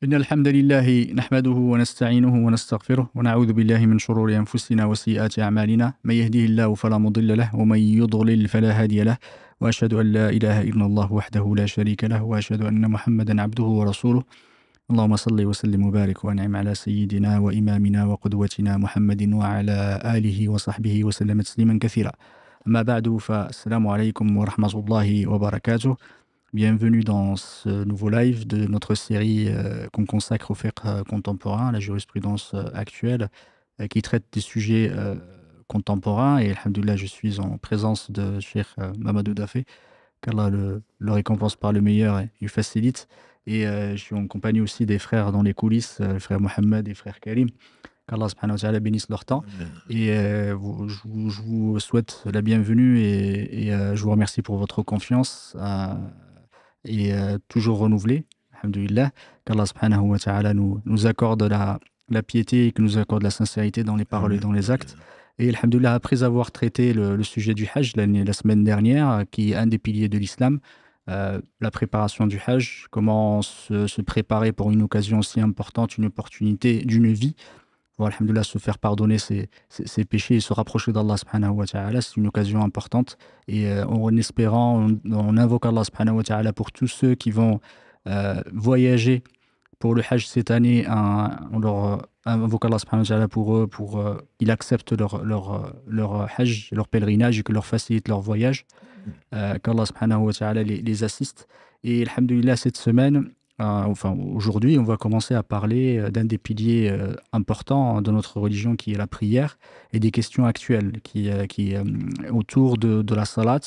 إن الحمد لله نحمده ونستعينه ونستغفره ونعوذ بالله من شرور أنفسنا وسيئات أعمالنا من يهده الله فلا مضل له ومن يضلل فلا هادي له وأشهد أن لا إله إلا الله وحده لا شريك له وأشهد أن محمدا عبده ورسوله اللهم صل وسلم وبارك وأنعم على سيدنا وإمامنا وقدوتنا محمد وعلى آله وصحبه وسلم تسليما كثيرا أما بعد فالسلام عليكم ورحمة الله وبركاته. Bienvenue dans ce nouveau live de notre série qu'on consacre au fiqh contemporain, la jurisprudence actuelle, qui traite des sujets contemporains. Et alhamdoulilah, je suis en présence de Cheikh Mamadou Dafé, qu'Allah le récompense par le meilleur et lui facilite. Et je suis en compagnie aussi des frères dans les coulisses, le frère Mohamed et le frère Karim. Qu'Allah subhanahu wa ta'ala bénisse leur temps. Et je vous souhaite la bienvenue et je vous remercie pour votre confiance. Et toujours renouvelé, alhamdoulilah, qu'Allah subhanahu wa ta'ala nous accorde la piété et que nous accorde la sincérité dans les paroles et dans les actes. Et alhamdoulilah, après avoir traité le sujet du Hajj la semaine dernière, qui est un des piliers de l'islam, la préparation du Hajj, comment se préparer pour une occasion aussi importante, une opportunité d'une vie, pour alhamdoulilah se faire pardonner ses péchés et se rapprocher d'Allah subhanahu wa ta'ala, c'est une occasion importante. Et en espérant, on invoque Allah subhanahu wa ta'ala pour tous ceux qui vont voyager pour le Hajj cette année, on leur invoque Allah subhanahu wa ta'ala pour eux, pour qu'ils acceptent leur Hajj, leur pèlerinage et que leur facilite leur voyage, qu'Allah subhanahu wa ta'ala les assiste. Et alhamdoulilah, cette semaine, aujourd'hui, on va commencer à parler d'un des piliers importants de notre religion qui est la prière et des questions actuelles qui autour de la salat,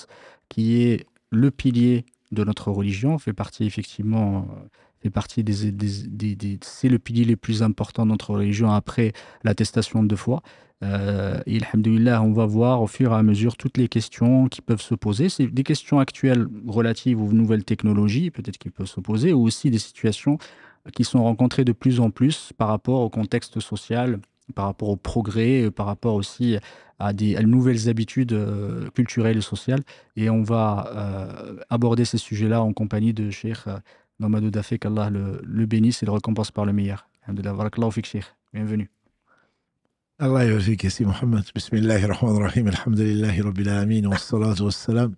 qui est le pilier de notre religion, fait partie effectivement, c'est le pilier le plus important de notre religion après l'attestation de foi. Et alhamdoulilah, on va voir au fur et à mesure toutes les questions qui peuvent se poser. C'est des questions actuelles relatives aux nouvelles technologies, peut-être qui peuvent se poser, ou aussi des situations qui sont rencontrées de plus en plus par rapport au contexte social, par rapport au progrès, par rapport aussi à des nouvelles habitudes culturelles et sociales. Et on va aborder ces sujets-là en compagnie de Cheikh Mamadou Dafé, qu'Allah le bénisse et le récompense par le meilleur. Alhamdoulilah, barakallahu fik, Cheikh. Bienvenue. الله يوفقك يا سي محمد. بسم الله الرحمن الرحيم. الحمد لله رب العالمين والصلاة والسلام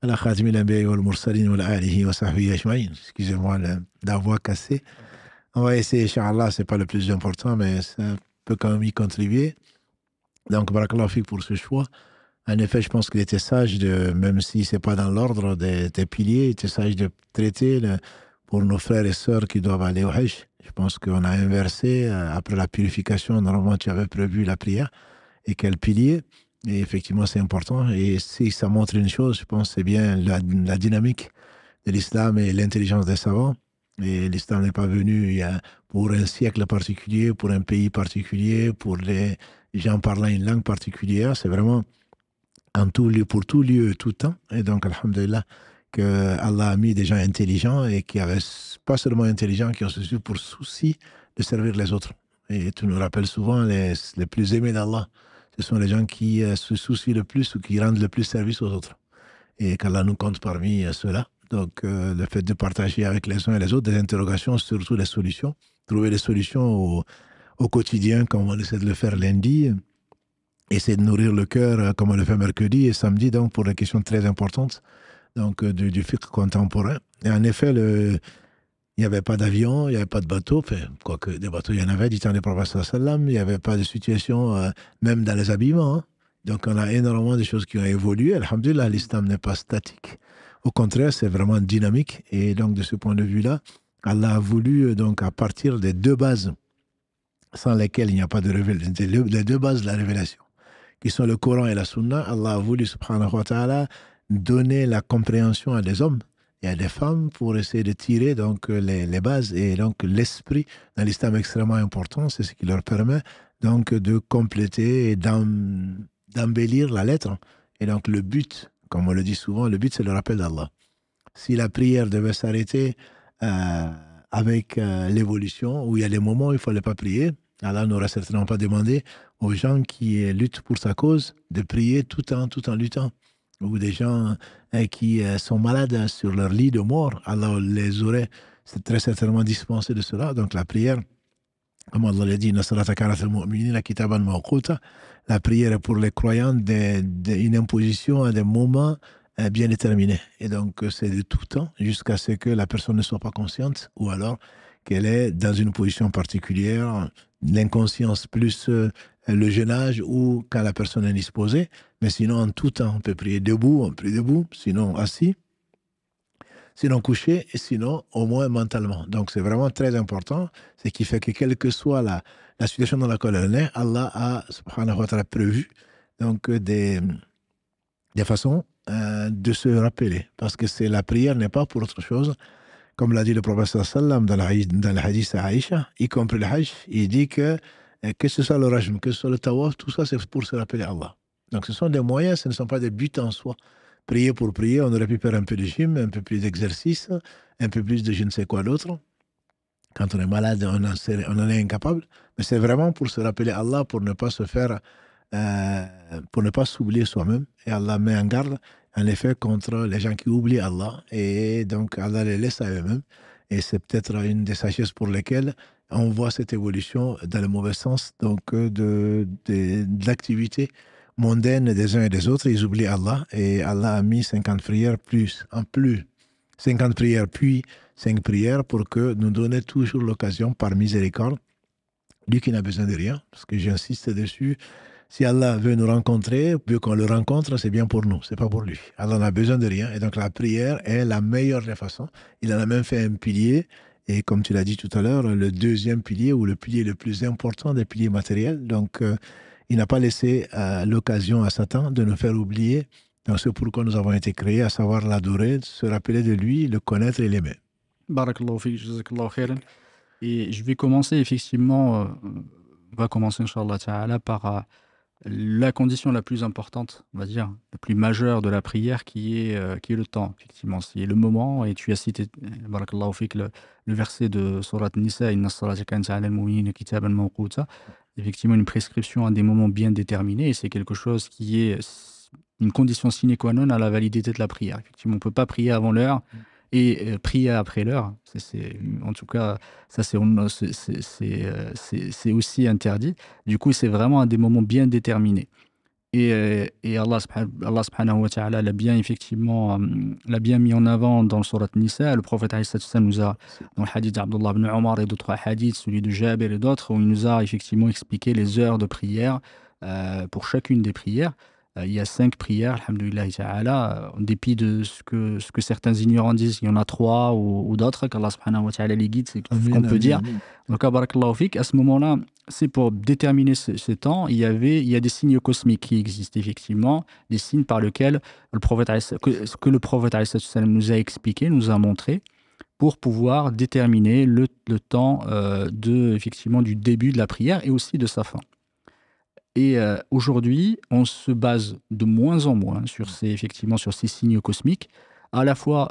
على خاتم الأنبياء والمرسلين وعلى آله وصحبه أجمعين. Excusez-moi la voix cassée. On va essayer, Inch'Allah, c'est pas le plus important, mais ça peut quand même y contribuer. Donc, barakallahu fik pour ce choix. En effet, je pense qu'il était sage de, même si c'est pas dans l'ordre des piliers, il était sage de traiter pour nos frères et sœurs qui doivent aller au Hajj. Je pense qu'on a inversé, après la purification, normalement tu avais prévu la prière, et quel pilier, et effectivement c'est important, et si ça montre une chose, je pense c'est bien la dynamique de l'islam et l'intelligence des savants, et l'islam n'est pas venu pour un siècle particulier, pour un pays particulier, pour les gens parlant une langue particulière, c'est vraiment en tout lieu, pour tout lieu et tout temps, et donc alhamdulillah, que Allah a mis des gens intelligents et qui avaient pas seulement intelligents, qui ont ceci pour souci de servir les autres. Et tu nous rappelles souvent les plus aimés d'Allah. Ce sont les gens qui se soucient le plus ou qui rendent le plus service aux autres. Et qu'Allah nous compte parmi ceux-là. Donc le fait de partager avec les uns et les autres des interrogations, surtout les solutions, trouver des solutions au quotidien comme on essaie de le faire lundi, essayer de nourrir le cœur comme on le fait mercredi et samedi, donc pour des questions très importantes. Donc du fiqh contemporain. Et en effet, il n'y avait pas d'avion, il n'y avait pas de bateau, enfin, quoique des bateaux, il y en avait du temps du prophète sallam, il n'y avait pas de situation, même dans les habillements. Hein. Donc on a énormément de choses qui ont évolué. Alhamdulillah, l'islam n'est pas statique. Au contraire, c'est vraiment dynamique. Et donc de ce point de vue-là, Allah a voulu, donc à partir des deux bases sans lesquelles il n'y a pas de révélation, les deux bases de la révélation, qui sont le Coran et la Sunna, Allah a voulu, subhanahu wa ta'ala, donner la compréhension à des hommes et à des femmes pour essayer de tirer donc les bases, et donc l'esprit dans l'islam est extrêmement important, c'est ce qui leur permet donc de compléter et d'embellir la lettre. Et donc le but, comme on le dit souvent, le but c'est le rappel d'Allah. Si la prière devait s'arrêter avec l'évolution, où il y a des moments où il ne fallait pas prier, Allah n'aurait certainement pas demandé aux gens qui luttent pour sa cause de prier tout en luttant. Ou des gens qui sont malades sur leur lit de mort, Allah les aurait c'est très certainement dispensé de cela. Donc la prière, comme Allah l'a dit, la prière est pour les croyants une imposition à des moments bien déterminés. Et donc c'est de tout temps jusqu'à ce que la personne ne soit pas consciente ou alors qu'elle est dans une position particulière, l'inconscience plus le jeune âge ou quand la personne est disposée. Mais sinon, en tout temps, on peut prier debout, on prie debout, sinon assis, sinon couché, et sinon au moins mentalement. Donc c'est vraiment très important, ce qui fait que quelle que soit la situation dans laquelle elle est, Allah a, subhanahu wa ta'ala, prévu donc, des façons de se rappeler. Parce que la prière n'est pas pour autre chose. Comme l'a dit le prophète sallam dans le hadith à Aïcha, y compris le hajj, il dit que ce soit le rajm, que ce soit le tawaf, tout ça c'est pour se rappeler Allah. Donc ce sont des moyens, ce ne sont pas des buts en soi. Prier pour prier, on aurait pu faire un peu de gym, un peu plus d'exercice, un peu plus de je ne sais quoi d'autre. Quand on est malade, on en est incapable. Mais c'est vraiment pour se rappeler Allah, pour ne pas se faire, pour ne pas s'oublier soi-même. Et Allah met en garde, en effet, contre les gens qui oublient Allah. Et donc, Allah les laisse à eux-mêmes. Et c'est peut-être une des sagesses pour lesquelles on voit cette évolution dans le mauvais sens, donc de l'activité mondaine des uns et des autres. Ils oublient Allah. Et Allah a mis 50 prières en plus. 50 prières, puis 5 prières pour que nous donne toujours l'occasion, par miséricorde, lui qui n'a besoin de rien, parce que j'insiste dessus, si Allah veut nous rencontrer, veut qu'on le rencontre, c'est bien pour nous, c'est pas pour lui. Allah n'a besoin de rien, et donc la prière est la meilleure des façons. Il en a même fait un pilier, et comme tu l'as dit tout à l'heure, le deuxième pilier, ou le pilier le plus important des piliers matériels. Donc, il n'a pas laissé l'occasion à Satan de nous faire oublier dans ce pourquoi nous avons été créés, à savoir l'adorer, se rappeler de lui, le connaître et l'aimer. Barakallahu fik, jazakallahu khairan. Et je vais commencer effectivement, on va commencer Inch'Allah Ta'ala par la condition la plus importante, on va dire, la plus majeure de la prière qui est le temps, effectivement, c'est le moment. Et tu as cité, barakallahu fik, le verset de Surat Nisa, Inna as-salata kanat 'ala al-mu'minina kitaban mawquta. Effectivement, une prescription à des moments bien déterminés, et c'est quelque chose qui est une condition sine qua non à la validité de la prière. Effectivement, on ne peut pas prier avant l'heure et prier après l'heure. En tout cas, ça c'est aussi interdit. Du coup, c'est vraiment à des moments bien déterminés. Et Allah subhanahu wa ta'ala l'a bien effectivement l'a bien mis en avant dans le surat Nisa. Le prophète alayhi salatu wassalam nous a, dans le hadith d'Abdullah ibn Omar et d'autres hadiths, celui de Jabir et d'autres, où il nous a effectivement expliqué les heures de prière pour chacune des prières. Il y a 5 prières, alhamdoulillahi ta'ala, en dépit de ce que certains ignorants disent, il y en a 3 ou d'autres, qu'Allah subhanahu wa ta'ala les guide, c'est tout ce qu'on peut dire. Donc, barakallahu fik, à ce moment-là, c'est pour déterminer ce temps, il y a des signes cosmiques qui existent effectivement, des signes par lesquels le prophète nous a expliqué, nous a montré, pour pouvoir déterminer le temps effectivement, du début de la prière et aussi de sa fin. Et aujourd'hui, on se base de moins en moins sur ces signes cosmiques. À la fois,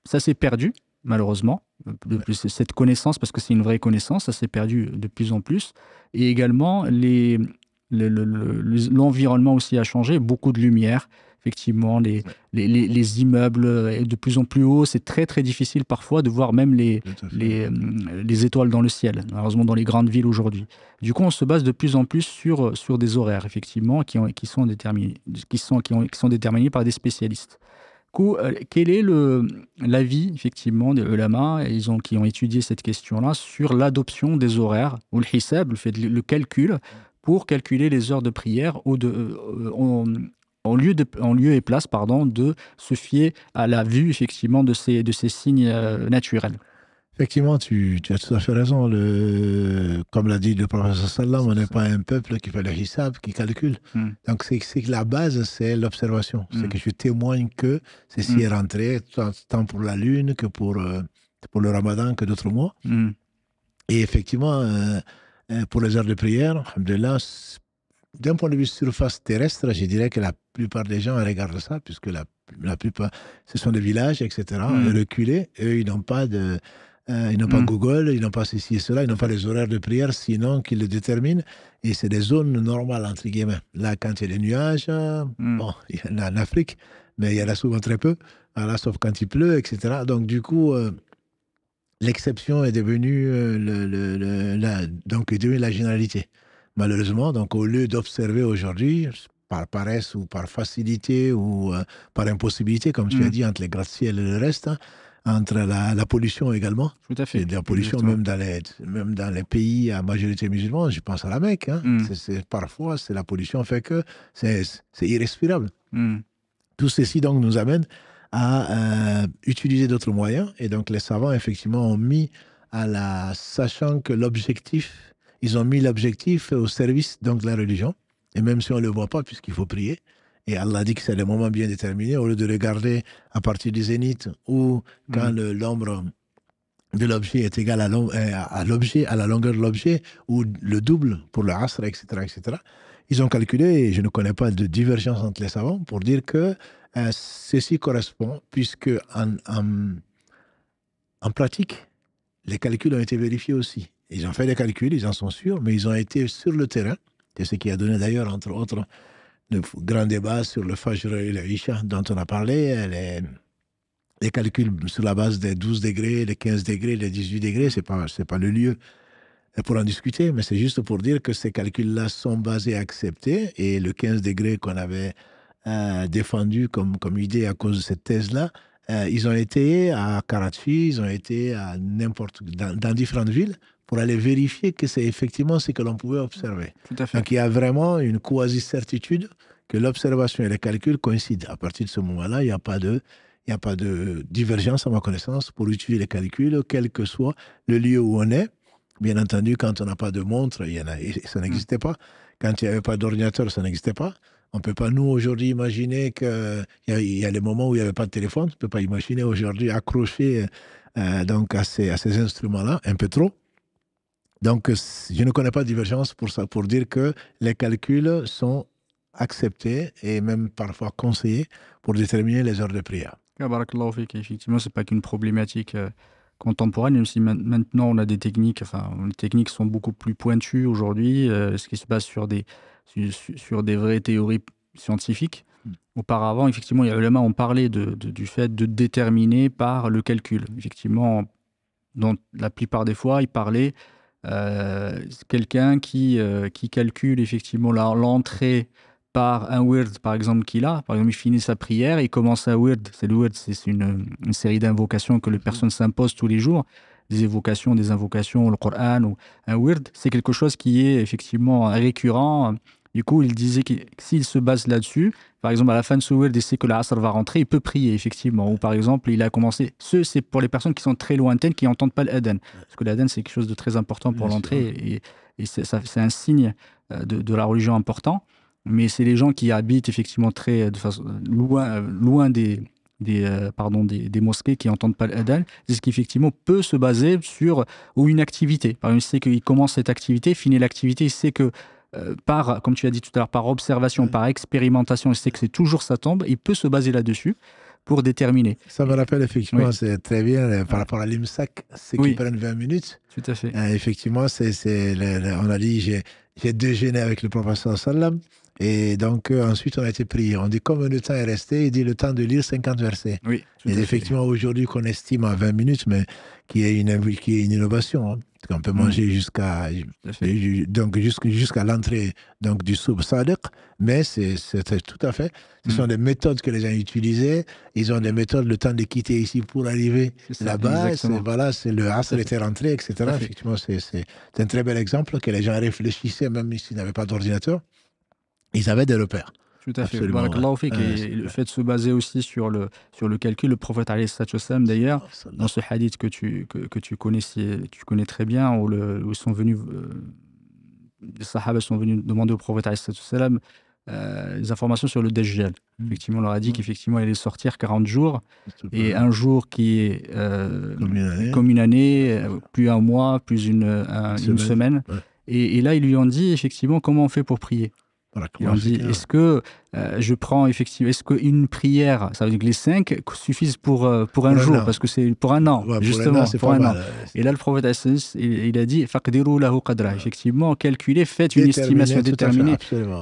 ça s'est perdu, malheureusement, cette connaissance, parce que c'est une vraie connaissance, ça s'est perdu de plus en plus. Et également, l'environnement aussi a changé, beaucoup de lumière. Effectivement, les immeubles de plus en plus hauts, c'est très très difficile parfois de voir même les étoiles dans le ciel, malheureusement dans les grandes villes aujourd'hui. Du coup, on se base de plus en plus sur des horaires, effectivement, qui sont déterminés par des spécialistes. Du coup, quel est l'avis, effectivement, des ulama qui ont étudié cette question-là sur l'adoption des horaires, ou le hisab, le calcul, pour calculer les heures de prière en lieu et place de se fier à la vue, effectivement, de ces signes naturels. Effectivement, tu as tout à fait raison. Comme l'a dit le prophète sallam, on n'est pas un peuple qui fait le hisab, qui calcule. Donc, c'est que la base, c'est l'observation. C'est que je témoigne que ceci est rentré, tant pour la lune que pour le ramadan, que d'autres mois. Et effectivement, pour les heures de prière, alhamdoulilah, d'un point de vue surface terrestre, je dirais que la plupart des gens regardent ça, puisque la plupart, ce sont des villages, etc., reculés. Eux, ils n'ont pas Google, ils n'ont pas ceci et cela, ils n'ont pas les horaires de prière, sinon qu'ils le déterminent. Et c'est des zones normales, entre guillemets. Là, quand il y a des nuages, bon, il y en a en Afrique, mais il y en a souvent très peu, voilà, sauf quand il pleut, etc. Donc, du coup, l'exception est devenue donc est devenue la généralité. Malheureusement, donc au lieu d'observer aujourd'hui, par paresse ou par facilité ou par impossibilité, comme tu as dit, entre les gratte-ciel et le reste, hein, entre la pollution également. Tout à fait. C'est de la pollution Exactement. même dans les pays à majorité musulmane, je pense à la Mecque. Hein, Mm. parfois, c'est la pollution fait que c'est irrespirable. Mm. Tout ceci donc nous amène à utiliser d'autres moyens. Et donc les savants, effectivement, ont mis sachant que l'objectif, ils ont mis l'objectif au service donc, de la religion. Et même si on ne le voit pas, puisqu'il faut prier. Et Allah dit que c'est le moment bien déterminé, au lieu de regarder à partir du zénith ou quand l'ombre de l'objet est égal à l'objet, à la longueur de l'objet, ou le double pour le asr, etc., etc. Ils ont calculé, et je ne connais pas de divergence entre les savants, pour dire que ceci correspond, puisque en pratique, les calculs ont été vérifiés aussi. Ils ont fait des calculs, ils en sont sûrs, mais ils ont été sur le terrain. C'est ce qui a donné d'ailleurs, entre autres, le grand débat sur le Fajr et le Isha dont on a parlé. Les calculs sur la base des 12 degrés, les 15 degrés, les 18 degrés, c'est pas le lieu pour en discuter, mais c'est juste pour dire que ces calculs-là sont basés, acceptés, et le 15 degrés qu'on avait défendu comme idée à cause de cette thèse-là, ils ont été à Karachi, ils ont été dans différentes villes pour aller vérifier que c'est effectivement ce que l'on pouvait observer. Tout à fait. Donc il y a vraiment une quasi-certitude que l'observation et les calculs coïncident. À partir de ce moment-là, il n'y a pas de divergence, à ma connaissance, pour utiliser les calculs, quel que soit le lieu où on est. Bien entendu, quand on n'a pas de montre, ça n'existait pas. Quand il n'y avait pas d'ordinateur, ça n'existait pas. On ne peut pas, nous, aujourd'hui, imaginer qu'il y a les moments où il n'y avait pas de téléphone. On ne peut pas imaginer aujourd'hui accrocher donc à ces instruments-là, un peu trop. Donc, je ne connais pas de divergence pour ça, pour dire que les calculs sont acceptés et même parfois conseillés pour déterminer les heures de prière. Barakallahu fik. Effectivement, c'est pas qu'une problématique contemporaine, même si maintenant on a des techniques, enfin, les techniques sont beaucoup plus pointues aujourd'hui, ce qui se base sur des vraies théories scientifiques. Auparavant, effectivement, les ulama ont parlé du fait de déterminer par le calcul. Effectivement, dans la plupart des fois, ils parlaient quelqu'un qui calcule effectivement l'entrée par un wird, par exemple, qu'il a. Par exemple, il finit sa prière, il commence un wird. Le wird, c'est une série d'invocations que les personnes s'imposent tous les jours. Des évocations, des invocations, le Coran ou un wird. C'est quelque chose qui est effectivement récurrent. Du coup, il disait que s'il se base là-dessus, par exemple, à la fin de ce wird, il sait que l'Asr va rentrer, il peut prier, effectivement. Ou par exemple, il a commencé... C'est pour les personnes qui sont très lointaines, qui n'entendent pas l'adhan. Parce que l'adhan, c'est quelque chose de très important pour l'entrée. Et c'est un signe de la religion important. Mais c'est les gens qui habitent effectivement de façon, loin des mosquées qui n'entendent pas l'adhan. C'est ce qui effectivement peut se baser sur une activité. Par exemple, il sait qu'il commence cette activité, finit l'activité, il sait que comme tu as dit tout à l'heure, par observation, par expérimentation, il sait que c'est toujours ça tombe, il peut se baser là-dessus pour déterminer. Ça me rappelle effectivement, c'est très bien par rapport à l'IMSAC, c'est qui prennent 20 minutes. Tout à fait. Effectivement, on a dit, j'ai déjeuné avec le professeur Sallam, et donc ensuite on a été prié. On dit combien de temps est resté? Il dit le temps de lire 50 versets. Oui, et effectivement, aujourd'hui qu'on estime à 20 minutes, mais qui est une innovation. Hein. On peut manger jusqu'à l'entrée donc du soub sadiq, mais c'est tout à fait. Ce sont des méthodes que les gens utilisaient. Ils ont des méthodes, le temps de quitter ici pour arriver là-bas. Voilà, c'est le asr était rentré, etc. Effectivement, c'est un très bel exemple que les gens réfléchissaient, même s'ils n'avaient pas d'ordinateur. Ils avaient des repères. Tout à fait. Barakallahu fik. Et le fait de se baser aussi sur le calcul, le prophète alayhi salam d'ailleurs, dans ce hadith que tu connais très bien, où ils sont venus, les sahaba sont venus demander au prophète alayhi salam des informations sur le Dajjal. Effectivement, on leur a dit qu'effectivement il allait sortir 40 jours, et un jour qui est comme une année, plus un mois, plus une semaine. Ouais. Et là, ils lui ont dit effectivement comment on fait pour prier. Ils ont dit, est-ce que je prends effectivement, est-ce qu'une prière, ça veut dire que les 5 suffisent pour un jour, parce que c'est pour un an, justement, pour un an. Et là, le prophète, il a dit, faqdiru lahu qadra. Effectivement, calculez, faites une estimation déterminée.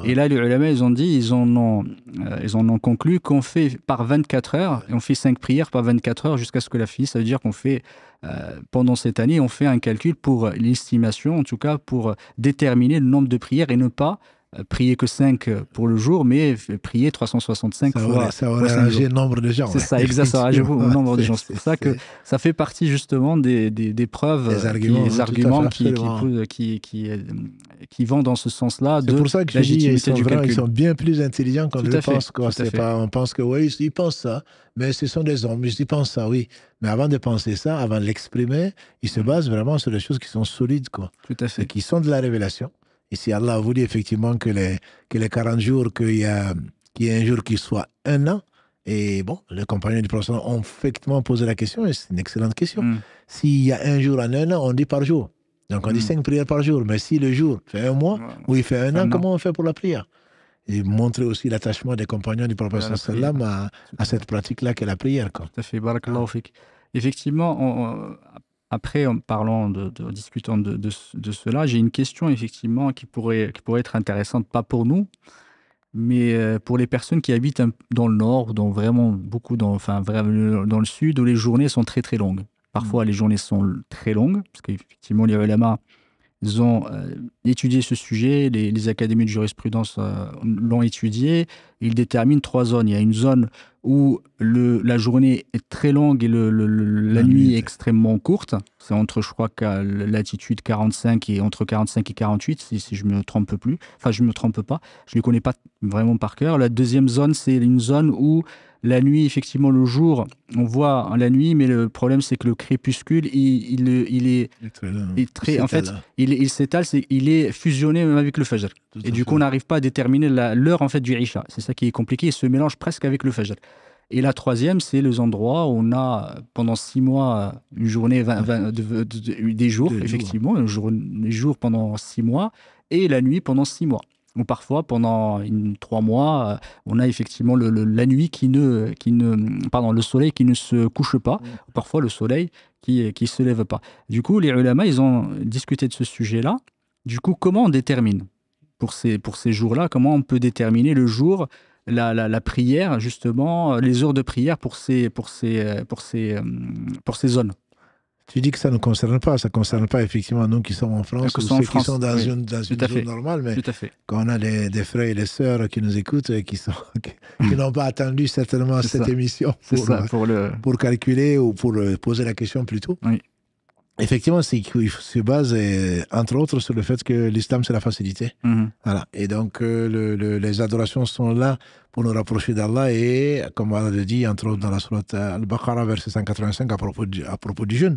Et là, les ulama, ils ont dit, ils en ont conclu qu'on fait par 24 heures, et on fait 5 prières par 24 heures jusqu'à ce que la finisse. Ça veut dire qu'on fait, pendant cette année, on fait un calcul pour l'estimation, en tout cas, pour déterminer le nombre de prières et ne pas prier que 5 pour le jour, mais prier 365 fois. Ça aurait arrangé le nombre de gens. C'est ça, exact, ça aurait arrangé le nombre de gens. C'est pour ça que ça fait partie justement des preuves, des arguments qui vont dans ce sens-là. C'est pour ça que je dis ils sont bien plus intelligents qu'on le pense. On pense que oui, ils pensent ça, mais ce sont des hommes, ils pensent ça, oui. Mais avant de penser ça, avant de l'exprimer, ils se basent vraiment sur des choses qui sont solides, quoi. Tout à fait. Et qui sont de la révélation. Et si Allah a voulu effectivement que les 40 jours, qu'il y ait un jour qui soit un an, et bon, les compagnons du prophète ont effectivement posé la question, et c'est une excellente question. S'il y a un jour en un an, on dit par jour. Donc on dit 5 prières par jour. Mais si le jour fait un mois, ou il fait un an, comment on fait pour la prière? Et montrer aussi l'attachement des compagnons du prophète à cette pratique-là qu'est la prière. Quoi. Tout à fait, barakallahu fik. Effectivement, après, en parlant, discutant de cela, j'ai une question effectivement qui pourrait être intéressante, pas pour nous, mais pour les personnes qui habitent dans le nord, vraiment dans le sud, où les journées sont très très longues. Parfois, les journées sont très longues, parce qu'effectivement, les ulama, ils ont étudié ce sujet, les académies de jurisprudence l'ont étudié. Ils déterminent 3 zones. Il y a une zone où la journée est très longue et la nuit est extrêmement courte. C'est entre, je crois, latitude 45 et entre 45 et 48, si je me trompe plus. Enfin, je me trompe pas. Je ne les connais pas vraiment par cœur. La deuxième zone, c'est une zone où la nuit, effectivement, le jour, on voit la nuit, mais le problème, c'est que le crépuscule, il s'étale, il est fusionné même avec le fajr. Et du coup, on n'arrive pas à déterminer l'heure en fait du Isha. C'est ça qui est compliqué, il se mélange presque avec le fajr. Et la troisième, c'est les endroits où on a pendant 6 mois une journée, des jours, effectivement, les jours pendant 6 mois et la nuit pendant 6 mois. Ou parfois, pendant 3 mois, on a effectivement la nuit le soleil qui ne se couche pas, ou parfois le soleil qui se lève pas. Du coup, les ulama, ils ont discuté de ce sujet-là. Du coup, comment on détermine pour ces jours-là, comment on peut déterminer le jour, la prière, justement, les heures de prière pour ces zones? Tu dis que ça ne concerne pas. Ça ne concerne pas effectivement nous qui sommes en France ou ceux qui sont dans une zone normale. Mais quand on a des frères et des sœurs qui nous écoutent et qui n'ont pas attendu certainement cette émission pour calculer ou pour poser la question plus tôt. Oui. Effectivement, il se base entre autres sur le fait que l'islam c'est la facilité. Voilà. Et donc les adorations sont là pour nous rapprocher d'Allah et comme Allah le dit entre autres dans la sourate Al-Baqarah verset 185 à propos du jeûne,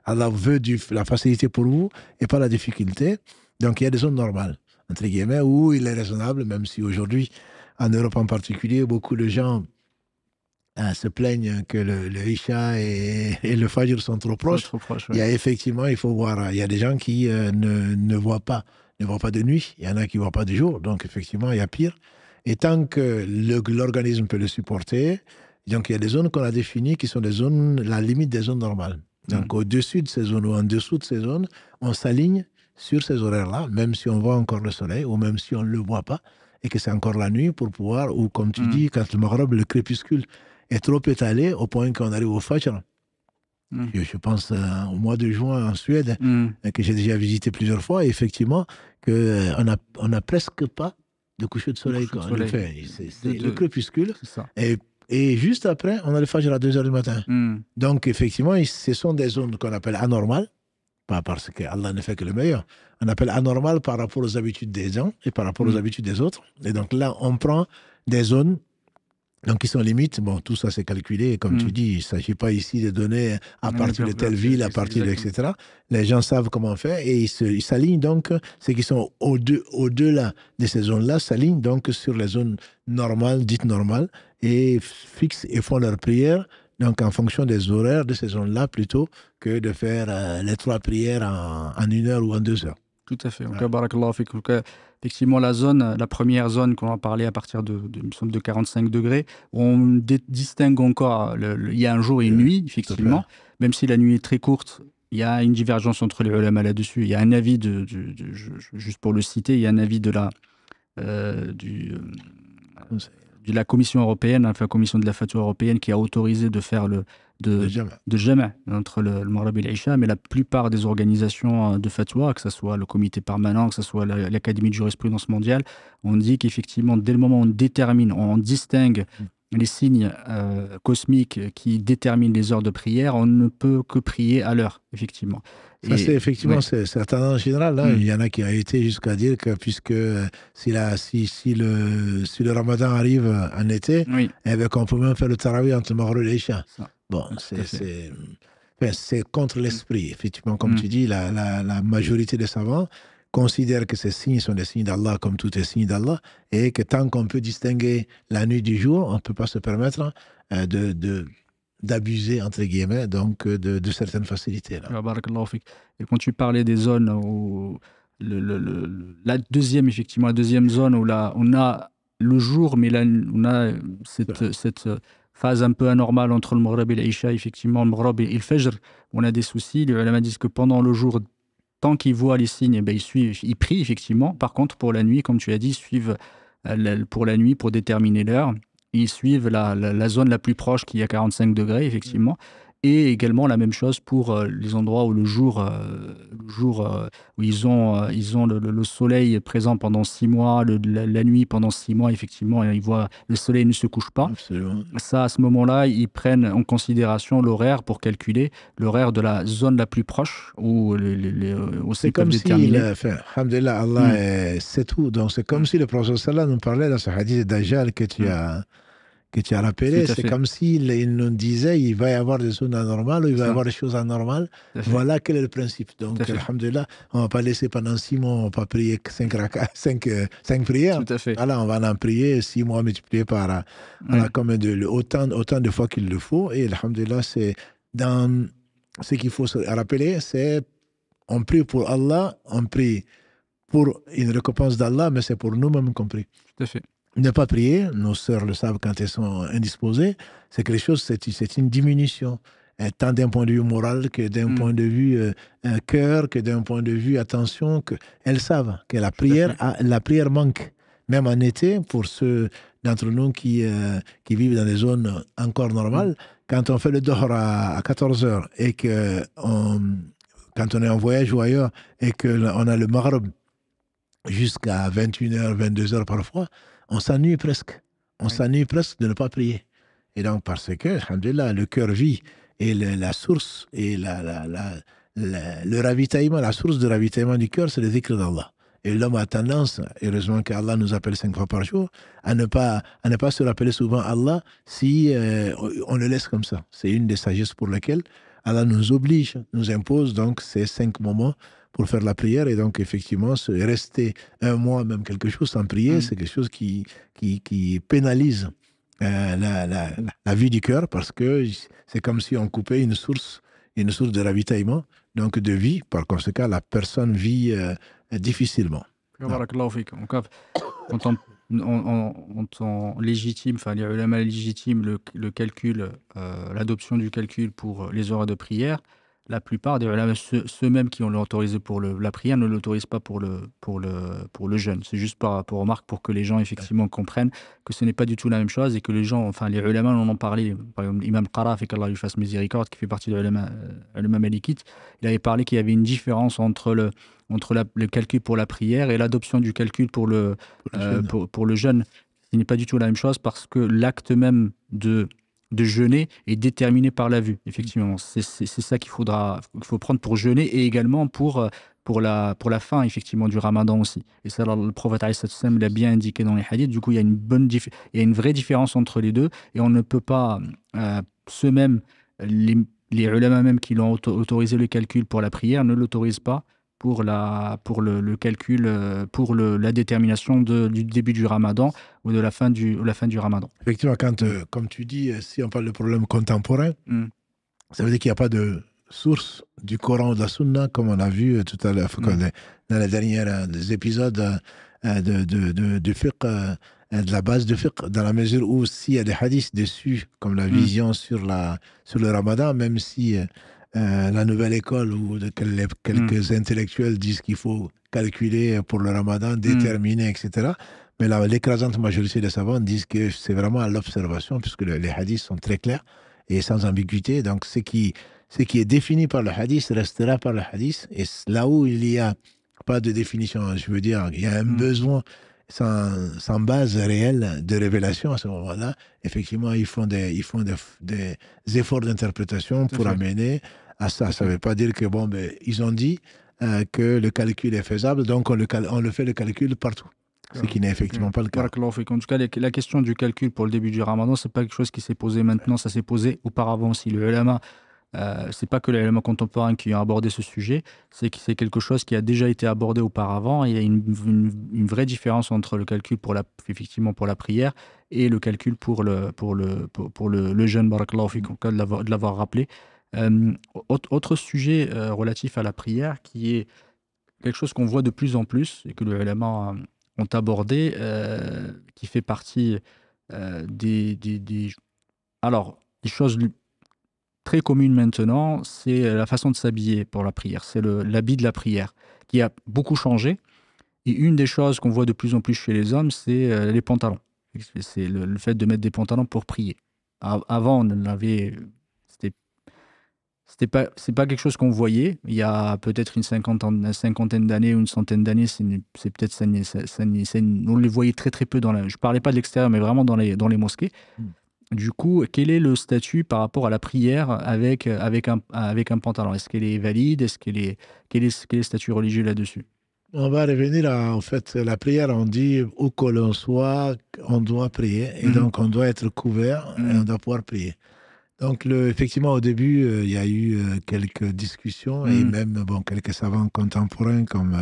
Allah veut la facilité pour vous et pas la difficulté. Donc il y a des zones normales entre guillemets où il est raisonnable, même si aujourd'hui en Europe en particulier beaucoup de gens se plaignent que le Isha et le Fajr sont trop proches. Il y a effectivement, il faut voir, il y a des gens qui ne voient pas de nuit, il y en a qui ne voient pas de jour, donc effectivement, il y a pire. Et tant que l'organisme peut le supporter, donc il y a des zones qu'on a définies qui sont des zones, la limite des zones normales. Donc au-dessus de ces zones ou en dessous de ces zones, on s'aligne sur ces horaires-là, même si on voit encore le soleil ou même si on ne le voit pas, et que c'est encore la nuit pour pouvoir, ou comme tu dis, quand le Maghreb, le crépuscule, est trop étalé au point qu'on arrive au Fajr. Je pense au mois de juin en Suède, que j'ai déjà visité plusieurs fois, et effectivement, on n'a presque pas de coucher de soleil. C'est le crépuscule. Et juste après, on a le Fajr à 2h du matin. Donc, effectivement, ce sont des zones qu'on appelle anormales, pas parce qu'Allah ne fait que le meilleur. On appelle anormales par rapport aux habitudes des gens et par rapport aux habitudes des autres. Et donc là, on prend des zones donc, qui sont limites. Bon, tout ça, c'est calculé. Et comme tu dis, il ne s'agit pas ici de donner à partir de telle ville, à partir de, etc. Les gens savent comment faire et ils s'alignent donc, ceux qui sont au-delà de ces zones-là, s'alignent donc sur les zones normales, dites normales, et fixent et font leur prière Donc, en fonction des horaires de ces zones-là, plutôt que de faire les 3 prières en 1 heure ou en 2 heures. Tout à fait. Donc, Ouais. barakallahu fik. Donc, effectivement, la première zone qu'on a parlé à partir il me semble de 45 degrés, on distingue encore, il y a un jour et une nuit, effectivement. Même si la nuit est très courte, il y a une divergence entre les ulama là-dessus. Il y a un avis juste pour le citer, il y a un avis de la Commission européenne, enfin Commission de la Fatwa européenne, qui a autorisé de faire de jama' entre le Maghreb et l'Isha, mais la plupart des organisations de fatwa, que ce soit le comité permanent, que ce soit l'Académie de jurisprudence mondiale, on dit qu'effectivement, dès le moment où on détermine, on distingue les signes cosmiques qui déterminent les heures de prière, on ne peut que prier à l'heure, effectivement. Ça, c'est effectivement, c'est la tendance générale. Hein. Il y en a qui ont été jusqu'à dire que puisque si le ramadan arrive en été, eh bien, qu'on peut même faire le tarawih entre le Maghreb et l'Isha. Bon, c'est contre l'esprit. Effectivement, comme tu dis, la majorité des savants considèrent que ces signes sont des signes d'Allah, comme tout est signe d'Allah, et que tant qu'on peut distinguer la nuit du jour, on ne peut pas se permettre d'abuser, entre guillemets, donc de certaines facilités. Là. Et quand tu parlais des zones où la deuxième zone où là, on a le jour, mais là, on a cette phase un peu anormale entre le Maghreb et l'Isha, effectivement, le Maghreb et le Fajr, on a des soucis. Les ulama disent que pendant le jour, tant qu'ils voient les signes, eh ben, ils prient, effectivement. Par contre, pour la nuit, comme tu l'as dit, ils suivent pour la nuit, pour détermner l'heure. Ils suivent la zone la plus proche qui est à 45 degrés, effectivement. Et également la même chose pour les endroits où le jour où ils ont le soleil présent pendant 6 mois, la nuit pendant 6 mois, effectivement, et ils voient le soleil ne se couche pas. Absolument. Ça, à ce moment-là, ils prennent en considération l'horaire pour calculer l'horaire de la zone la plus proche où c'est comme si, alhamdulillah, Allah, c'est tout. Donc, c'est comme si le prophète sallallahu nous parlait dans ce hadith d'Ajal que tu as rappelé, c'est comme s'il nous disait il va y avoir des zones anormales ou il va y avoir des choses anormales. Voilà quel est le principe. Donc, alhamdulillah, on ne va pas laisser pendant 6 mois, on ne va pas prier 5 prières. Voilà, on va en prier 6 mois multipliés par autant de fois qu'il le faut. Et alhamdulillah, c'est dans ce qu'il faut se rappeler, c'est on prie pour Allah, on prie pour une récompense d'Allah, mais c'est pour nous-mêmes qu'on prie. Tout à fait. Ne pas prier, nos sœurs le savent quand elles sont indisposées, c'est quelque chose, c'est une diminution, tant d'un point de vue moral que d'un point de vue cœur, que d'un point de vue attention, que elles savent que la prière manque, même en été, pour ceux d'entre nous qui vivent dans des zones encore normales. Quand on fait le dohr à 14 heures et que quand on est en voyage ou ailleurs et qu'on a le Maghreb jusqu'à 21h, 22h parfois, on s'ennuie presque. On s'ennuie presque de ne pas prier. Et donc, parce que, alhamdulillah, le cœur vit et la source et le ravitaillement, la source de ravitaillement du cœur, c'est le dhikr d'Allah. Et l'homme a tendance, heureusement qu'Allah nous appelle 5 fois par jour, à ne pas se rappeler souvent Allah si on le laisse comme ça. C'est une des sagesses pour lesquelles Allah nous oblige, nous impose donc ces 5 moments pour faire la prière. Et donc, effectivement, rester 1 mois, même quelque chose sans prier, c'est quelque chose qui pénalise la vie du cœur, parce que c'est comme si on coupait une source de ravitaillement, donc de vie. Par conséquent, la personne vit difficilement. Quand on légitime, enfin les ulama légitiment le calcul, l'adoption du calcul pour les heures de prière, la plupart des ulama, ceux-mêmes qui ont l'autorisé pour la prière, ne l'autorisent pas pour le jeûne. C'est juste pour remarque, pour que les gens effectivement comprennent que ce n'est pas du tout la même chose, et que les gens, enfin les ulama en ont parlé. Par exemple, Imam Qara, fait qu'Allah lui fasse miséricorde, qui fait partie de l'ulama malikite, il avait parlé qu'il y avait une différence entre le calcul pour la prière et l'adoption du calcul pour le jeûne. Ce n'est pas du tout la même chose, parce que l'acte même de jeûner est déterminé par la vue. Effectivement, c'est ça qu'il faut prendre pour jeûner, et également pour la fin, effectivement, du ramadan aussi. Et ça, le prophète l'a bien indiqué dans les hadiths. Du coup, il y a une vraie différence entre les deux, et on ne peut pas, ceux-mêmes, les ulama même qui l'ont autorisé le calcul pour la prière, ne l'autorisent pas pour le calcul, pour la détermination du début du ramadan ou de la fin du ramadan. Effectivement, comme tu dis, si on parle de problème contemporain, ça veut dire qu'il n'y a pas de source du Coran ou de la Sunna, comme on a vu tout à l'heure dans les derniers épisodes du fiqh, de la base du fiqh, dans la mesure où s'il y a des hadiths dessus, comme la vision sur le ramadan, même si la nouvelle école ou quelques intellectuels disent qu'il faut calculer pour le ramadan, déterminer, etc. Mais l'écrasante majorité des savants disent que c'est vraiment à l'observation, puisque les hadiths sont très clairs et sans ambiguïté. Donc, ce qui est défini par le hadith restera par le hadith. Et là où il n'y a pas de définition, je veux dire, il y a un besoin sans base réelle de révélation à ce moment-là. Effectivement, ils font des efforts d'interprétation pour amener à ça. Ça ne veut pas dire que, ils ont dit que le calcul est faisable, donc on le fait le calcul partout. Ce qui n'est effectivement pas le cas. En tout cas, la question du calcul pour le début du ramadan, ce n'est pas quelque chose qui s'est posé maintenant, ça s'est posé auparavant aussi. Le ulama, ce n'est pas que les éléments contemporains qui ont abordé ce sujet, c'est quelque chose qui a déjà été abordé auparavant. Il y a une vraie différence entre le calcul effectivement pour la prière et le calcul pour le jeûne, barakallahu fik, en cas de l'avoir rappelé. Autre sujet relatif à la prière, qui est quelque chose qu'on voit de plus en plus et que les ulama ont abordé, qui fait partie des choses très communes maintenant, c'est la façon de s'habiller pour la prière. C'est l'habit de la prière qui a beaucoup changé. Et une des choses qu'on voit de plus en plus chez les hommes, c'est les pantalons. C'est le fait de mettre des pantalons pour prier. Avant, c'est pas quelque chose qu'on voyait. Il y a peut-être une cinquantaine d'années ou une centaine d'années, c'est peut-être on les voyait très très peu je parlais pas de l'extérieur, mais vraiment dans les mosquées. Du coup, quel est le statut par rapport à la prière avec un pantalon? Est-ce qu'elle est valide? Quel est le statut religieux là-dessus? On va revenir en fait, la prière, on dit où que l'on soit, on doit prier. Et donc, on doit être couvert et on doit pouvoir prier. Donc, effectivement, au début, il y a eu quelques discussions et même quelques savants contemporains comme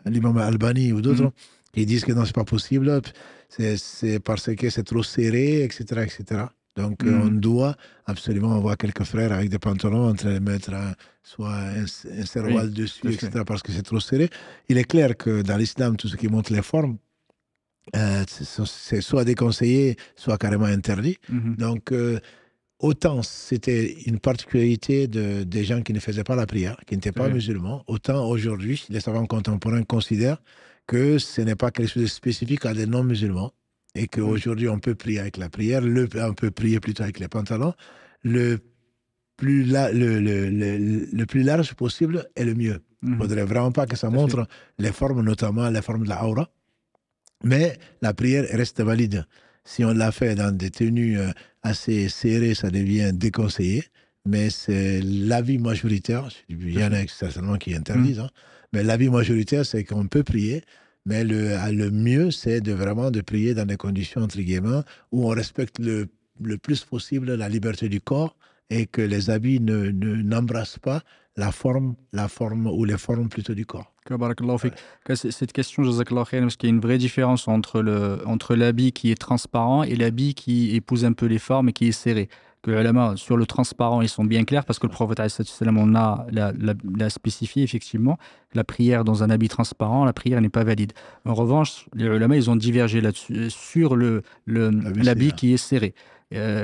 l'imam Albani ou d'autres qui disent que non, c'est pas possible, c'est parce que c'est trop serré, etc., etc. Donc, on doit absolument, on voit quelques frères avec des pantalons en train de mettre soit un serwal dessus, etc., parce que c'est trop serré. Il est clair que dans l'islam, tout ce qui montre les formes, c'est soit déconseillé, soit carrément interdit. Donc, autant c'était une particularité des gens qui ne faisaient pas la prière, qui n'étaient pas musulmans, autant aujourd'hui, les savants contemporains considèrent que ce n'est pas quelque chose de spécifique à des non-musulmans et qu'aujourd'hui on peut prier avec la prière, on peut prier plutôt avec les pantalons. Le plus large possible est le mieux. Il ne faudrait vraiment pas que ça montre les formes, notamment les formes de la aura. Mais la prière reste valide. Si on l'a fait dans des tenues assez serrées, ça devient déconseillé. Mais c'est l'avis majoritaire. Il y en a certainement qui interdisent. Mais l'avis majoritaire, c'est qu'on peut prier. Mais le mieux, c'est vraiment de prier dans des conditions, entre guillemets, où on respecte le plus possible la liberté du corps et que les habits n'embrassent pas la forme ou les formes plutôt du corps. Cette question, jazakallah khair, parce qu'il y a une vraie différence entre l'habit qui est transparent et l'habit qui épouse un peu les formes et qui est serré. Que sur le transparent, ils sont bien clairs parce que le prophète on l'a spécifié effectivement. La prière dans un habit transparent, la prière n'est pas valide. En revanche, les ulama, ils ont divergé là-dessus sur l'habit qui est serré.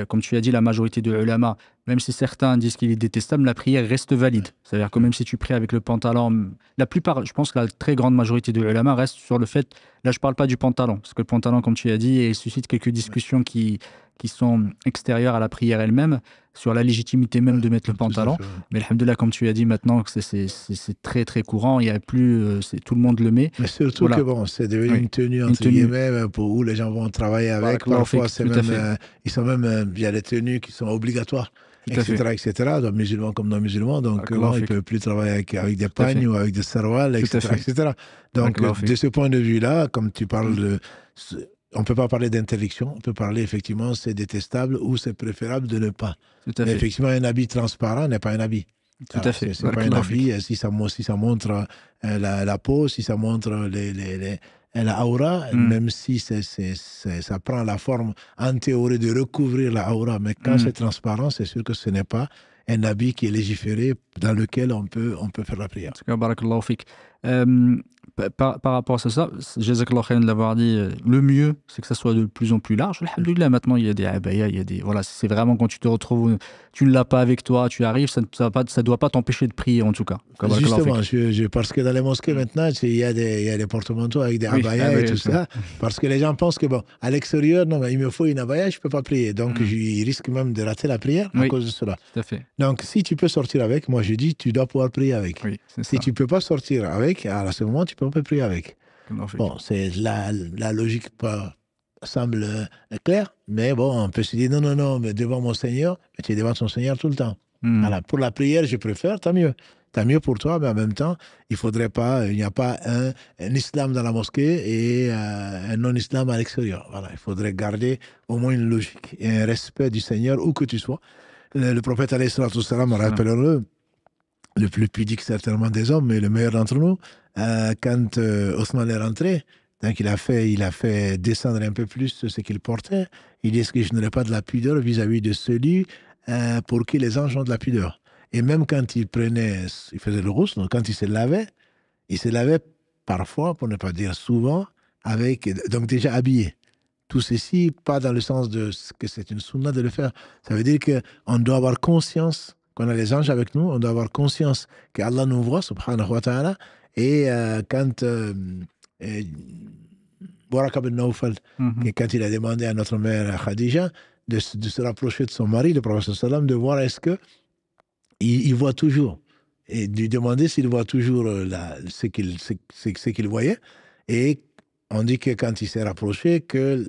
Comme tu as dit, la majorité des ulama, même si certains disent qu'il est détestable, la prière reste valide. C'est-à-dire que même si tu pries avec le pantalon, la plupart, je pense que la très grande majorité des ulama reste sur le fait, là je ne parle pas du pantalon, parce que le pantalon, comme tu as dit, il suscite quelques discussions qui sont extérieures à la prière elle-même, sur la légitimité même de mettre le pantalon. Mais alhamdoulilah, comme tu as dit maintenant, c'est très très courant, il y a plus, tout le monde le met. Mais surtout que c'est devenu une tenue entre guillemets pour où les gens vont travailler avec. Parfois, c'est même, il y a des tenues qui sont obligatoires, etc. Donc, musulmans comme non-musulmans. Donc, ils ne peuvent plus travailler avec des pagnes ou avec des serwals, etc. Donc, de ce point de vue-là, comme tu parles de... On ne peut pas parler d'interdiction, on peut parler effectivement c'est détestable ou c'est préférable de ne pas. Mais effectivement, un habit transparent n'est pas un habit. Tout à fait. C'est pas un habit. Si ça montre la peau, si ça montre la aura, même si ça prend la forme en théorie de recouvrir la aura, mais quand c'est transparent, c'est sûr que ce n'est pas un habit qui est légiféré dans lequel on peut faire la prière. Barakallahu fik. Par rapport à ça, Jazakallah khairan de l'avoir dit, le mieux, c'est que ça soit de plus en plus large. Alhamdoulilah, maintenant, il y a des abaya, il y a des... Voilà, c'est vraiment quand tu te retrouves, tu ne l'as pas avec toi, tu arrives, ça ne doit pas t'empêcher de prier, en tout cas. Justement, parce que dans les mosquées, maintenant, il y a des porte-manteaux avec des abayas et tout ça. Parce que les gens pensent que, bon, à l'extérieur, non, mais il me faut une abaya, je ne peux pas prier. Donc, ils risquent même de rater la prière à cause de cela. Tout à fait. Donc, si tu peux sortir avec, moi, je dis, tu dois pouvoir prier avec. Oui, si tu ne peux pas sortir avec, à ce moment, tu peux pas prier avec. Bon, c'est la logique semble claire, mais bon, on peut se dire non, mais devant mon Seigneur, mais tu es devant ton Seigneur tout le temps. Voilà, pour la prière, je préfère, tant mieux. Tant mieux pour toi, mais en même temps, il n'y a pas un islam dans la mosquée et un non-islam à l'extérieur. Voilà, il faudrait garder au moins une logique et un respect du Seigneur où que tu sois. Le prophète, alayhi salatu wassalam, rappelle-le, le plus pudique certainement des hommes, mais le meilleur d'entre nous, quand Othman est rentré, donc il a fait descendre un peu plus ce qu'il portait. Il dit, est-ce que je n'aurais pas de la pudeur vis-à-vis de celui pour qui les anges ont de la pudeur? Et même quand il faisait le rousse, donc quand il se lavait parfois, pour ne pas dire souvent, donc déjà habillé. Tout ceci, pas dans le sens de que c'est une sunna de le faire. Ça veut dire qu'on doit avoir conscience qu'on a les anges avec nous, on doit avoir conscience qu'Allah nous voit, subhanahu wa ta'ala, et quand Waraka bin Nawfal, quand il a demandé à notre mère Khadija de se rapprocher de son mari, le prophète sallam, de voir est-ce que il voit toujours, et de lui demander s'il voit toujours ce qu'il voyait, et on dit que quand il s'est rapproché, que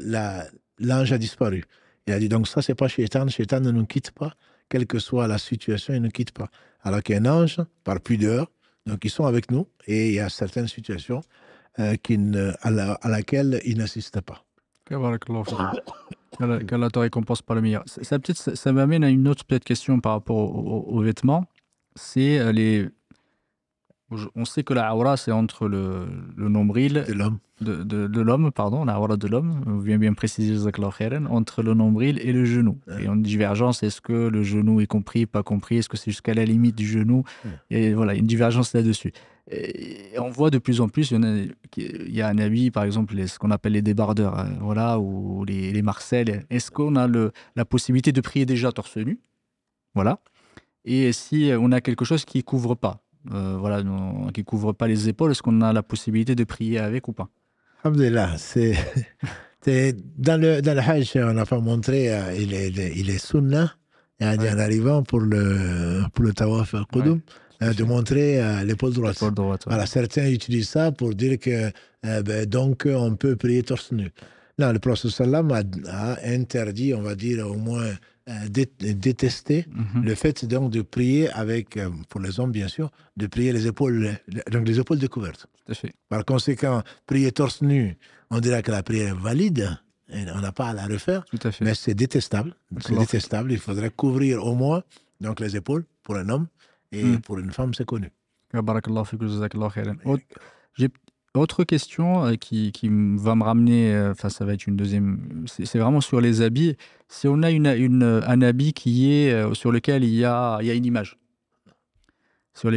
l'ange a disparu. Il a dit, donc ça c'est pas Shaitan ne nous quitte pas, quelle que soit la situation, il ne quitte pas. Alors qu'un ange, par pudeur, donc ils sont avec nous, et il y a certaines situations à laquelle ils n'assistent pas. Qu'Allah te récompense par le meilleur. Ça m'amène à une autre peut-être question par rapport aux vêtements. C'est on sait que la aura, c'est entre le nombril de l'homme. De l'homme, pardon, la aura de l'homme, vous vient bien préciser, entre le nombril et le genou. Et en divergence, est-ce que le genou est compris, pas compris? Est-ce que c'est jusqu'à la limite du genou? Et voilà, une divergence là-dessus. Et on voit de plus en plus, il y a un habit, par exemple, ce qu'on appelle les débardeurs, voilà, ou les marcelles. Est-ce qu'on a la possibilité de prier déjà torse nu? Voilà. Et si on a quelque chose qui ne couvre pas, voilà, qui couvre pas les épaules, est-ce qu'on a la possibilité de prier avec ou pas? Alhamdulillah, dans le Hajj, on n'a pas montré, il est sunnah, en arrivant pour le tawaf al-Qudum, de montrer l'épaule droite. Voilà, certains utilisent ça pour dire que donc on peut prier torse nu. Là, le prophète sallam a interdit, on va dire au moins détesté le fait donc de prier avec, pour les hommes bien sûr, de prier les épaules découvertes. Tout à fait. Par conséquent, prier torse nu, on dirait que la prière est valide, et on n'a pas à la refaire, mais c'est détestable. C'est détestable. Il faudrait couvrir au moins donc les épaules pour un homme, et pour une femme, c'est connu. Autre question qui va me ramener, ça va être une deuxième, c'est vraiment sur les habits. Si on a un habit qui est sur lequel il y a une image, une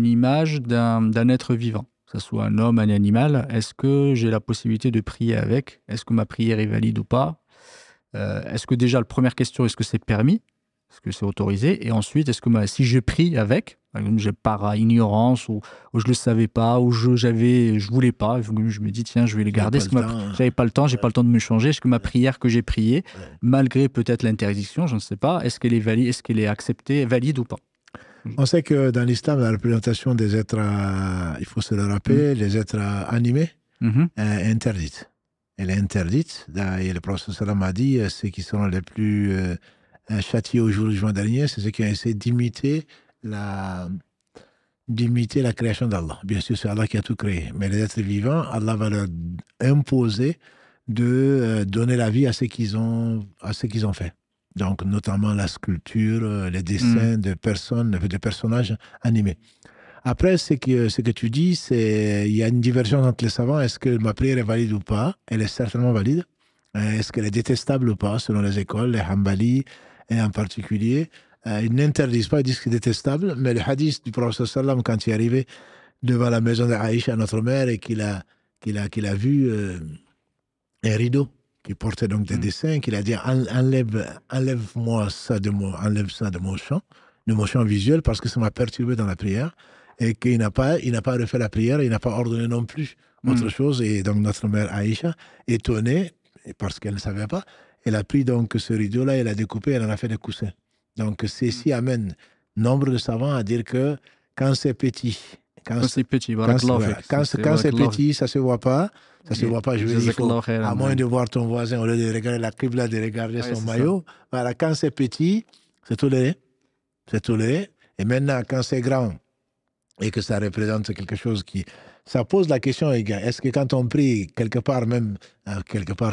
image d'un être vivant, que ce soit un homme, un animal, est-ce que j'ai la possibilité de prier avec? Est-ce que ma prière est valide ou pas? Est-ce que déjà, la première question, est-ce que c'est permis? Est-ce que c'est autorisé? Et ensuite, est-ce que si je prie avec, par exemple, par ignorance, ou je ne le savais pas, ou je voulais pas, je me dis, tiens, je vais le garder. J'avais pas le temps, j'ai pas le temps de me changer. Est-ce que ma prière que j'ai priée, malgré peut-être l'interdiction, je ne sais pas, est-ce qu'elle est valide, est-ce qu'elle est acceptée, valide ou pas? On sait que dans l'islam, la représentation des êtres, il faut se le rappeler, les êtres animés est interdite. Elle est interdite. Et le prophète sallam a dit, ceux qui seront les plus châtiés au jour du jugement dernier, c'est ceux qui ont essayé d'imiter la création d'Allah. Bien sûr, c'est Allah qui a tout créé. Mais les êtres vivants, Allah va leur imposer de donner la vie à ce qu'ils ont fait. donc notamment la sculpture, les dessins de personnes, de personnages animés. Après, ce que tu dis, c'est il y a une divergence entre les savants. Est-ce que ma prière est valide ou pas? Elle est certainement valide. Est-ce qu'elle est détestable ou pas, selon les écoles, les Hanbali et en particulier? Ils n'interdisent pas, ils disent que c'est détestable, mais le hadith du prophète sallam, quand il est arrivé devant la maison d'Aïcha, notre mère, et qu'il a vu un rideau qui portait donc des dessins, qu'il a dit enlève-moi ça enlève ça de mon champ visuel, parce que ça m'a perturbé dans la prière, et qu'il n'a pas refait la prière, il n'a pas ordonné non plus autre chose. Et donc notre mère Aïcha, étonnée, parce qu'elle ne savait pas, elle a pris donc ce rideau-là, elle a découpé, elle en a fait des coussins. Donc ceci amène nombre de savants à dire que quand c'est petit, Quand c'est petit, quand c'est petit, ça se voit pas. Ça se voit pas. Je veux dire, à moins de voir ton voisin, au lieu de regarder la qibla, de regarder son maillot. Voilà, quand c'est petit, c'est toléré. C'est toléré. Et maintenant, quand c'est grand et que ça représente quelque chose qui... Ça pose la question, les gars, est-ce que quand on prie, quelque part,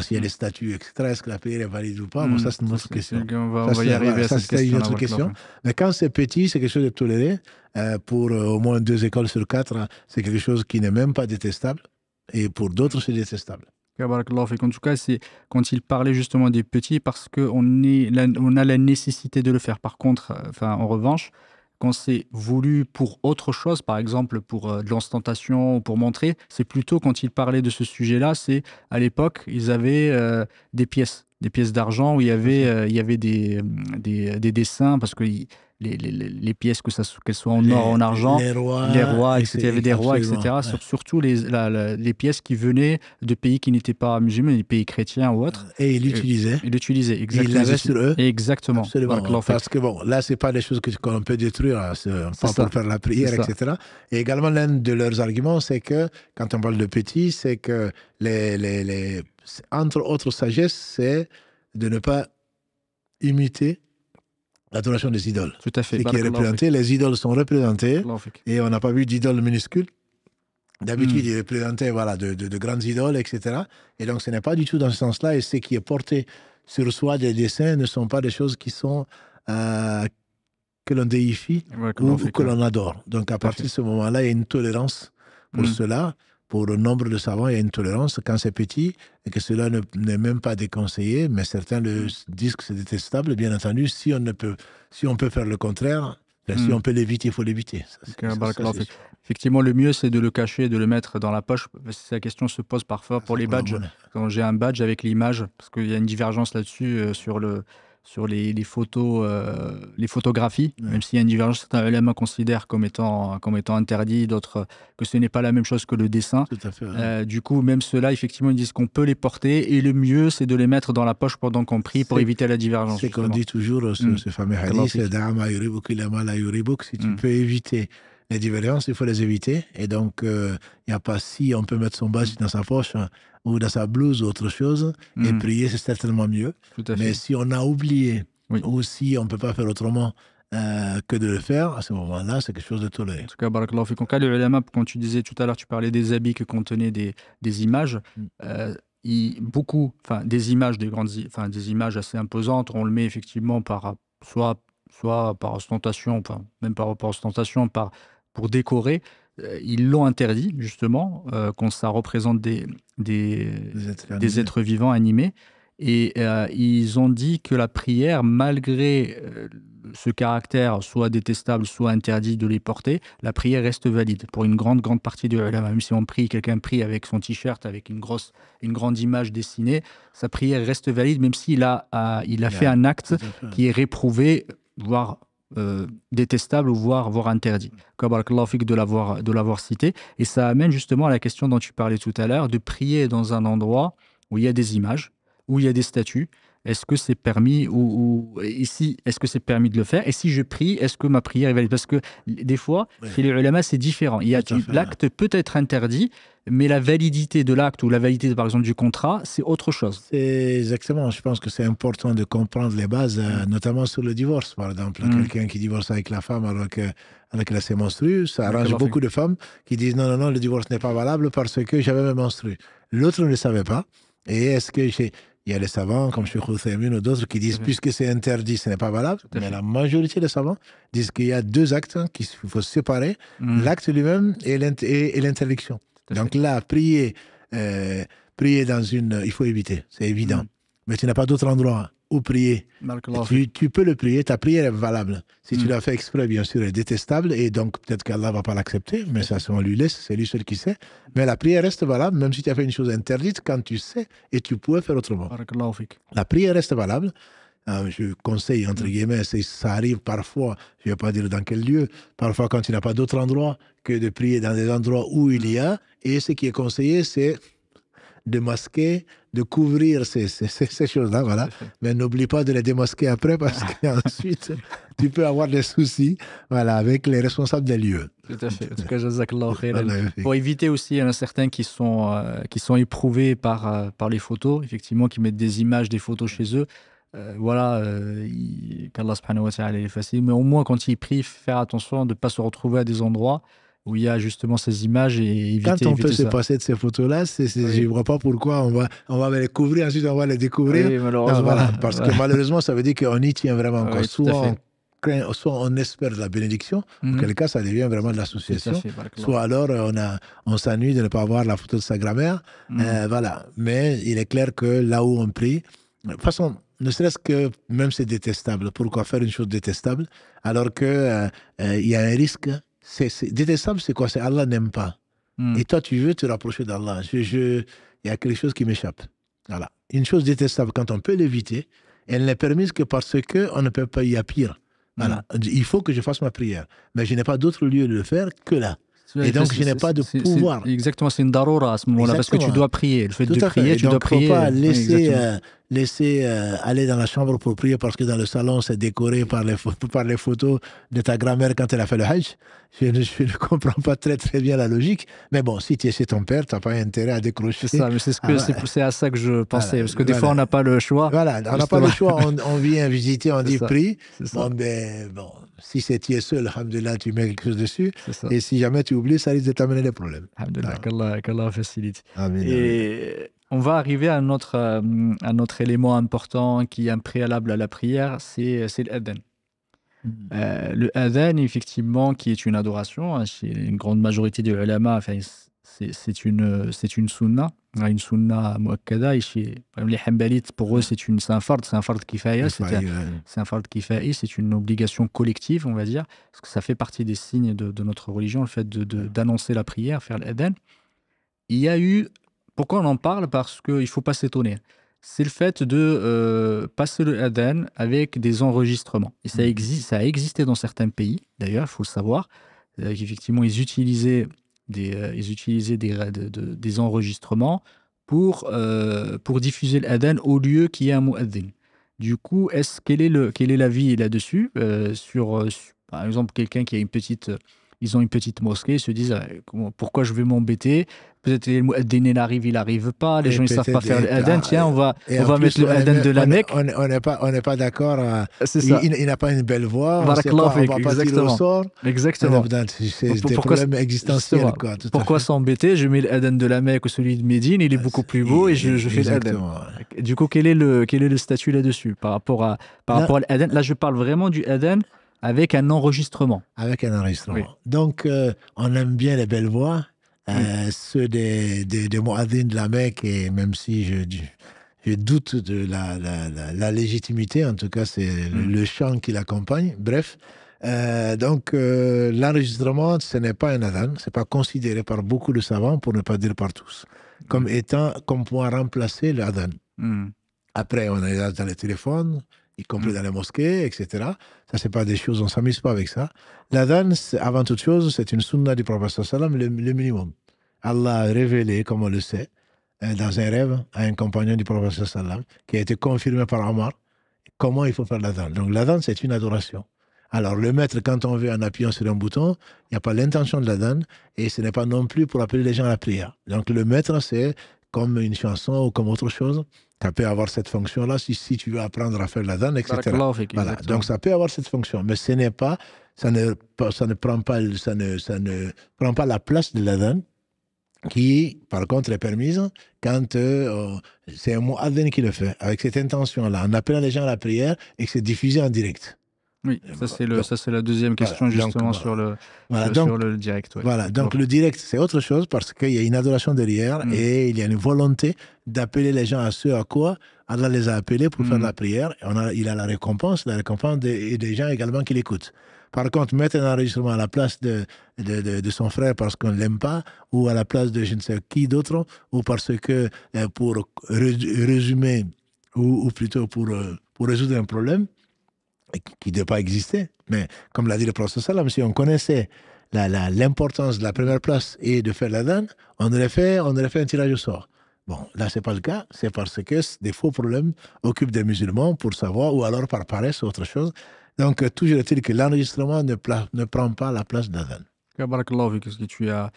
s'il y a des statues, etc., est-ce que la prière est valide ou pas? Bon, ça, c'est une autre question. On va y arriver à cette une autre question. Mais quand c'est petit, c'est quelque chose de toléré. Pour au moins 2 écoles sur 4, c'est quelque chose qui n'est même pas détestable. Et pour d'autres, c'est détestable. En tout cas, c'est quand il parlait justement des petits, parce qu'on a la nécessité de le faire. Par contre, en revanche, quand c'est voulu pour autre chose, par exemple pour de l'ostentation ou pour montrer, c'est plutôt quand il parlait de ce sujet-là, c'est à l'époque, ils avaient des pièces d'argent où il y avait des dessins, parce que les pièces, qu'elles soient en or, en argent, les rois, etc. Il y avait des rois, etc. Ouais. Surtout les pièces qui venaient de pays qui n'étaient pas musulmans, des pays chrétiens ou autres. Et ils l'utilisaient. Exactement. Ils l'avaient sur eux. Exactement. Absolument. Parce que bon, là, c'est pas des choses qu'on peut détruire, pas pour faire la prière, etc. Et également, l'un de leurs arguments, c'est que, quand on parle de petits, c'est que entre autres sagesses, c'est de ne pas imiter l'adoration des idoles. Tout à fait. Ce qui est représenté, les idoles sont représentées et on n'a pas vu d'idoles minuscules. D'habitude, il est représenté de grandes idoles, etc. Et donc, ce n'est pas du tout dans ce sens-là. Et ce qui est porté sur soi des dessins ne sont pas des choses qui sont que l'on déifie ou que l'on adore. Donc, à partir de ce moment-là, il y a une tolérance pour cela. Pour le nombre de savants, il y a une tolérance quand c'est petit et que cela n'est même pas déconseillé, mais certains disent que c'est détestable. Bien entendu, si on peut faire le contraire, si on peut l'éviter, il faut l'éviter. Effectivement, le mieux, c'est de le cacher, de le mettre dans la poche. La question se pose parfois pour les badges. Quand j'ai un badge avec l'image, parce qu'il y a une divergence là-dessus sur les photos, les photographies, même s'il y a une divergence, certains éléments considèrent comme étant interdit, d'autres que ce n'est pas la même chose que le dessin. Tout à fait, du coup, même ceux-là, effectivement, ils disent qu'on peut les porter, et le mieux, c'est de les mettre dans la poche pendant qu'on prie pour éviter la divergence. C'est qu'on dit toujours, ce fameux hadith, si tu peux éviter les divergences, il faut les éviter. Et donc, il n'y a pas si on peut mettre son badge dans sa poche ou dans sa blouse ou autre chose, et prier, c'est certainement mieux. Mais si on a oublié, ou si on ne peut pas faire autrement que de le faire, à ce moment-là, c'est quelque chose de toléré. En tout cas, barakallahu fik. En cas, les ulama, quand tu disais tout à l'heure, tu parlais des habits qui contenaient des images, des images, des images assez imposantes, on le met effectivement soit par ostentation, même pas par ostentation, pour décorer. Ils l'ont interdit, justement, quand ça représente des êtres vivants animés. Et ils ont dit que la prière, malgré ce caractère soit détestable, soit interdit de les porter, la prière reste valide pour une grande partie de ulama. Même si quelqu'un prie avec son t-shirt, avec une grande image dessinée, sa prière reste valide, même s'il a fait un acte qui est réprouvé, voire détestable, ou voire interdit. Barakallahu fik de l'avoir cité. Et ça amène justement à la question dont tu parlais tout à l'heure, de prier dans un endroit où il y a des images, où il y a des statues. Est-ce que c'est permis ici, est-ce que c'est permis de le faire? Et si je prie, est-ce que ma prière est valide? Parce que des fois, chez les ulama, c'est différent. L'acte peut être interdit, mais la validité de l'acte ou la validité, par exemple, du contrat, c'est autre chose. C'est exactement. Je pense que c'est important de comprendre les bases, notamment sur le divorce, par exemple. Quelqu'un qui divorce avec la femme alors qu'elle s'est menstruée, ça arrange beaucoup de femmes qui disent non, le divorce n'est pas valable parce que j'avais mes menstrues. L'autre ne le savait pas. Et est-ce que Il y a les savants, comme Cheikh Othaymin ou d'autres, qui disent puisque c'est interdit, ce n'est pas valable. Mais la majorité des savants disent qu'il y a deux actes qu'il faut séparer, l'acte lui-même et l'interdiction. Donc là, prier dans une... Il faut éviter, c'est évident. Mais tu n'as pas d'autre endroit où prier. Tu peux le prier, ta prière est valable. Si tu l'as fait exprès, bien sûr, elle est détestable, et donc peut-être qu'Allah ne va pas l'accepter, mais ça, on lui laisse, c'est lui seul qui sait. Mais la prière reste valable, même si tu as fait une chose interdite, quand tu sais, et tu pouvais faire autrement. La prière reste valable. Je conseille, entre guillemets, ça arrive parfois, je ne vais pas dire dans quel lieu, parfois quand tu n'as pas d'autre endroit que de prier dans des endroits où il y a, et ce qui est conseillé, c'est de masquer, de couvrir ces choses-là, voilà. Mais n'oublie pas de les démasquer après parce qu'ensuite, tu peux avoir des soucis, voilà, avec les responsables des lieux. Tout à fait. En tout cas, jazakallah khairan. Pour éviter aussi, il y en a certains qui sont éprouvés par les photos, effectivement, qui mettent des images, des photos chez eux. Voilà, qu'Allah subhanahu wa ta'ala est facile. Mais au moins, quand ils prient, faire attention de ne pas se retrouver à des endroits où il y a justement ces images et éviter. Quand on peut se passer de ces photos-là, je ne vois pas pourquoi on va les couvrir, ensuite on va les découvrir. Oui, malheureusement. Non, voilà, parce que malheureusement, ça veut dire qu'on y tient vraiment. Oui, soit on espère de la bénédiction, en quel cas ça devient vraiment de l'association, soit alors on s'ennuie de ne pas avoir la photo de sa grand-mère. Voilà. Mais il est clair que là où on prie, de toute façon, ne serait-ce que même c'est détestable. Pourquoi faire une chose détestable alors qu'il y a un risque? Détestable, c'est quoi? C'est Allah n'aime pas. Et toi, tu veux te rapprocher d'Allah. Il y a quelque chose qui m'échappe. Voilà. Une chose détestable, quand on peut l'éviter, elle n'est permise que parce qu'on ne peut pas y a pire. Voilà. Il faut que je fasse ma prière. Mais je n'ai pas d'autre lieu de le faire que là. Et donc, je n'ai pas de pouvoir. Exactement, c'est une darura à ce moment-là, parce que tu dois prier. Le fait de prier, tu dois prier. Il ne faut pas laisser aller dans la chambre pour prier parce que dans le salon, c'est décoré par les photos de ta grand-mère quand elle a fait le Hajj. Je ne comprends pas très bien la logique. Mais bon, si tu es chez ton père, tu n'as pas intérêt à décrocher. C'est ça, mais c'est à ça que je pensais. Parce que des fois, on n'a pas le choix. Voilà, on n'a pas le choix. On vient visiter, on dit prie. Bon, si c'est tu es seul, alhamdoulilah, tu mets quelque chose dessus. Et si jamais tu oublies, ça risque de t'amener des problèmes. Alhamdoulilah, qu'Allah facilite. Amen, et on va arriver à un autre élément important qui est un préalable à la prière, c'est l'adhan. Le adhan, effectivement, qui est une adoration, chez une grande majorité des ulama, enfin, c'est une sunna muakkada, et chez les hanbalites, pour eux, c'est un fard kifaya, c'est un fard kifaya, c'est une obligation collective, on va dire, parce que ça fait partie des signes de notre religion, le fait d'annoncer la prière, faire l'adhan. Il y a eu, pourquoi on en parle? Parce qu'il ne faut pas s'étonner. C'est le fait de passer le adhan avec des enregistrements. Et ça a existé dans certains pays, d'ailleurs, il faut le savoir. Effectivement, ils utilisaient des enregistrements pour diffuser l'adhan au lieu qu'il y ait un mu'adhin. Du coup, quel est l'avis là-dessus sur, par exemple, quelqu'un qui a ils ont une petite mosquée, ils se disent pourquoi je vais m'embêter? Peut-être que le mu'adhin il arrive pas, les gens ils savent pas faire l'adhan. Tiens, on va mettre le adhan de la Mecque. On n'est pas d'accord. C'est ça. Il n'a pas une belle voix. On va pas tirer au sort. Exactement. C'est des problèmes existentiels. Pourquoi s'embêter? Je mets l'adhan de la Mecque ou celui de Médine, il est beaucoup plus beau et je fais l'adhan. Du coup, quel est le statut là-dessus par rapport à l'adhan? Là, je parle vraiment du adhan avec un enregistrement. Avec un enregistrement. Oui. Donc, on aime bien les belles voix, ceux des mu'adhin de la Mecque, et même si je doute de la légitimité, en tout cas, c'est le chant qui l'accompagne. Bref, donc l'enregistrement, ce n'est pas un adhan, ce n'est pas considéré par beaucoup de savants, pour ne pas dire par tous, comme pouvant remplacer l'adhan. Après, on est dans les téléphones, y compris dans les mosquées, etc. Ça, c'est pas des choses, on ne s'amuse pas avec ça. L'adhan, avant toute chose, c'est une sunna du prophète sallam, le minimum. Allah a révélé, comme on le sait, dans un rêve, à un compagnon du prophète sallam, qui a été confirmé par Omar, comment il faut faire l'adhan. Donc l'adhan, c'est une adoration. Alors le mettre, quand on veut, en appuyant sur un bouton, il n'y a pas l'intention de l'adhan, et ce n'est pas non plus pour appeler les gens à la prière. Donc le mettre, c'est comme une chanson ou comme autre chose. Ça peut avoir cette fonction-là si tu veux apprendre à faire l'adhan, etc. Voilà. Donc ça peut avoir cette fonction, mais ça ne prend pas la place de l'adhan. qui, par contre, est permise quand c'est un mu'adhin qui le fait, avec cette intention-là, en appelant les gens à la prière et que c'est diffusé en direct. Oui, ça c'est la deuxième question Voilà, justement donc, sur donc, sur le direct. Ouais. voilà, donc le direct, c'est autre chose parce qu'il y a une adoration derrière et il y a une volonté d'appeler les gens à ce à quoi Allah les a appelés pour faire la prière. Et il a la récompense des gens également qui l'écoutent. Par contre, mettre un enregistrement à la place de son frère parce qu'on ne l'aime pas, ou à la place de je ne sais qui d'autre, ou parce que pour résumer, ou plutôt pour résoudre un problème, qui ne devait pas exister. Mais comme l'a dit le prophète sallam, si on connaissait l'importance de la première place et de faire l'adhan, on aurait fait un tirage au sort. Bon, là, ce n'est pas le cas. C'est parce que des faux problèmes occupent des musulmans pour savoir, ou alors par paresse ou autre chose. Donc, toujours est-il que l'enregistrement ne prend pas la place d'adhan. Barakallahu fik, parce que tu as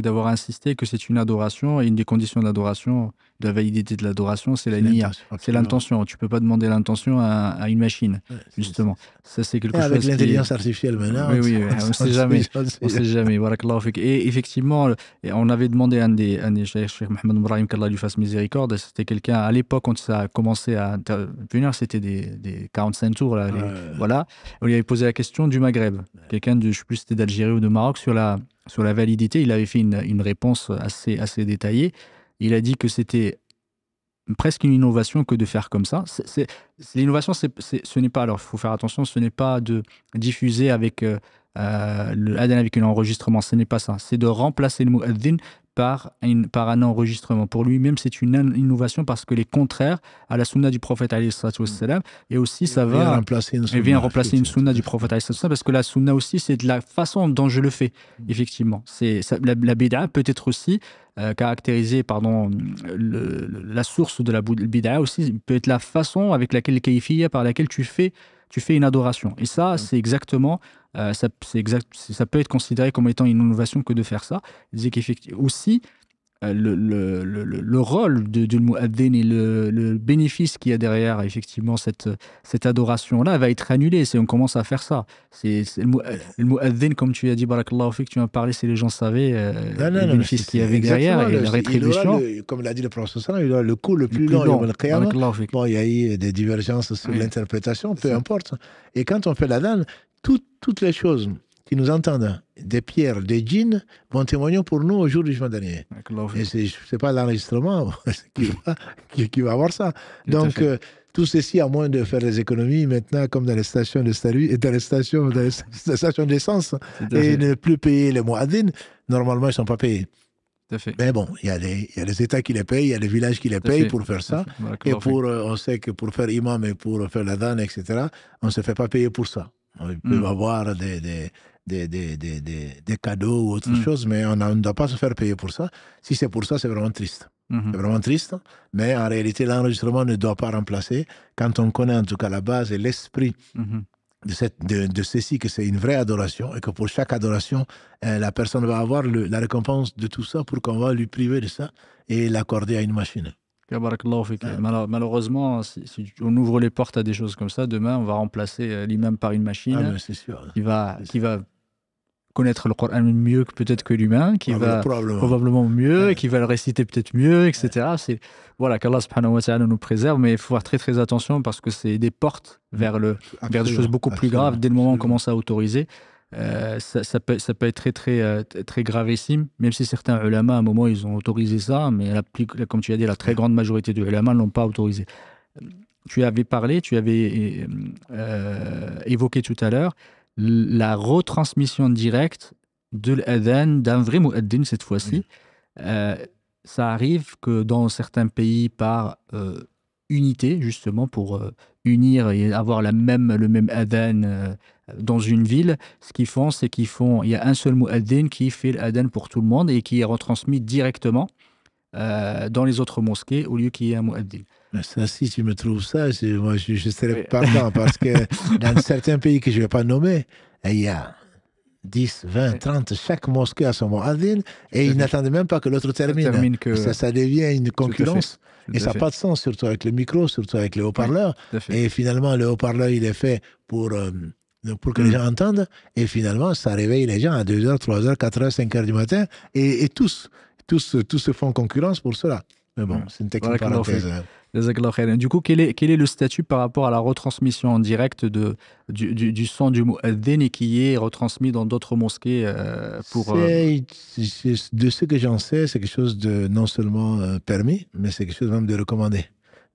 d'avoir insisté que c'est une adoration et une des conditions d'adoration, de la validité de l'adoration, c'est la niya, c'est l'intention. Tu ne peux pas demander l'intention à une machine, justement. Ça, c'est quelque chose avec l'intelligence artificielle maintenant. Oui, on ne sait jamais. On ne sait jamais. Barakallahu fik. Et effectivement, on avait demandé à un des Cheikh Mohamed Ibrahim, qu'Allah lui fasse miséricorde, c'était quelqu'un, à l'époque, quand ça a commencé à intervenir, c'était des 45 tours, là, voilà. On lui avait posé la question du Maghreb. Quelqu'un de, je ne sais plus si c'était d'Algérie ou de Maroc, sur la validité. Il avait fait une réponse assez détaillée. Il a dit que c'était presque une innovation que de faire comme ça. L'innovation, ce n'est pas, alors il faut faire attention, ce n'est pas de diffuser avec le adhan avec un enregistrement, ce n'est pas ça. C'est de remplacer le mu'adhin par un enregistrement. Pour lui-même, c'est une innovation parce que les contraires à la sunna du prophète alayhi salatu wassalam, et aussi ça vient remplacer une sunna du prophète alayhi salatu wassalam, parce que la sunna aussi, c'est de la façon dont je le fais, effectivement. La bid'a peut être aussi caractérisée, la source de la bid'a aussi peut être la façon avec laquelle, par laquelle tu fais une adoration. Et ça, c'est exactement, ça peut être considéré comme étant une innovation que de faire ça. Il disait qu'effectivement, aussi, le rôle de mu'adhin et le bénéfice qu'il y a derrière, effectivement, cette adoration-là va être annulé si on commence à faire ça. Le mu'adhin, comme tu as dit, barakallahu fik, tu m'as parlé, si les gens savaient le bénéfice qu'il y avait derrière et la rétribution. Comme l'a dit le prophète, il aura le coup le plus long. Bon, il y a eu des divergences sur l'interprétation, peu importe. Et quand on fait l'adhan, toutes les choses qui nous entendent, des pierres, des djinns, vont témoigner pour nous au jour du jugement dernier. Et ce n'est pas l'enregistrement qui va avoir ça. Donc, tout ceci, à moins de faire des économies maintenant, comme dans les stations de salut et dans les stations d'essence, et ne plus payer les mu'adhin, normalement, ils ne sont pas payés. Mais bon, il y a les États qui les payent, il y a les villages qui les payent pour faire ça. Et on sait que pour faire imam et pour faire l'adhan, etc., on ne se fait pas payer pour ça. Ils peuvent avoir des cadeaux ou autre chose, mais on ne doit pas se faire payer pour ça. Si c'est pour ça, c'est vraiment triste. C'est vraiment triste, mais en réalité, l'enregistrement ne doit pas remplacer, quand on connaît en tout cas la base et l'esprit de ceci, que c'est une vraie adoration, et que pour chaque adoration, la personne va avoir la récompense de tout ça pour qu'on va lui priver de ça et l'accorder à une machine. Malheureusement, si on ouvre les portes à des choses comme ça, demain, on va remplacer l'imam par une machine qui va connaître le Coran mieux peut-être que l'humain, qui va probablement mieux, et qui va le réciter peut-être mieux, etc. Voilà, qu'Allah subhanahu wa ta'ala nous préserve, mais il faut faire très très attention parce que c'est des portes vers des choses beaucoup plus graves dès le moment où on commence à autoriser. Ça peut être très, très, très gravissime, même si certains ulama, à un moment, ils ont autorisé ça, mais comme tu as dit, la très grande majorité des ulama ne l'ont pas autorisé. Tu avais évoqué tout à l'heure la retransmission directe de l'adhan d'un vrai mu'addin cette fois-ci. Ça arrive que dans certains pays, par unité, justement, pour unir et avoir le même adhan dans une ville, ce qu'ils font, c'est il y a un seul mu'addin qui fait l'adhan pour tout le monde et qui est retransmis directement dans les autres mosquées au lieu qu'il y ait un mu'addin. Ça, si tu me trouves ça, moi je serais partant parce que dans certains pays que je ne vais pas nommer, il y a 10, 20, 30, chaque mosquée a son mu'addin et ils n'attendent même pas que l'autre termine. Ça devient une concurrence. Et ça n'a pas de sens, surtout avec le micro, surtout avec les haut-parleurs. Et finalement, le haut-parleur, il est fait pour que les gens entendent. Et finalement, ça réveille les gens à 2h, 3h, 4h, 5h du matin. Et tous tous se font concurrence pour cela. Mais bon, c'est une technique parenthèse. Jazakallah khairan. Du coup, quel est le statut par rapport à la retransmission en direct du son du mu'adhin et qui est retransmis dans d'autres mosquées pour... De ce que j'en sais, c'est quelque chose de non seulement permis, mais c'est quelque chose même de recommandé.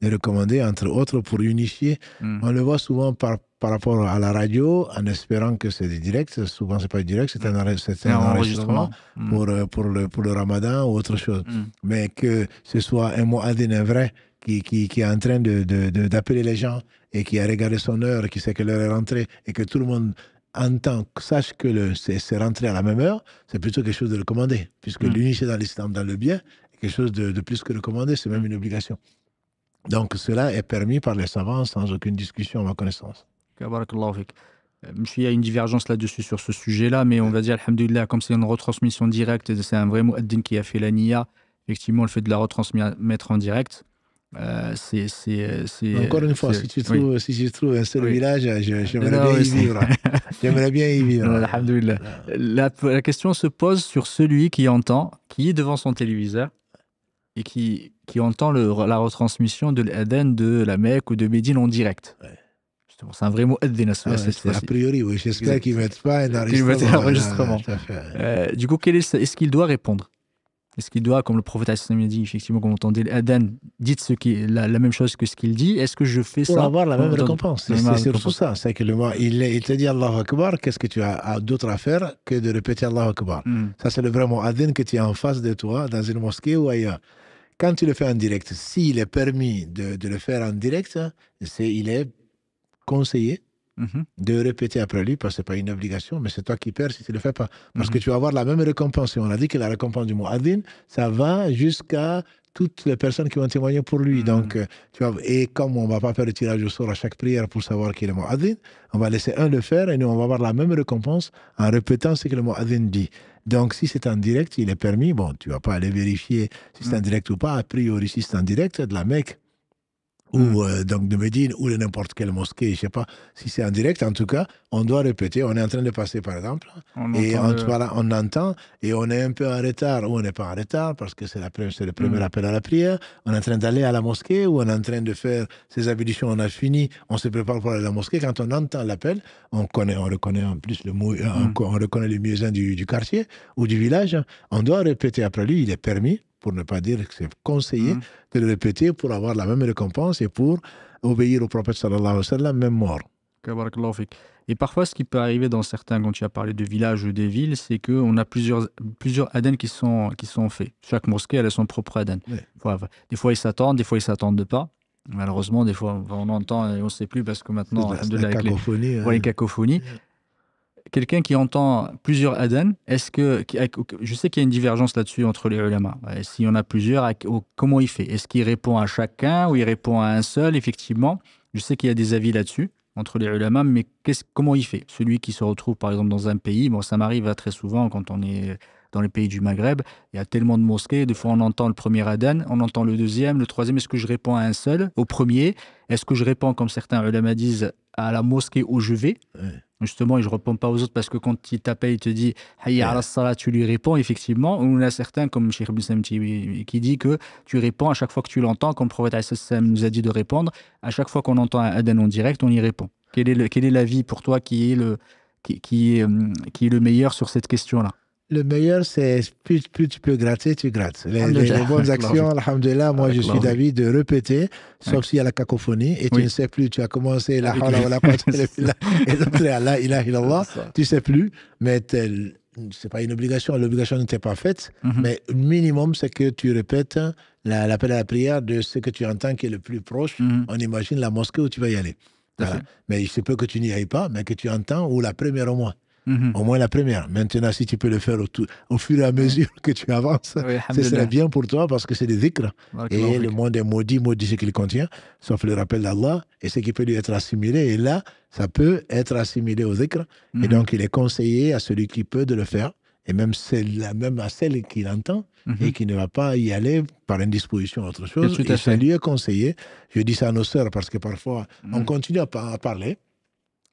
De recommander, entre autres, pour unifier. On le voit souvent par rapport à la radio, en espérant que c'est des directs. Souvent, c'est pas direct, c'est un enregistrement pour le ramadan ou autre chose. Mais que ce soit un mu'adhin vrai qui est en train d'appeler les gens et qui a regardé son heure, qui sait que l'heure est rentrée et que tout le monde sache que c'est rentré à la même heure, c'est plutôt quelque chose de recommandé. Puisque l'unité dans l'islam, dans le bien, est quelque chose de plus que recommandé, c'est même une obligation. Donc, cela est permis par les savants sans aucune discussion à ma connaissance. Barakallahu fik. Il y a une divergence là-dessus sur ce sujet-là, mais on va dire, alhamdoulilah, comme c'est une retransmission directe, c'est un vrai mu'addin qui a fait la niya. Effectivement, le fait de la retransmettre en direct, c'est... Encore une fois, si tu trouves un seul village, j'aimerais bien y vivre. J'aimerais bien y vivre. Alhamdoulilah. La question se pose sur celui qui entend, qui est devant son téléviseur, et qui entend la retransmission de l'adhan de la Mecque ou de Médine en direct. Ouais. C'est un vrai mot adhan. A priori, oui. J'espère qu'ils ne mettent pas un enregistrement. Du coup, est-ce qu'il doit répondre? Est-ce qu'il doit, comme le prophète a dit, effectivement, comme on entendait l'adhan, dites la même chose que ce qu'il dit, est-ce que je fais ça pour avoir la même récompense? C'est surtout ça. C'est que il te dit Allahu Akbar, qu'est-ce que tu as d'autre à faire que de répéter Allahu Akbar? Ça, c'est le vrai mot adhan que tu as en face de toi, dans une mosquée ou ailleurs. Quand tu le fais en direct, s'il est permis de le faire en direct, il est conseillé de répéter après lui, parce que ce n'est pas une obligation, mais c'est toi qui perds si tu ne le fais pas. Parce que tu vas avoir la même récompense. Et on a dit que la récompense du mu'adhin, ça va jusqu'à toutes les personnes qui vont témoigner pour lui. Donc, et comme on ne va pas faire le tirage au sort à chaque prière pour savoir qui est le mu'adhin, on va laisser un le faire et nous, on va avoir la même récompense en répétant ce que le mu'adhin dit. Donc, si c'est en direct, il est permis. Bon, tu ne vas pas aller vérifier si c'est en direct ou pas. A priori, si c'est en direct, de la Mecque ou donc de Médine ou de n'importe quelle mosquée, je ne sais pas si c'est en direct. En tout cas, on doit répéter. On est en train de passer, par exemple, on entend et on est un peu en retard ou on n'est pas en retard parce que c'est le premier appel à la prière. On est en train d'aller à la mosquée ou on est en train de faire ses ablutions. On a fini, on se prépare pour aller à la mosquée. Quand on entend l'appel, on reconnaît en plus on reconnaît le muezzin du quartier ou du village. On doit répéter après lui. Il est permis, pour ne pas dire que c'est conseillé, de le répéter pour avoir la même récompense et pour obéir au prophète sallallahu alayhi wa sallam, même mort. Et parfois, ce qui peut arriver dans certains, quand tu as parlé de villages ou des villes, c'est qu'on a plusieurs adhan qui sont faits. Chaque mosquée, elle a son propre adhan. Oui. Des fois, ils s'attendent pas. Malheureusement, des fois, on entend et on ne sait plus parce que maintenant, avec les cacophonies. Quelqu'un qui entend plusieurs adhan, je sais qu'il y a une divergence là-dessus entre les ulama. S'il y en a plusieurs, comment il fait? Est-ce qu'il répond à chacun ou il répond à un seul? Effectivement, je sais qu'il y a des avis là-dessus entre les ulama, mais comment il fait? Celui qui se retrouve par exemple dans un pays, ça m'arrive très souvent quand on est dans les pays du Maghreb, il y a tellement de mosquées, des fois on entend le premier adhan, on entend le deuxième, le troisième, est-ce que je réponds à un seul, au premier? Est-ce que je réponds, comme certains ulama disent, à la mosquée où je vais? Justement, et je ne réponds pas aux autres parce que quand il t'appelle, il te dit « Hayya ala salat », tu lui réponds, effectivement. On a certains, comme Cheikh Ibn Sam qui dit que tu réponds à chaque fois que tu l'entends, comme le prophète nous a dit de répondre. À chaque fois qu'on entend un adhan en direct, on y répond. Quel est l'avis pour toi qui est le meilleur sur cette question-là? Le meilleur, c'est plus tu peux gratter, tu grattes. Les bonnes actions, alhamdulillah, moi je suis d'avis de répéter, sauf s'il y a la cacophonie, et tu ne sais plus, tu as commencé la hawla wa la quwwata illa billah, et l'autre est la ilaha illallah, tu ne sais plus, mais c'est pas une obligation, l'obligation n'était pas faite, mais le minimum, c'est que tu répètes l'appel à la prière de ce que tu entends qui est le plus proche. On imagine la mosquée où tu vas y aller. Voilà. Mais il se peut que tu n'y ailles pas, mais que tu entends, ou la première au moins. Au moins la première. Maintenant, si tu peux le faire au fur et à mesure que tu avances, ce serait bien pour toi parce que c'est des dhikr. Et le monde est maudit ce qu'il contient, sauf le rappel d'Allah et ce qui peut lui être assimilé. Et là, ça peut être assimilé au dhikr. Et donc, il est conseillé à celui qui peut de le faire. Et même à celle qui l'entend et qui ne va pas y aller par indisposition ou autre chose. Et ça lui est conseillé. Je dis ça à nos sœurs parce que parfois, on continue à parler.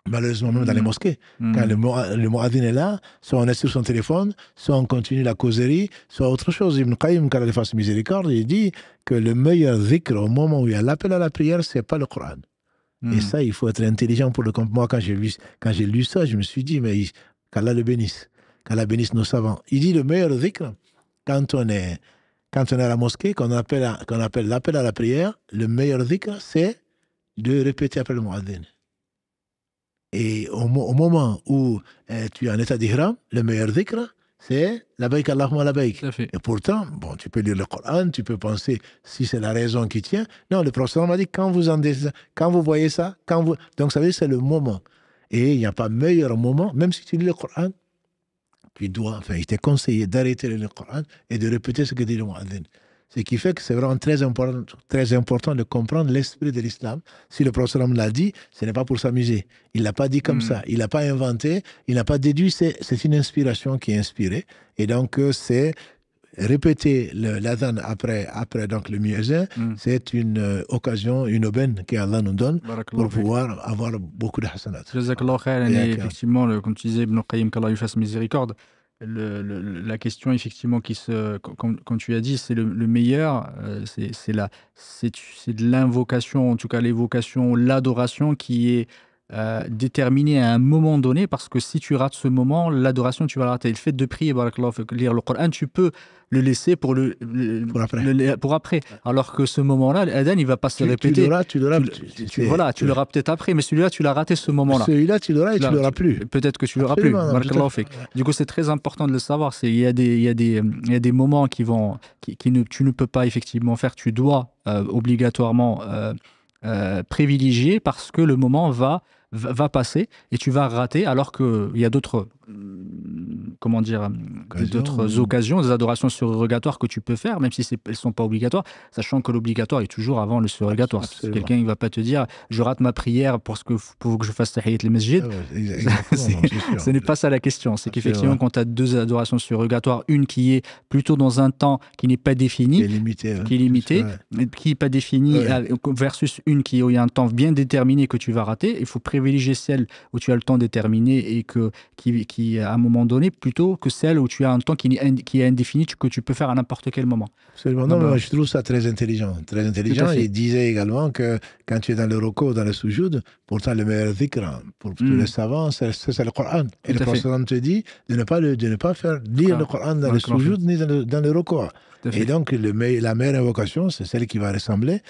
Malheureusement, même dans les mosquées. Quand le muaddin est là, soit on est sur son téléphone, soit on continue la causerie, soit autre chose. Ibn Qayyim, quand il fasse miséricorde, il dit que le meilleur dhikr au moment où il y a l'appel à la prière, c'est pas le Coran. Et ça, il faut être intelligent pour le comprendre. Moi, quand j'ai lu ça, je me suis dit, mais qu'Allah le bénisse. Qu'Allah bénisse nos savants. Il dit le meilleur dhikr, quand on est à la mosquée, qu'on appelle l'appel à la prière, le meilleur dhikr, c'est de répéter après le muaddin. Et au moment où tu es en état d'ihram, le meilleur dhikr, c'est labbaik Allahumma labbaik. Et pourtant, bon, tu peux lire le Coran, tu peux penser si c'est la raison qui tient. Non, le prophète m'a dit quand vous voyez ça, donc ça veut dire c'est le moment. Et il n'y a pas meilleur moment, même si tu lis le Coran, il t'est conseillé d'arrêter le Coran et de répéter ce que dit le muaddin. Ce qui fait que c'est vraiment très important de comprendre l'esprit de l'islam. Si le prophète l'a dit, ce n'est pas pour s'amuser. Il ne l'a pas dit comme ça. Il n'a pas inventé, il n'a pas déduit. C'est une inspiration qui est inspirée. Et donc, c'est répéter l'adhan après donc le muezzin, c'est une occasion, une aubaine qu'Allah nous donne pour pouvoir avoir beaucoup de hasanat. Jazakallah khair. Et effectivement, comme tu disais, Ibn Qayyim, qu'Allah lui fasse miséricorde, la question, effectivement, comme tu as dit, c'est le meilleur, c'est de l'invocation, en tout cas l'évocation, l'adoration qui est déterminée à un moment donné, parce que si tu rates ce moment, l'adoration, tu vas la rater. Le fait de prier, lire le Coran, tu peux le laisser pour après. Alors que ce moment-là, l'adhan, il ne va pas se répéter. Tu l'auras peut-être après, mais celui-là, tu l'as raté ce moment-là. Celui-là, tu l'auras et tu ne l'auras plus. Peut-être que tu ne l'auras plus. Du coup, c'est très important de le savoir. Il y a des moments tu ne peux pas effectivement faire. Tu dois obligatoirement privilégier parce que le moment va passer et tu vas rater, alors qu'il y a d'autres occasions, des adorations surrogatoires que tu peux faire, même si elles ne sont pas obligatoires, sachant que l'obligatoire est toujours avant le surrogatoire. Quelqu'un ne va pas te dire je rate ma prière pour que je fasse tahiyat al-masjid. Ce n'est pas ça la question. C'est qu'effectivement, quand tu as deux adorations surrogatoires, une qui est plutôt dans un temps qui n'est pas défini, qui est limité, qui n'est pas défini, versus une qui a un temps bien déterminé que tu vas rater, il faut privilégier celle où tu as le temps déterminé et qui à un moment donné, plutôt que celle où tu as un temps qui est indéfini, que tu peux faire à n'importe quel moment. Absolument. Non, mais je trouve ça très intelligent. Très intelligent. Il disait également que quand tu es dans le roko, dans le sujoud, pourtant le meilleur dhikr pour tous les savants, c'est le Coran. Et le prophète te dit de ne pas faire lire le Coran dans le sujoud ni dans le roko. Et donc, la meilleure invocation, c'est celle qui va ressembler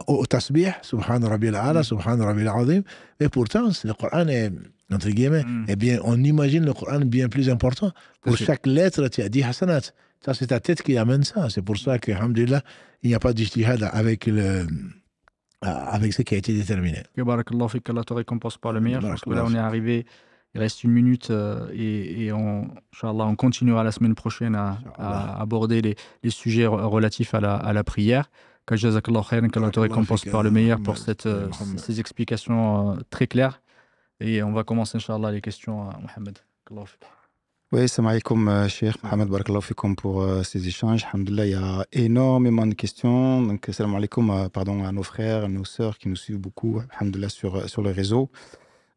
au tasbih, Subhan Rabbi al-Ala, Subhan Rabbi al-Azim. Et pourtant, le Coran est, entre guillemets, eh bien, on imagine le Coran bien plus important. Pour chaque lettre, tu as dit hasanat. Ça, c'est ta tête qui amène ça. C'est pour ça que, alhamdulillah, il n'y a pas d'ijtihad avec ce qui a été déterminé. Barakallahu fik, Allah te récompense par le meilleur. Je pense que là, on est arrivé. Il reste 1 minute et Inch'Allah, on continuera la semaine prochaine à aborder les sujets relatifs à la prière. Jazakallah khairan, qu'Allah te récompense par le meilleur pour ces explications très claires. Et on va commencer, Inch'Allah, les questions à Mohamed. Oui, salam alaikum, Cheikh Mohamed, barakallahu fikum pour ces échanges. Alhamdulillah, il y a énormément de questions. Donc, salam alaikum à nos frères, à nos sœurs qui nous suivent beaucoup, alhamdulillah, sur le réseau.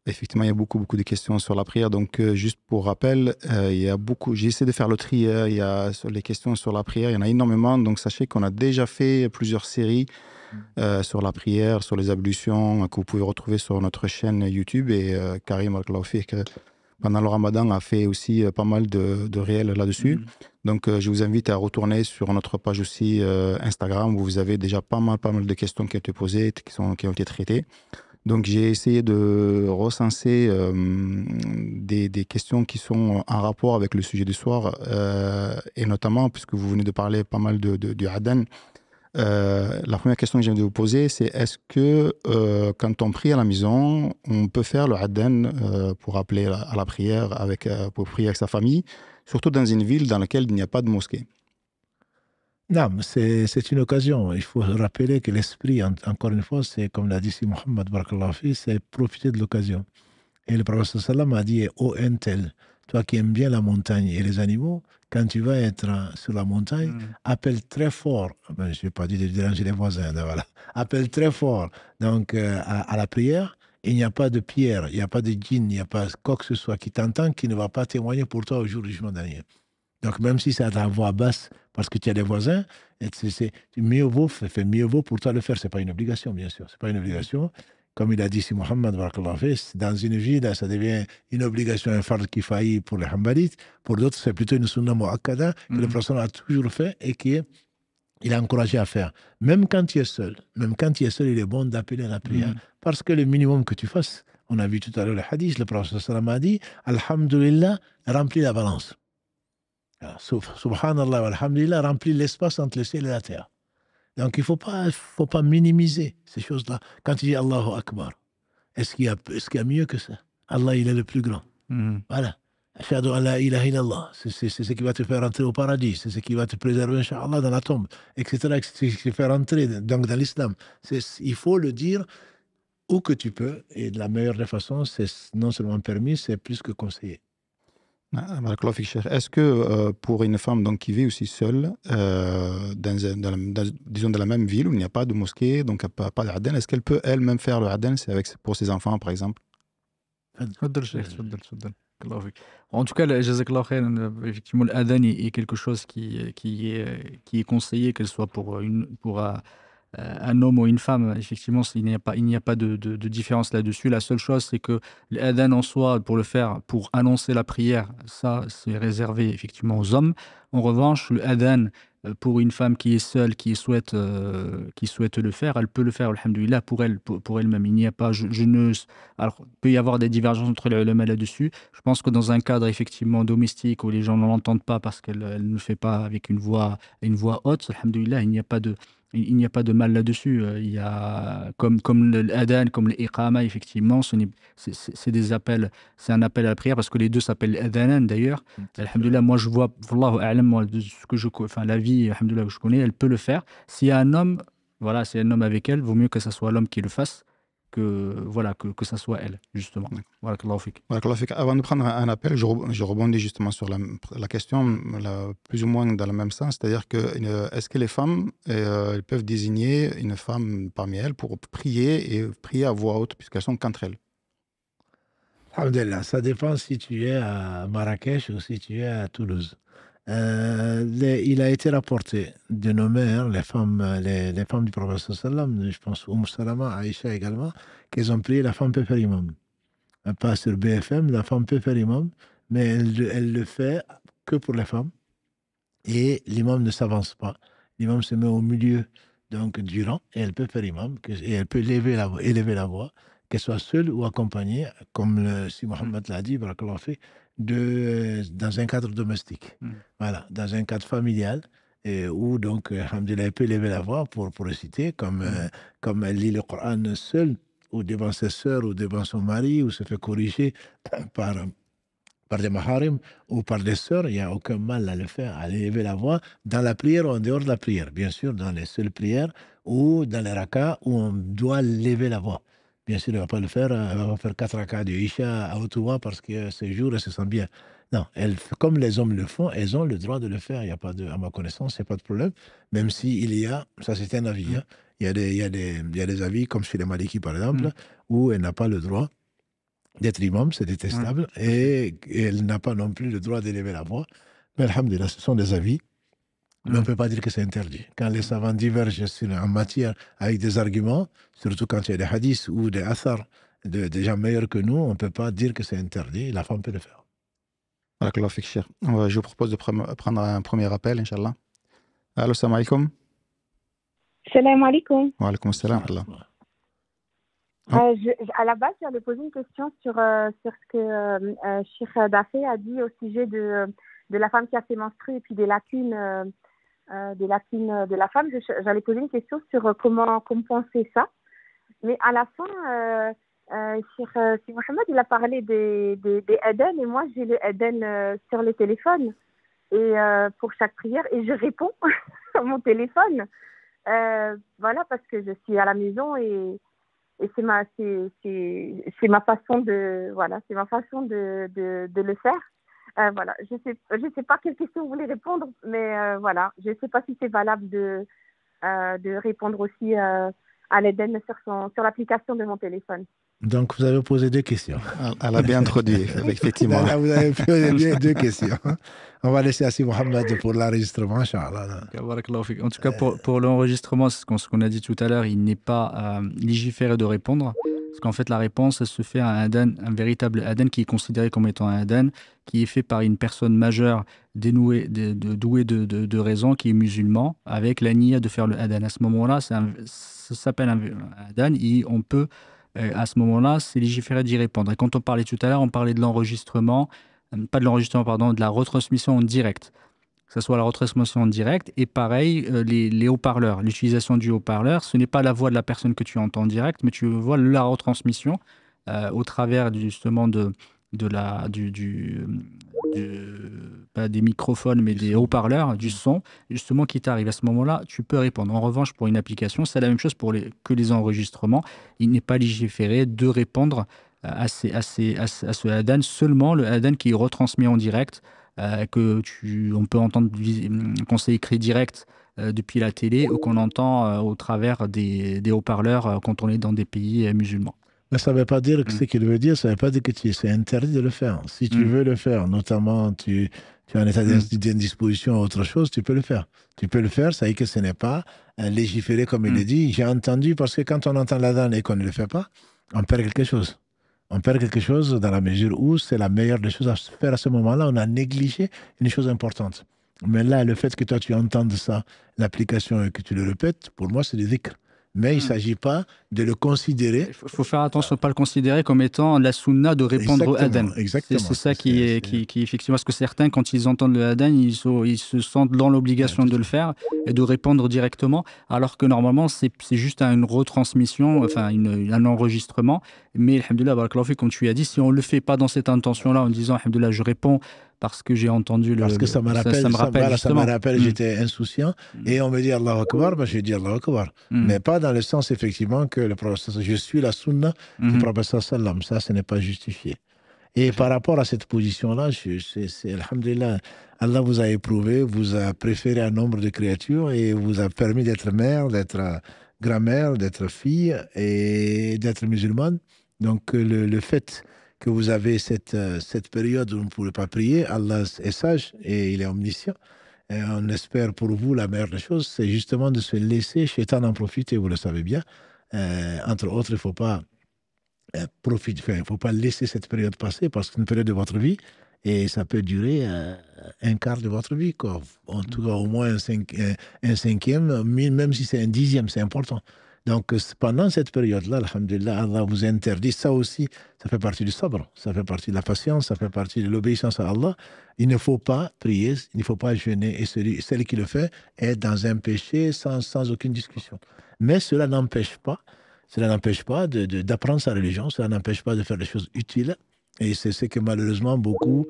Effectivement, il y a beaucoup de questions sur la prière. Donc, juste pour rappel, il y a j'ai essayé de faire le tri. Il y a sur les questions sur la prière, il y en a énormément. Donc, sachez qu'on a déjà fait plusieurs séries sur la prière, sur les ablutions, que vous pouvez retrouver sur notre chaîne YouTube. Et Karim, pendant le Ramadan, a fait aussi pas mal de réels là-dessus. Donc, je vous invite à retourner sur notre page aussi Instagram, où vous avez déjà pas mal de questions qui ont été posées, qui ont été traitées. Donc, j'ai essayé de recenser des questions qui sont en rapport avec le sujet du soir, et notamment, puisque vous venez de parler pas mal du Adhan, la première question que je viens de vous poser, c'est est-ce que quand on prie à la maison, on peut faire le Adhan pour appeler à la prière, pour prier avec sa famille, surtout dans une ville dans laquelle il n'y a pas de mosquée? Non, c'est une occasion. Il faut rappeler que l'esprit, encore une fois, c'est comme l'a dit si Mohammed, barakallahu fi, c'est profiter de l'occasion. Et le prophète sallam a dit, ô Intel, toi qui aimes bien la montagne et les animaux, quand tu vas être sur la montagne, appelle très fort, je ne vais pas dire de déranger les voisins, voilà. Appelle très fort donc, à la prière, il n'y a pas de pierre, il n'y a pas de djinn, il n'y a pas quoi que ce soit qui t'entend qui ne va pas témoigner pour toi au jour du jugement dernier. Donc, même si c'est à ta voix basse, parce que tu as des voisins, mieux vaut pour toi le faire. Ce n'est pas une obligation, bien sûr. Ce n'est pas une obligation. Comme il a dit si Mohammed, dans une vie, là, ça devient une obligation, un fard qui faillit pour les Hanbalites. Pour d'autres, c'est plutôt une sunna mu'akkada que le prophète a toujours fait et il a encouragé à faire. Même quand tu es seul, il est bon d'appeler à la prière. Parce que le minimum que tu fasses, on a vu tout à l'heure le hadith, le prophète a dit Alhamdulillah, remplis la balance. Subhanallah wa alhamdulillah remplit l'espace entre le ciel et la terre. Donc il ne faut pas minimiser ces choses-là. Quand tu dis Allahu Akbar, est-ce qu'il y a mieux que ça? Allah, il est le plus grand. Voilà. Ashhadu an la ilaha illallah. C'est ce qui va te faire rentrer au paradis. C'est ce qui va te préserver, Inch'Allah, dans la tombe, etc. C'est ce qui te fait rentrer donc, dans l'islam. Il faut le dire où que tu peux. Et de la meilleure des façons, c'est non seulement permis, c'est plus que conseillé. Est-ce que pour une femme donc, qui vit aussi seule, disons dans la même ville où il n'y a pas de mosquée, donc pas d'adhan, est-ce qu'elle peut elle-même faire le adhan pour ses enfants, par exemple? En tout cas, jazakallah khairan, effectivement, l'adhan est quelque chose qui est conseillé, qu'elle soit pour un homme ou une femme. Effectivement, il n'y a pas de différence là-dessus. La seule chose, c'est que l'adhan en soi, pour le faire, pour annoncer la prière, ça, c'est réservé effectivement aux hommes. En revanche, le adhan, pour une femme qui est seule, qui souhaite le faire, elle peut le faire, alhamdoulilah, pour elle-même. Il n'y a pas, alors, il peut y avoir des divergences entre les ulama là-dessus. Je pense que dans un cadre effectivement domestique où les gens ne l'entendent pas parce qu'elle ne fait pas avec une voix haute, alhamdoulilah, il n'y a pas de mal là-dessus. Il y a, comme l'adhan, comme l'iqama, effectivement, c'est des appels, c'est un appel à la prière parce que les deux s'appellent adhanan d'ailleurs. Alhamdoulilah, moi je vois, wallahu a'lam, moi, de ce que la vie, alhamdoulilah, que je connais, elle peut le faire. S'il y a un homme, voilà, c'est un homme avec elle, vaut mieux que ce soit l'homme qui le fasse que ça soit elle, justement. Barakallahu fik. Avant de prendre un appel, je rebondis justement sur la question, plus ou moins dans le même sens, c'est-à-dire que est-ce que les femmes elles peuvent désigner une femme parmi elles pour prier à voix haute, puisqu'elles sont qu'entre elles? Alhamdulillah, ça dépend si tu es à Marrakech ou si tu es à Toulouse. Il a été rapporté de nos mères, les femmes du prophète sallam, je pense Salama, Aïcha également, qu'elles ont prié la femme peut faire imam. Pas sur BFM, la femme peut faire imam, mais elle le fait que pour les femmes. Et l'imam ne s'avance pas. L'imam se met au milieu donc, du rang et elle peut faire imam, et elle peut élever la voix, qu'elle soit seule ou accompagnée, comme si Mohammed l'a dit, barakallahu fi, dans un cadre domestique. Voilà, dans un cadre familial, où donc, alhamdulillah, elle peut élever la voix pour réciter, comme elle lit le Coran seule, ou devant ses sœurs, ou devant son mari, ou se fait corriger par des maharim ou par des sœurs, il n'y a aucun mal à le faire, à élever la voix dans la prière ou en dehors de la prière. Bien sûr, dans les seules prières ou dans les rakas où on doit lever la voix. Bien sûr, elle ne va pas le faire, elle va faire 4 rakas de Isha à haute voix parce que ce jour, elle se sent bien. Non, comme les hommes le font, elles ont le droit de le faire. Il y a pas à ma connaissance, il n'y a pas de problème. Même s'il y a, ça c'est un avis, hein. Il y a des avis, comme chez les Maliki par exemple, où elle n'a pas le droit d'être imam, c'est détestable, et elle n'a pas non plus le droit d'élever la voix. Mais alhamdulillah, ce sont des avis, mais on ne peut pas dire que c'est interdit. Quand les savants divergent en matière avec des arguments, surtout quand il y a des hadiths ou des athars de gens meilleurs que nous, on ne peut pas dire que c'est interdit, la femme peut le faire. Je vous propose de prendre un premier appel, Inch'Allah. Allô, salam alaikum. Salam alaikum. Wa alaikum salam. À la base, j'allais poser une question sur ce que Cheikh Dafé a dit au sujet de la femme qui a ses menstrues et puis des lacunes de la femme. J'allais poser une question sur comment penser ça. Mais à la fin, Cheikh Mohamed, il a parlé des adhan et moi, j'ai le adhan sur le téléphone et pour chaque prière et je réponds sur mon téléphone. Voilà, parce que je suis à la maison et c'est ma façon de le faire. Voilà, je sais pas quelle question vous voulez répondre, mais voilà, je sais pas si c'est valable de répondre aussi à l'Eden sur l'application de mon téléphone. Donc, vous avez posé 2 questions. Elle a bien introduit, effectivement. Là, vous avez posé bien 2 questions. On va laisser Assi Mohamed pour l'enregistrement, Inch'Allah. En tout cas, pour l'enregistrement, c'est ce qu'on a dit tout à l'heure, il n'est pas légiféré de répondre. Parce qu'en fait, la réponse, elle se fait à un adhan, un véritable adhan qui est considéré comme étant un adhan, qui est fait par une personne majeure douée de raison, qui est musulman, avec la niya de faire le adhan. À ce moment-là, ça s'appelle un adhan et on peut, à ce moment-là, c'est légiféré d'y répondre. Et quand on parlait tout à l'heure, on parlait de l'enregistrement, pas de l'enregistrement, pardon, de la retransmission en direct. Que ce soit la retransmission en direct et pareil, les haut-parleurs, l'utilisation du haut-parleur, ce n'est pas la voix de la personne que tu entends en direct, mais tu vois la retransmission au travers justement pas des microphones, mais des haut-parleurs, du son, justement qui t'arrive. À ce moment-là, tu peux répondre. En revanche, pour une application, c'est la même chose que les enregistrements. Il n'est pas légiféré de répondre à ce adhan, seulement le adhan qui est retransmis en direct. On peut entendre qu'on s'est écrit direct depuis la télé ou qu'on entend au travers des haut-parleurs quand on est dans des pays musulmans. Mais ça ne veut pas dire que ce qu'il veut dire, ça ne veut pas dire que c'est interdit de le faire. Si tu veux le faire, notamment tu es en état d'indisposition ou autre chose, tu peux le faire. Tu peux le faire, ça veut dire que ce n'est pas légiféré comme il le dit. J'ai entendu, parce que quand on entend l'adhan et qu'on ne le fait pas, on perd quelque chose. On perd quelque chose dans la mesure où c'est la meilleure des choses à faire à ce moment-là. On a négligé une chose importante. Mais là, le fait que toi, tu entendes ça, l'application et que tu le répètes, pour moi, c'est du dhikr. Mais il ne s'agit pas de le considérer. Il faut faire attention à ne pas le considérer comme étant la sunna de répondre au adhan. Exactement. C'est ça qui effectivement, parce que certains, quand ils entendent le adhan, ils se sentent dans l'obligation de le faire et de répondre directement, alors que normalement, c'est juste une retransmission, enfin un enregistrement. Mais, alhamdoulilah, barakallahu fik, comme tu as dit, si on ne le fait pas dans cette intention-là, en disant, alhamdoulilah, je réponds parce que j'ai entendu parce que ça me rappelle, j'étais insouciant et on me dit Allahu Akbar, je dis Allahu Akbar. Mais pas dans le sens effectivement que le prophète, je suis la sunna du prophète sallam. Ça, ce n'est pas justifié. Et par rapport à cette position-là, c'est alhamdulillah, Allah vous a éprouvé, vous a préféré un nombre de créatures et vous a permis d'être mère, d'être grand-mère, d'être fille et d'être musulmane. Donc le fait que vous avez cette période où vous ne pouvez pas prier, Allah est sage et il est omniscient. Et on espère pour vous la meilleure des choses, c'est justement de se laisser Shaitan en profiter, vous le savez bien. Entre autres, il ne faut pas il faut pas laisser cette période passer parce que c'est une période de votre vie et ça peut durer un quart de votre vie, quoi. En tout cas, au moins un cinquième, même si c'est un dixième, c'est important. Donc, pendant cette période-là, alhamdulillah, Allah vous interdit, ça aussi, ça fait partie du sabr, ça fait partie de la patience, ça fait partie de l'obéissance à Allah. Il ne faut pas prier, il ne faut pas jeûner, et celui qui le fait est dans un péché sans aucune discussion. Mais cela n'empêche pas d'apprendre sa religion, cela n'empêche pas de faire des choses utiles. Et c'est ce que malheureusement beaucoup,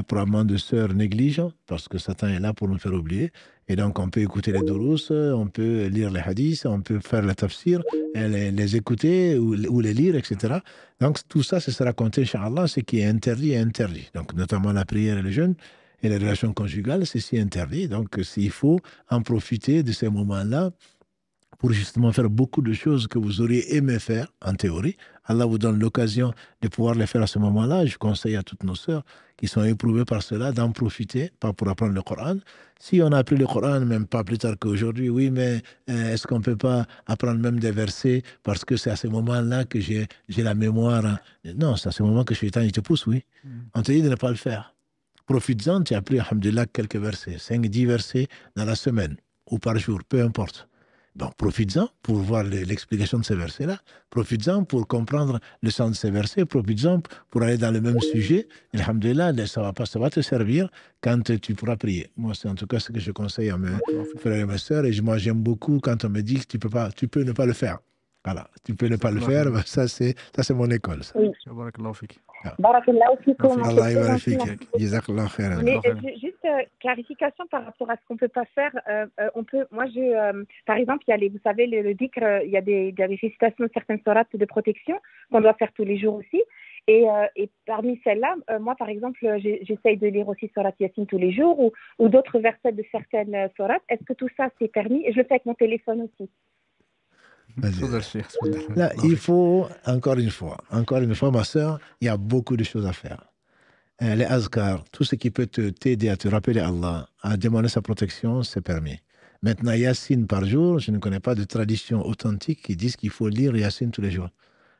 probablement de sœurs négligent, parce que Satan est là pour nous faire oublier. Et donc on peut écouter les durus, on peut lire les hadiths, on peut faire le tafsir, les écouter ou les lire, etc. Donc tout ça, ce sera compté, Inch'Allah, ce qui est interdit est interdit. Donc notamment la prière et le jeûne et les relations conjugales, c'est si interdit. Donc il faut en profiter de ces moments-là pour justement faire beaucoup de choses que vous auriez aimé faire, en théorie. Allah vous donne l'occasion de pouvoir les faire à ce moment-là. Je conseille à toutes nos sœurs qui sont éprouvées par cela d'en profiter, pas pour apprendre le Coran. Si on a appris le Coran, même pas plus tard qu'aujourd'hui, oui, mais est-ce qu'on ne peut pas apprendre même des versets parce que c'est à ce moment-là que j'ai la mémoire? Non, c'est à ce moment que Shaitan, il te pousse, oui. On te dit de ne pas le faire. Profites-en, tu as appris, alhamdulillah, quelques versets, 5-10 versets dans la semaine ou par jour, peu importe. Bon, profites-en pour voir l'explication de ces versets-là. Profites-en pour comprendre le sens de ces versets. Profites-en pour aller dans le même sujet. Alhamdulillah, ça va te servir quand tu pourras prier. Moi, c'est en tout cas ce que je conseille à mes frères et mes sœurs. Et moi, j'aime beaucoup quand on me dit que tu peux ne pas le faire. Voilà, tu peux ne pas le faire. Ça, c'est mon école. Ça. Oui. Barakallahu fikoum. Allah yabarak fik. Jazakallahu khairan. Mais juste clarification par rapport à ce qu'on ne peut pas faire. Par exemple, vous savez, le dhikr, il y a des récitations de certaines sourates de protection qu'on doit faire tous les jours aussi. Et parmi celles-là, moi, par exemple, j'essaye de lire aussi Surat Yasin tous les jours ou d'autres versets de certaines sourates. Est-ce que tout ça, c'est permis? Et je le fais avec mon téléphone aussi. تفضل الشيخ تفضل. Là, il faut, encore une fois, ma sœur, il y a beaucoup de choses à faire. Les azkar, tout ce qui peut t'aider à te rappeler Allah, à demander sa protection, c'est permis. Maintenant, Yassine par jour, je ne connais pas de tradition authentique qui disent qu'il faut lire Yassine tous les jours.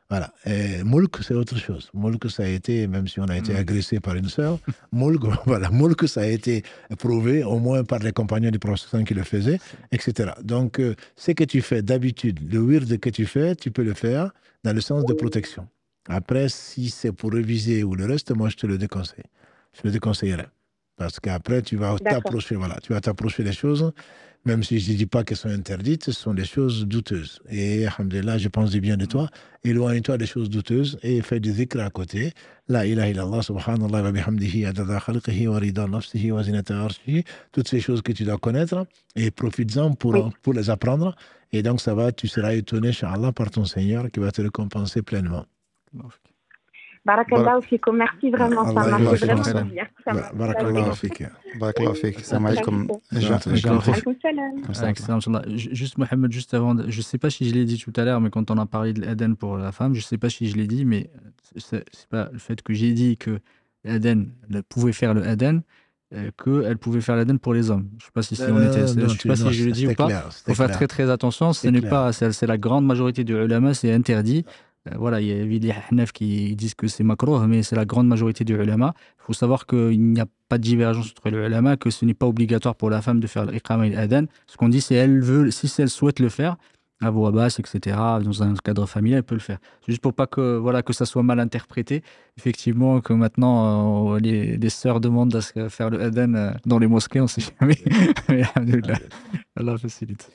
Voilà. Et Moulk, c'est autre chose. Moulk, ça a été, même si on a été agressé par une sœur, Moulk, voilà, Moulk, ça a été prouvé, au moins par les compagnons du prophète qui le faisaient, etc. Donc, ce que tu fais d'habitude, le wird que tu fais, tu peux le faire dans le sens de protection. Après, si c'est pour réviser ou le reste, moi, je te le déconseille. Je le déconseillerais. Parce qu'après, tu vas t'approcher, voilà, tu vas t'approcher des choses, même si je ne dis pas qu'elles sont interdites, ce sont des choses douteuses. Et, alhamdoulilah, je pense du bien de toi. Éloigne-toi des choses douteuses et fais du dhikr à côté. La ilaha illallah, subhanallah wa bihamdihi, adada khalqihi wa rida nafsihi wa zinata arshihi. Toutes ces choses que tu dois connaître et profites-en pour les apprendre. Et donc, ça va, tu seras étonné, Inch'Allah, par ton Seigneur qui va te récompenser pleinement. Barakallahu fikum. Merci vraiment, ça m'a fait vraiment bien. Barakallahu fik. Barakallahu fik. Salam alaikum. Juste Mohamed, juste avant, je ne sais pas si je l'ai dit tout à l'heure, mais quand on a parlé de l'Aden pour la femme, je ne sais pas si je l'ai dit, mais c'est pas le fait que j'ai dit que l'Aden pouvait faire le Aden, qu'elle pouvait faire l'Aden pour les hommes. Je ne sais pas si on était, je sais pas si je l'ai dit ou pas. Il faut faire très très attention. Ce n'est pas, c'est la grande majorité du ulama, c'est interdit. Voilà, il y a des Hanaf qui disent que c'est makrouh, mais c'est la grande majorité du ulama. Il faut savoir qu'il n'y a pas de divergence entre les ulama, que ce n'est pas obligatoire pour la femme de faire l'iqama et l'adhan. Ce qu'on dit, c'est si elle souhaite le faire, à Abu Abbas, etc., dans un cadre familial, elle peut le faire. C'est juste pour pas que ça soit mal interprété. Effectivement, que maintenant, les sœurs demandent à faire le adhan dans les mosquées, on ne sait jamais. Mais alhamdoulilah, Allah facilite.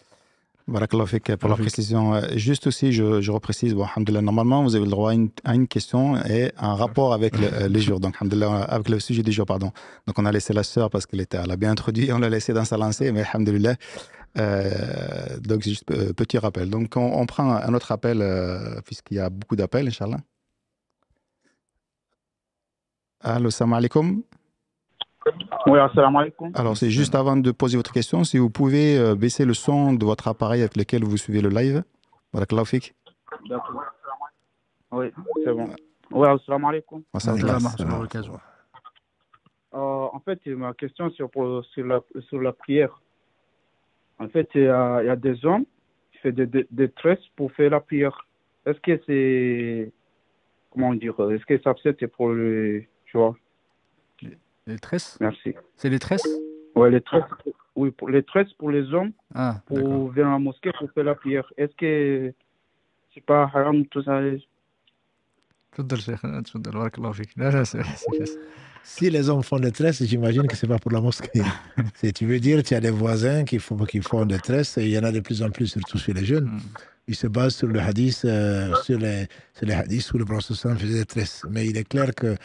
Barakallahu fik pour la précision. Juste aussi, je reprécise, bon, alhamdoulilah, normalement, vous avez le droit à une question et un rapport avec les jours. Donc, alhamdoulilah, avec le sujet du jour, pardon. Donc, on a laissé la sœur parce qu'elle a bien introduit, on l'a laissé dans sa lancée, mais alhamdoulilah. Donc, c'est juste petit rappel. Donc, on prend un autre appel, puisqu'il y a beaucoup d'appels, Inch'Allah. Allô, salam alaikum. Oui, assalamu alaikum. Alors, c'est juste avant de poser votre question, si vous pouvez baisser le son de votre appareil avec lequel vous suivez le live. Barakallahu fik. D'accord. Oui, c'est bon. Oui, assalamu alaikum. En fait, ma question sur la prière. En fait, il y a des hommes qui font des tresses pour faire la prière. Est-ce que c'est... Comment dire? Est-ce que ça c'est pour le... Tu vois? Les tresses? Merci. C'est les tresses? Oui, les tresses. Oui, pour les tresses pour les hommes, pour venir à la mosquée pour faire la prière. Est-ce que c'est pas haram tout ça? Si les hommes font des tresses, j'imagine que c'est pas pour la mosquée. Tu veux dire, tu as des voisins qui font des tresses, et il y en a de plus en plus, surtout chez les jeunes. Ils se basent sur le hadith, sur les hadiths où le prophète faisait des tresses. Mais il est clair que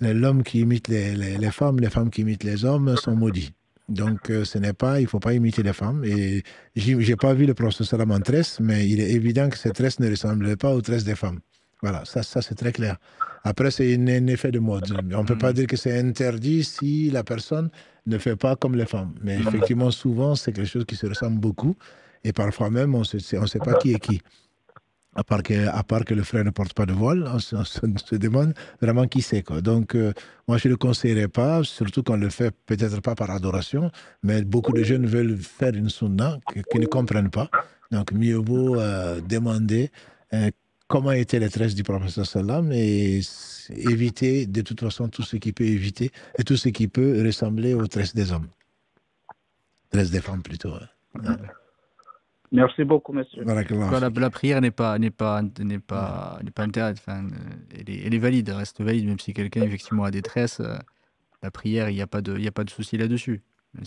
l'homme qui imite les femmes qui imitent les hommes sont maudits. Donc, il ne faut pas imiter les femmes. Et j'ai pas vu le prophète en tresse, mais il est évident que ces tresses ne ressemblent pas aux tresses des femmes. Voilà, ça c'est très clair. Après, c'est un effet de mode. On ne peut pas dire que c'est interdit si la personne ne fait pas comme les femmes. Mais effectivement, souvent, c'est quelque chose qui se ressemble beaucoup. Et parfois même, on ne sait pas qui est qui. À part que le frère ne porte pas de voile, on se demande vraiment qui c'est, quoi. Donc, moi, je ne le conseillerais pas, surtout qu'on le fait peut-être pas par adoration, mais beaucoup de jeunes veulent faire une sunna qu'ils ne comprennent pas. Donc, mieux vaut demander comment étaient les tresses du prophète sallam et éviter de toute façon tout ce qui peut éviter et tout ce qui peut ressembler aux tresses des hommes. Tresses des femmes plutôt. Merci beaucoup, monsieur. La prière n'est pas interdite. Enfin, elle est valide, elle reste valide, même si quelqu'un effectivement a des tresses. La prière, il n'y a pas de souci là-dessus.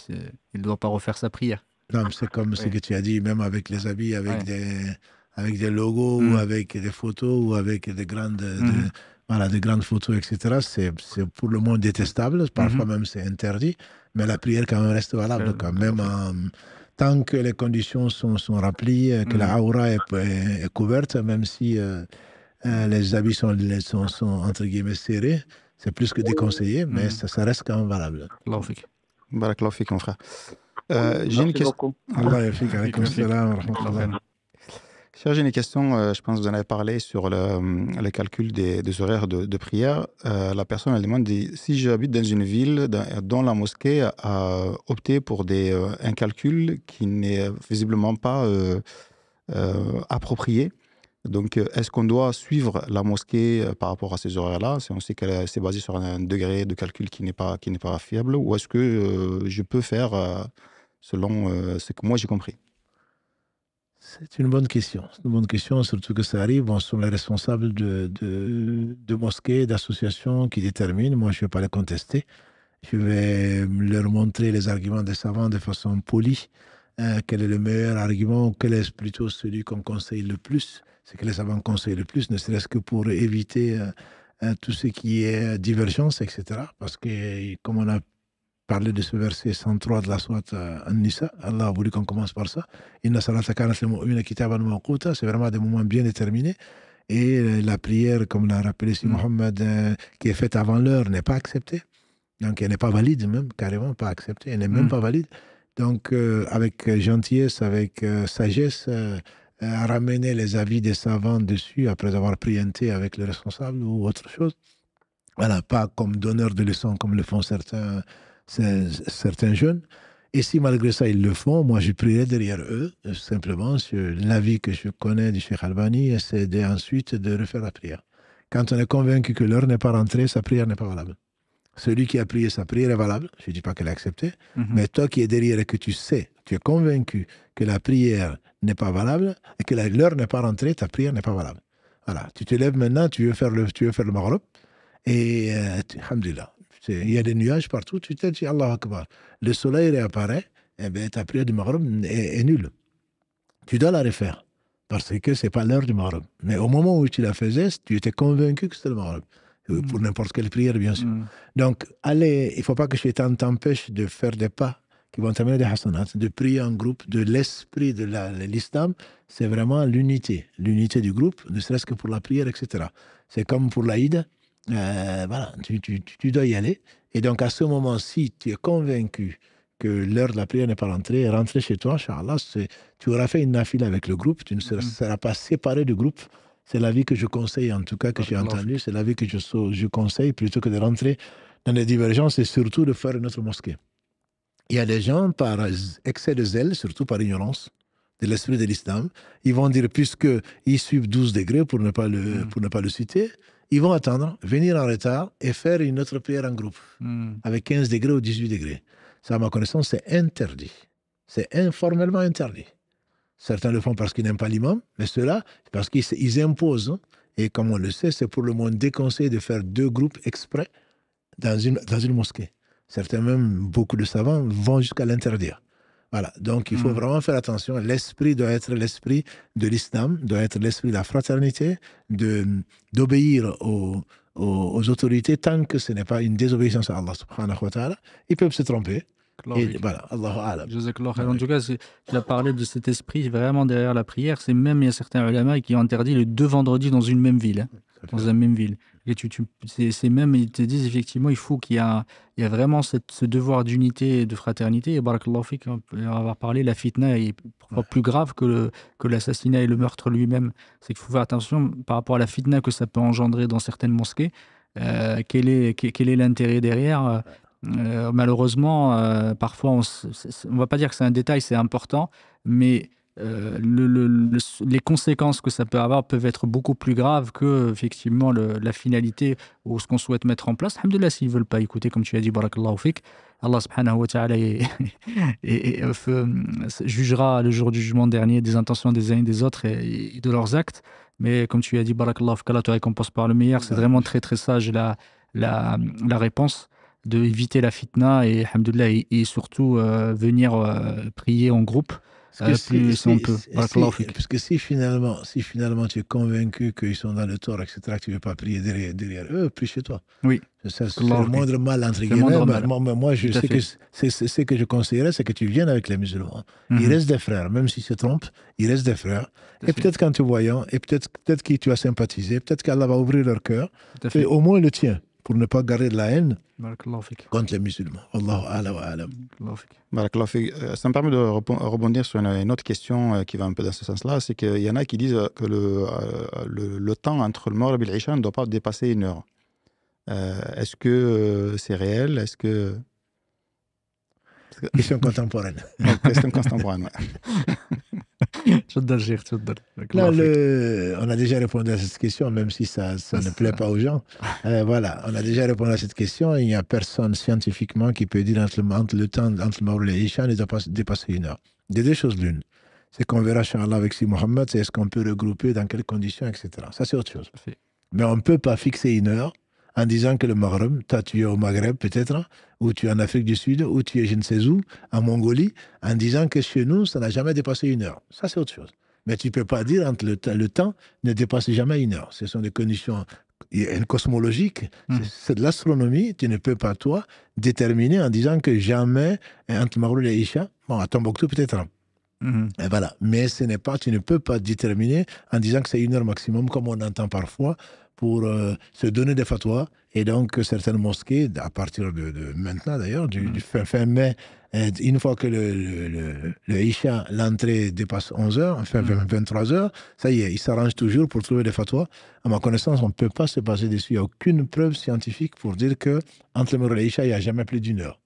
Il ne doit pas refaire sa prière. Non, c'est comme ce que tu as dit, même avec les habits, avec des logos ou avec des photos ou avec des grandes photos, etc. C'est pour le moins détestable. Parfois même c'est interdit, mais la prière quand même reste valable. Quand même. Tant que les conditions sont remplies, que la aura est couverte, même si les habits sont entre guillemets serrés, c'est plus que déconseillé, mais ça reste quand même valable. Barakallahu fik, mon frère. J'ai une question. Cher, j'ai une question, je pense que vous en avez parlé sur le calcul des horaires de prière. La personne, elle demande si j'habite dans une ville dont la mosquée a opté pour un calcul qui n'est visiblement pas approprié. Donc, est-ce qu'on doit suivre la mosquée par rapport à ces horaires-là, si on sait qu'elle s'est basée sur un degré de calcul qui n'est pas fiable, ou est-ce que je peux faire selon ce que moi j'ai compris? C'est une bonne question. C'est une bonne question, surtout que ça arrive. Bon, ce sont les responsables de mosquées, d'associations qui déterminent. Moi, je ne vais pas les contester. Je vais leur montrer les arguments des savants de façon polie. Quel est le meilleur argument, quel est plutôt celui qu'on conseille le plus, c'est que les savants conseillent le plus, ne serait-ce que pour éviter tout ce qui est divergence, etc. Parce que, comme on a parlé de ce verset 103 de la sourate An-Nisa, Allah a voulu qu'on commence par ça. Inna salata kanat lil mu'minina kitaban mawquta, c'est vraiment des moments bien déterminés. Et la prière, comme l'a rappelé si Mohammed, qui est faite avant l'heure, n'est pas acceptée. Donc, elle n'est pas valide, même, carrément pas acceptée. Elle n'est même pas valide. Donc, avec gentillesse, avec sagesse, ramener les avis des savants dessus après avoir prienté avec le responsable ou autre chose. Voilà, pas comme donneur de leçons comme le font certains jeunes. Et si malgré ça ils le font, moi je prierai derrière eux, simplement sur l'avis que je connais du Cheikh Albani, c'est ensuite de refaire la prière. Quand on est convaincu que l'heure n'est pas rentrée, sa prière n'est pas valable. Celui qui a prié, sa prière est valable. Je ne dis pas qu'elle est acceptée. Mais toi qui es derrière et que tu sais, tu es convaincu que la prière n'est pas valable et que l'heure n'est pas rentrée, ta prière n'est pas valable. Voilà. Tu te lèves maintenant, tu veux faire le maghrib et alhamdulillah, il y a des nuages partout, tu te dis Allah Akbar. Le soleil réapparaît, et bien ta prière du maghrib est nulle. Tu dois la refaire parce que ce n'est pas l'heure du maghrib. Mais au moment où tu la faisais, tu étais convaincu que c'était le maghrib. Pour n'importe quelle prière, bien sûr. Donc, il ne faut pas que Shaitan t'empêche de faire des pas qui vont t'amener des hasanats, de prier en groupe, de l'esprit de l'islam, c'est vraiment l'unité du groupe, ne serait-ce que pour la prière, etc. C'est comme pour l'Aïd, voilà, tu dois y aller. Et donc, à ce moment-ci, tu es convaincu que l'heure de la prière n'est pas rentrée, rentre chez toi, Inch'Allah, tu auras fait une nafila avec le groupe, tu ne seras pas séparé du groupe. C'est l'avis que je conseille, en tout cas, que j'ai entendu. C'est l'avis que je conseille, plutôt que de rentrer dans des divergences et surtout de faire une autre mosquée. Il y a des gens, par excès de zèle, surtout par ignorance de l'esprit de l'islam, ils vont dire, puisqu'ils suivent 12 degrés, pour ne pas le citer, ils vont attendre, venir en retard et faire une autre prière en groupe, avec 15 degrés ou 18 degrés. Ça, à ma connaissance, c'est interdit. C'est informellement interdit. Certains le font parce qu'ils n'aiment pas l'imam, mais ceux-là, parce qu'ils imposent. Hein. Et comme on le sait, c'est pour le moins déconseillé de faire 2 groupes exprès dans une mosquée. Certains, même beaucoup de savants, vont jusqu'à l'interdire. Voilà. Donc, il faut vraiment faire attention. L'esprit doit être l'esprit de l'islam, doit être l'esprit de la fraternité, d'obéir aux autorités tant que ce n'est pas une désobéissance à Allah subhanahu wa ta'ala. Ils peuvent se tromper. Et voilà, Allahu A'lam. En tout cas, tu as parlé de cet esprit vraiment derrière la prière. C'est même, il y a certains ulama qui ont interdit les 2 vendredis dans une même ville. Dans une même ville. Et c'est même, ils te disent effectivement, il faut qu'il y a vraiment ce devoir d'unité et de fraternité. Et barakallahu fik, on peut avoir parlé, la fitna est parfois plus grave que l'assassinat et le meurtre lui-même. C'est qu'il faut faire attention par rapport à la fitna que ça peut engendrer dans certaines mosquées. Quel est l'intérêt derrière malheureusement, parfois, on ne va pas dire que c'est un détail, c'est important, mais les conséquences que ça peut avoir peuvent être beaucoup plus graves que effectivement la finalité ou ce qu'on souhaite mettre en place. Alhamdoulilah, s'ils ne veulent pas écouter, comme tu as dit, barakallahu fik, Allah subhanahu wa ta'ala jugera le jour du jugement dernier des intentions des uns et des autres et de leurs actes. Mais comme tu as dit, barakallahu fik, Allah te récompense par le meilleur. C'est vraiment très très sage la réponse, d'éviter la fitna et, alhamdoulilah, et surtout venir prier en groupe. Parce que si finalement tu es convaincu qu'ils sont dans le tort, etc., que tu ne veux pas prier derrière eux, prie chez toi. Oui. C'est le moindre mal, entre guillemets. Moi, je sais que ce que je conseillerais, c'est que tu viennes avec les musulmans. Ils restent des frères, même s'ils se trompent, ils restent des frères. Et peut-être qu'en te voyant, et peut-être que tu as sympathisé, peut-être qu'Allah va ouvrir leur cœur, et au moins le tien. pour ne pas garder de la haine Barakallahu fik. contre les musulmans. Allahu a'la wa a'lam. Barakallahu fik. Barakallahu fik. Ça me permet de rebondir sur une autre question qui va un peu dans ce sens-là. C'est qu'il y en a qui disent que le temps entre le Maghrib et l'Isha ne doit pas dépasser 1 heure. Est-ce que c'est réel? Est-ce que... Question contemporaine. Question contemporaine, ouais. تفضل شيخ تفضل. Là, on a déjà répondu à cette question, même si ça ne plaît pas aux gens. Voilà, on a déjà répondu à cette question. Il n'y a personne scientifiquement qui peut dire entre le temps entre le Maghrib et l'Isha ne doit pas dépasser 1 heure. Il y a deux choses l'une. C'est qu'on verra, Inch'Allah, avec Si Mohammed, c'est est-ce qu'on peut regrouper, dans quelles conditions, etc. Ça, c'est autre chose. Mais on ne peut pas fixer 1 heure en disant que le Maghreb, toi tu es au Maghreb peut-être, ou tu es en Afrique du Sud, ou tu es je ne sais où, en Mongolie, en disant que chez nous, ça n'a jamais dépassé 1 heure. Ça, c'est autre chose. Mais tu ne peux pas dire entre le temps ne dépasse jamais 1 heure. Ce sont des conditions cosmologiques, c'est de l'astronomie. Tu ne peux pas, toi, déterminer en disant que jamais entre Maghreb et Isha, bon, à Tombouctou peut-être. Et voilà. Mais ce n'est pas, tu ne peux pas déterminer en disant que c'est 1 heure maximum, comme on entend parfois, pour se donner des fatwas. Et donc, certaines mosquées, à partir de maintenant d'ailleurs, du fin mai, une fois que le Isha, l'entrée dépasse 11 heures, enfin 23 heures, ça y est, ils s'arrangent toujours pour trouver des fatwas. À ma connaissance, on ne peut pas se baser dessus. Il n'y a aucune preuve scientifique pour dire qu'entre le Maghreb et l'Isha, il n'y a jamais plus d'1 heure.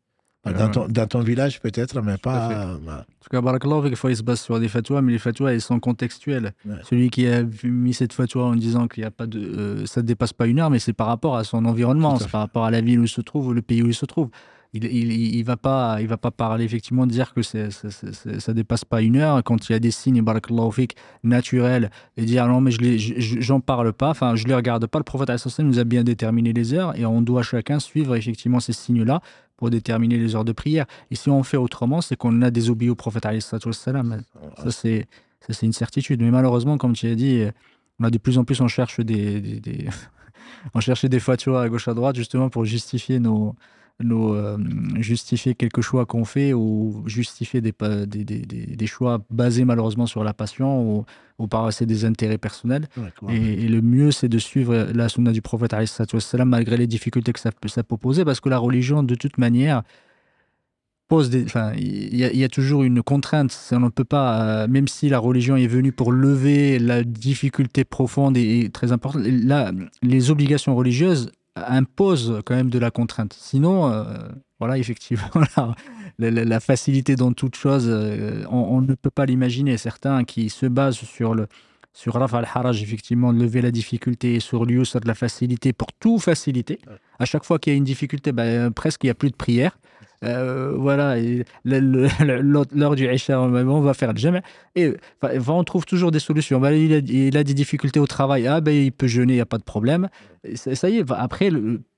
Dans ton village peut-être, mais pas... En tout cas, barakallahu fik, il faut se baser sur des fatwas, mais les fatwas, elles sont contextuelles. Ouais. Celui qui a mis cette fatwa en disant qu'il y a pas de, ça ne dépasse pas 1 heure, mais c'est par rapport à son environnement, c'est par rapport à la ville où il se trouve, ou le pays où il se trouve. Il va pas parler effectivement de dire que ça dépasse pas 1 heure quand il y a des signes barakallahu fik naturels et dire non mais j'en parle pas, enfin je les regarde pas. Le prophète nous a bien déterminé les heures et on doit chacun suivre effectivement ces signes là pour déterminer les heures de prière. Et si on fait autrement, c'est qu'on a désobéi au prophète ça c'est une certitude. Mais malheureusement, comme tu as dit, on a de plus en plus on cherche on cherche des fatwas à gauche à droite justement pour justifier justifier quelques choix qu'on fait ou justifier des choix basés malheureusement sur la passion ou par des intérêts personnels. Et le mieux, c'est de suivre la sunna du prophète malgré les difficultés que ça peut poser, parce que la religion, de toute manière, pose il y a toujours une contrainte. On ne peut pas, même si la religion est venue pour lever la difficulté profonde et très importante, là, les obligations religieuses impose quand même de la contrainte. Sinon, voilà, effectivement, la facilité dans toute chose, on ne peut pas l'imaginer. Certains qui se basent sur Rafa al-Haraj, effectivement, lever la difficulté, sur l'Yusr de la facilité, pour tout faciliter. À chaque fois qu'il y a une difficulté, presque il n'y a plus de prière. Voilà, l'heure du Isha, on va faire le jama. Et on trouve toujours des solutions. Il a des difficultés au travail, il peut jeûner, il n'y a pas de problème. Ça y est, après,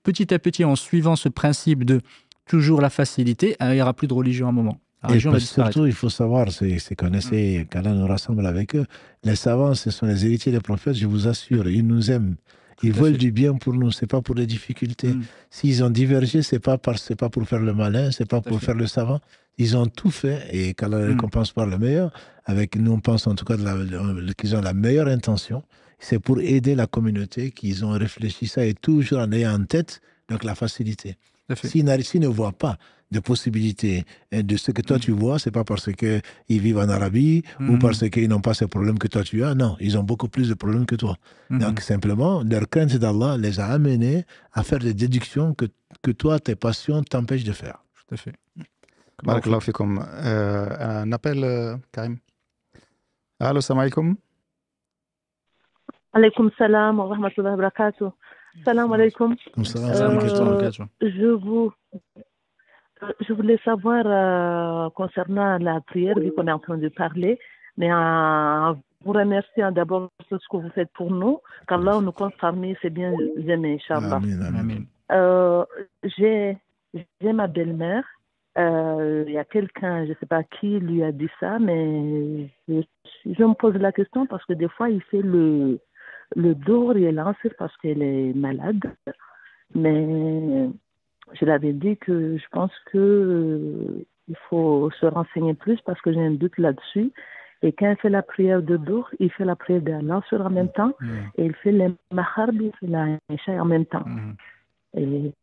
petit à petit, en suivant ce principe de toujours la facilité, il n'y aura plus de religion à un moment. Et surtout, il faut savoir, c'est qu'on essaie, qu'Allah nous rassemble avec eux. Les savants, ce sont les héritiers des prophètes, je vous assure, ils nous aiment. Ils veulent du bien pour nous, c'est pas pour les difficultés. S'ils ont divergé, c'est pas pour faire le malin, c'est pas pour faire le savant. Ils ont tout fait et qu'Allah les récompense par le meilleur. Avec nous, on pense en tout cas qu'ils ont la meilleure intention. C'est pour aider la communauté qu'ils ont réfléchi ça et toujours en ayant en tête donc la facilité. S'ils ne voient pas de possibilités de ce que toi tu vois, c'est pas parce qu'ils vivent en Arabie ou parce qu'ils n'ont pas ces problèmes que toi tu as. Non, ils ont beaucoup plus de problèmes que toi. Donc simplement, leur crainte d'Allah les a amenés à faire des déductions que toi, tes passions t'empêchent de faire. Tout à fait. Barakallahu fikum. Un appel, Karim. Allô, salam alaikum. Alaykoum salam wa rahmatullahi wa barakatuh. Salam alaikum. Je voulais savoir concernant la prière, vu qu'on est en train de parler, mais vous remerciant d'abord pour ce que vous faites pour nous, qu'Allah nous compte parmi ses bien aimés, Inch'Allah. J'ai ma belle-mère, il y a quelqu'un, je ne sais pas qui lui a dit ça, mais je me pose la question parce que des fois il fait le dos et l'anse parce qu'elle est malade, mais je l'avais dit que je pense que il faut se renseigner plus parce que j'ai un doute là-dessus. Et quand il fait la prière de Dour, il fait la prière d'Allah en même temps et il fait les Maharb, il fait la Isha en même temps. Et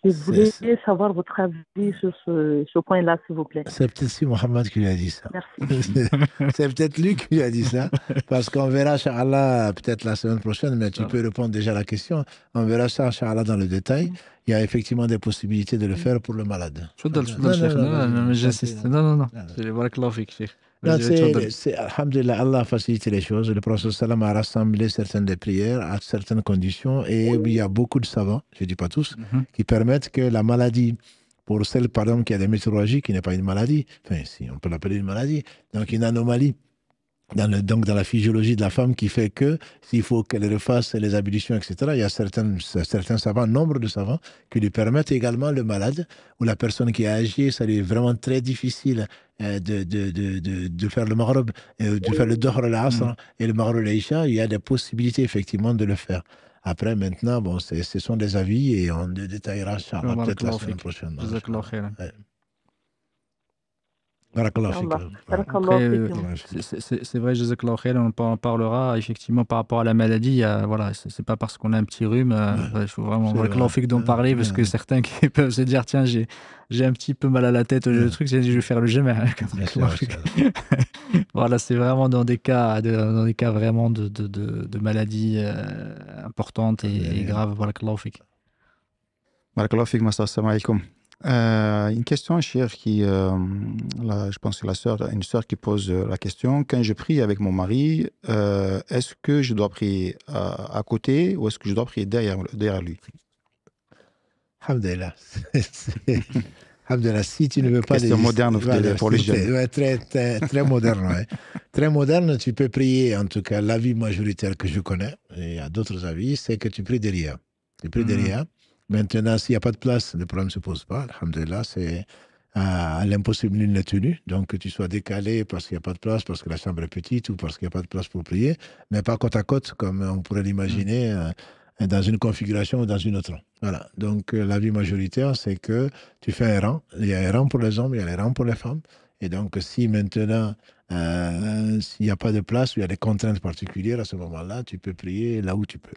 je voulais savoir votre avis sur ce point-là, s'il vous plaît. C'est peut-être si Mohamed qui lui a dit ça. Merci. C'est peut-être lui qui lui a dit ça, parce qu'on verra, Inch'Allah, peut-être la semaine prochaine, mais tu peux répondre déjà à la question. On verra ça, Inch'Allah, dans le détail. Il y a effectivement des possibilités de le faire pour le malade. J'insiste. Non. Voilà que Non, alhamdulillah, Allah a facilité les choses. Le prophète sallam a rassemblé certaines des prières à certaines conditions et il y a beaucoup de savants, je ne dis pas tous, qui permettent que la maladie, pour celle par exemple qui a des météorologies, qui n'est pas une maladie, enfin si on peut l'appeler une maladie, donc une anomalie, donc dans la physiologie de la femme qui fait que s'il faut qu'elle refasse les ablutions, etc., il y a certains savants, nombre de savants, qui lui permettent également le malade ou la personne qui a agi, ça lui est vraiment très difficile de faire le maghrib, de faire le dohr al-asr et le maghrib al-isha, il y a des possibilités effectivement de le faire. Après, maintenant, bon, ce sont des avis et on le détaillera peut-être la semaine prochaine. C'est vrai, Jazakallah khair, on en parlera effectivement par rapport à la maladie. Voilà, c'est pas parce qu'on a un petit rhume, il faut vraiment d'en parler parce que certains qui peuvent se dire tiens, j'ai un petit peu mal à la tête, le truc, je vais faire le jamais. Voilà, c'est vraiment dans des cas vraiment de maladies importantes et graves. Barakallahu fik. Barakallahu fik, assalamu alaikum. Une question, cher, je pense que une sœur qui pose la question. Quand je prie avec mon mari, est-ce que je dois prier à côté ou est-ce que je dois prier derrière lui? Alhamdulillah. Alhamdulillah, si tu ne veux pas... Question moderne pour les jeunes. Ouais, très moderne. Ouais. Très moderne, tu peux prier, en tout cas, l'avis majoritaire que je connais, et il y a d'autres avis, c'est que tu pries derrière. Tu pries derrière. Maintenant, s'il n'y a pas de place, le problème ne se pose pas. Alhamdulillah, c'est l'impossible n'est tenu. Donc, que tu sois décalé parce qu'il n'y a pas de place, parce que la chambre est petite ou parce qu'il n'y a pas de place pour prier, mais pas côte à côte, comme on pourrait l'imaginer dans une configuration ou dans une autre. Voilà. Donc, l'avis majoritaire, c'est que tu fais un rang. Il y a un rang pour les hommes, il y a un rang pour les femmes. Et donc, si maintenant, s'il n'y a pas de place ou il y a des contraintes particulières, à ce moment-là, tu peux prier là où tu peux.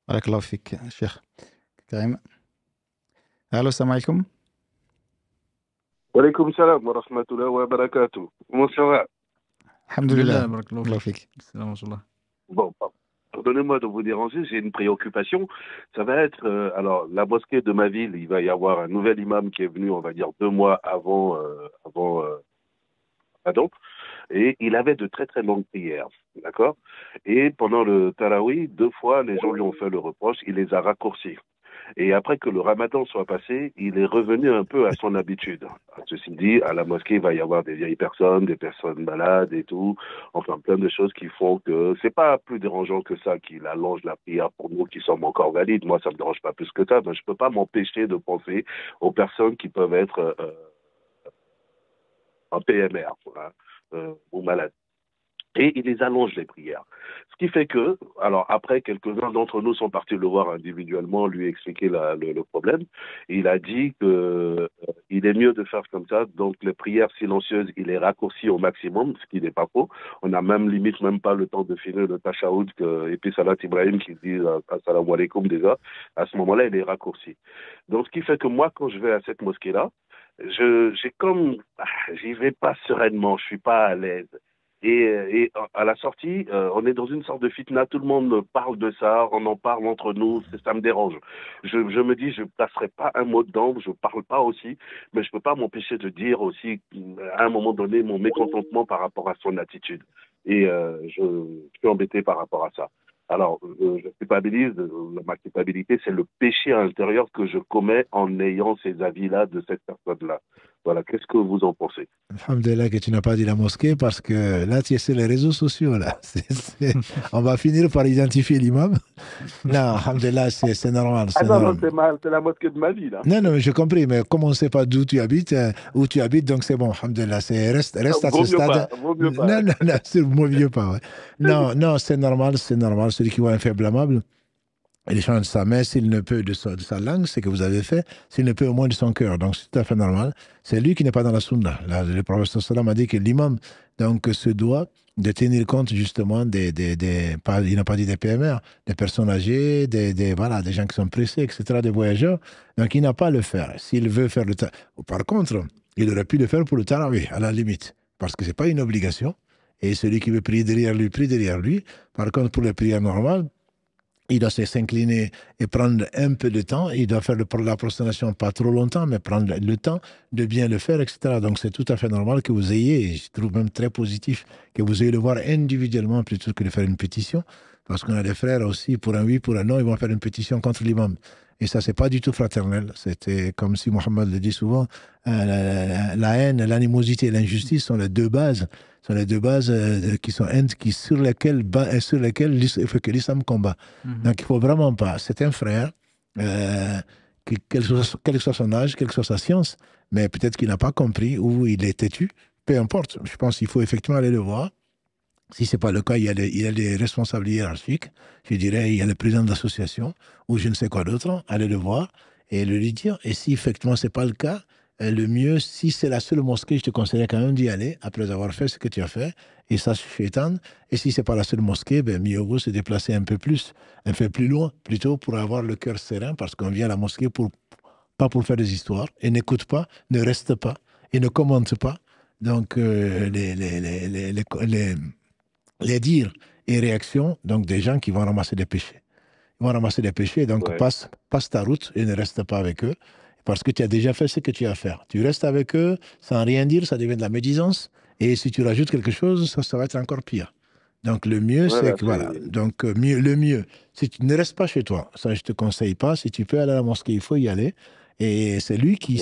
Barakallahu fik, Cheikh Karim. Allô, salam alaikum. Wa alaikum salam wa rahmatullahi wa barakatuh. Comment ça va? Alhamdulillah. Barakallahu fik. Bon, pardonnez-moi de vous déranger, j'ai une préoccupation. Ça va être, alors, la mosquée de ma ville, il va y avoir un nouvel imam qui est venu, on va dire, 2 mois avant Ramadan. Et il avait de très très longues prières, d'accord? Et pendant le Taraweeh, 2 fois, les gens lui ont fait le reproche, il les a raccourcis. Et après que le Ramadan soit passé, il est revenu un peu à son habitude. Ceci dit, à la mosquée, il va y avoir des vieilles personnes, des personnes malades et tout, enfin plein de choses qui font que c'est pas plus dérangeant que ça qu'il allonge la prière pour nous qui sommes encore valides. Moi, ça me dérange pas plus que ça, mais je peux pas m'empêcher de penser aux personnes qui peuvent être en PMR. Hein. Ou malades. Et il les allonge les prières. Ce qui fait que, alors après, quelques-uns d'entre nous sont partis le voir individuellement, lui expliquer le problème. Il a dit que il est mieux de faire comme ça. Donc les prières silencieuses, il les raccourcit au maximum, ce qui n'est pas faux. On n'a même limite même pas le temps de finir le Tashaoud et puis Salat Ibrahim qui dit Assalamu alaikum déjà. À ce moment-là, il les raccourcit. Donc ce qui fait que moi, quand je vais à cette mosquée-là, j'y vais pas sereinement, je suis pas à l'aise. Et à la sortie, on est dans une sorte de fitna, tout le monde parle de ça, on en parle entre nous, ça me dérange. Je me dis, je ne placerai pas un mot dedans, je parle pas aussi, mais je peux pas m'empêcher de dire aussi, à un moment donné, mon mécontentement par rapport à son attitude. Et je suis embêté par rapport à ça. Alors, je culpabilise, ma culpabilité, c'est le péché à l'intérieur que je commets en ayant ces avis-là de cette personne-là. Voilà, qu'est-ce que vous en pensez? Alhamdulillah que tu n'as pas dit la mosquée parce que là, tu es sur les réseaux sociaux. Là. On va finir par identifier l'imam. Non, alhamdulillah, c'est normal. Non, c'est la mosquée de ma vie, là. Non, mais j'ai compris, mais comme on ne sait pas d'où tu habites, donc c'est bon, alhamdulillah. Reste à ce stade. Vaut mieux pas. Non, c'est vaut mieux pas. Ouais. Non, c'est normal. Celui qui voit un faible amable, Il change de sa main, s'il ne peut de sa langue, c'est que vous avez fait, s'il ne peut au moins de son cœur. Donc c'est tout à fait normal. C'est lui qui n'est pas dans la sunna. Là, le prophète sallam a dit que l'imam donc, se doit de tenir compte justement il n'a pas dit des PMR, des personnes âgées, voilà, des gens qui sont pressés, etc., des voyageurs. Donc il n'a pas à le faire. S'il veut faire le par contre, il aurait pu le faire pour le tarawih, à la limite, parce que ce n'est pas une obligation. Et celui qui veut prier derrière lui, prie derrière lui. Par contre, pour les prières normales, il doit s'incliner et prendre un peu de temps. Il doit faire la prosternation pas trop longtemps, mais prendre le temps de bien le faire, etc. Donc c'est tout à fait normal que vous ayez, et je trouve même très positif, que vous ayez le voir individuellement plutôt que de faire une pétition. Parce qu'on a des frères aussi, pour un oui, pour un non, ils vont faire une pétition contre l'imam. Et ça, c'est pas du tout fraternel. C'était comme si Mohammed le dit souvent, la haine, l'animosité et l'injustice sont les deux bases sur lesquelles il faut que l'islam combat. Donc il faut vraiment pas. C'est un frère, quel que soit son âge, quelle que soit sa science, mais peut-être qu'il n'a pas compris ou il est têtu. Peu importe. Je pense qu'il faut effectivement aller le voir. Si ce n'est pas le cas, il y a des responsables hiérarchiques. Je dirais, il y a le président de l'association ou je ne sais quoi d'autre. Allez le voir et le lui dire. Et si effectivement ce n'est pas le cas, le mieux, si c'est la seule mosquée, je te conseillerais quand même d'y aller après avoir fait ce que tu as fait. Et ça, c'est shaitan. Et si ce n'est pas la seule mosquée, mieux vaut se déplacer un peu plus loin, plutôt pour avoir le cœur serein, parce qu'on vient à la mosquée pas pour faire des histoires. Et n'écoute pas, ne reste pas et ne commente pas. Donc, les dires et réactions donc des gens qui vont ramasser des péchés. Ils vont ramasser des péchés, donc passe ta route et ne reste pas avec eux, parce que tu as déjà fait ce que tu as à faire. Tu restes avec eux sans rien dire, ça devient de la médisance, et si tu rajoutes quelque chose, ça va être encore pire. Donc le mieux, c'est que voilà. Donc le mieux, si tu ne restes pas chez toi, ça je te conseille pas. Si tu peux aller à la mosquée, il faut y aller. Et c'est lui qui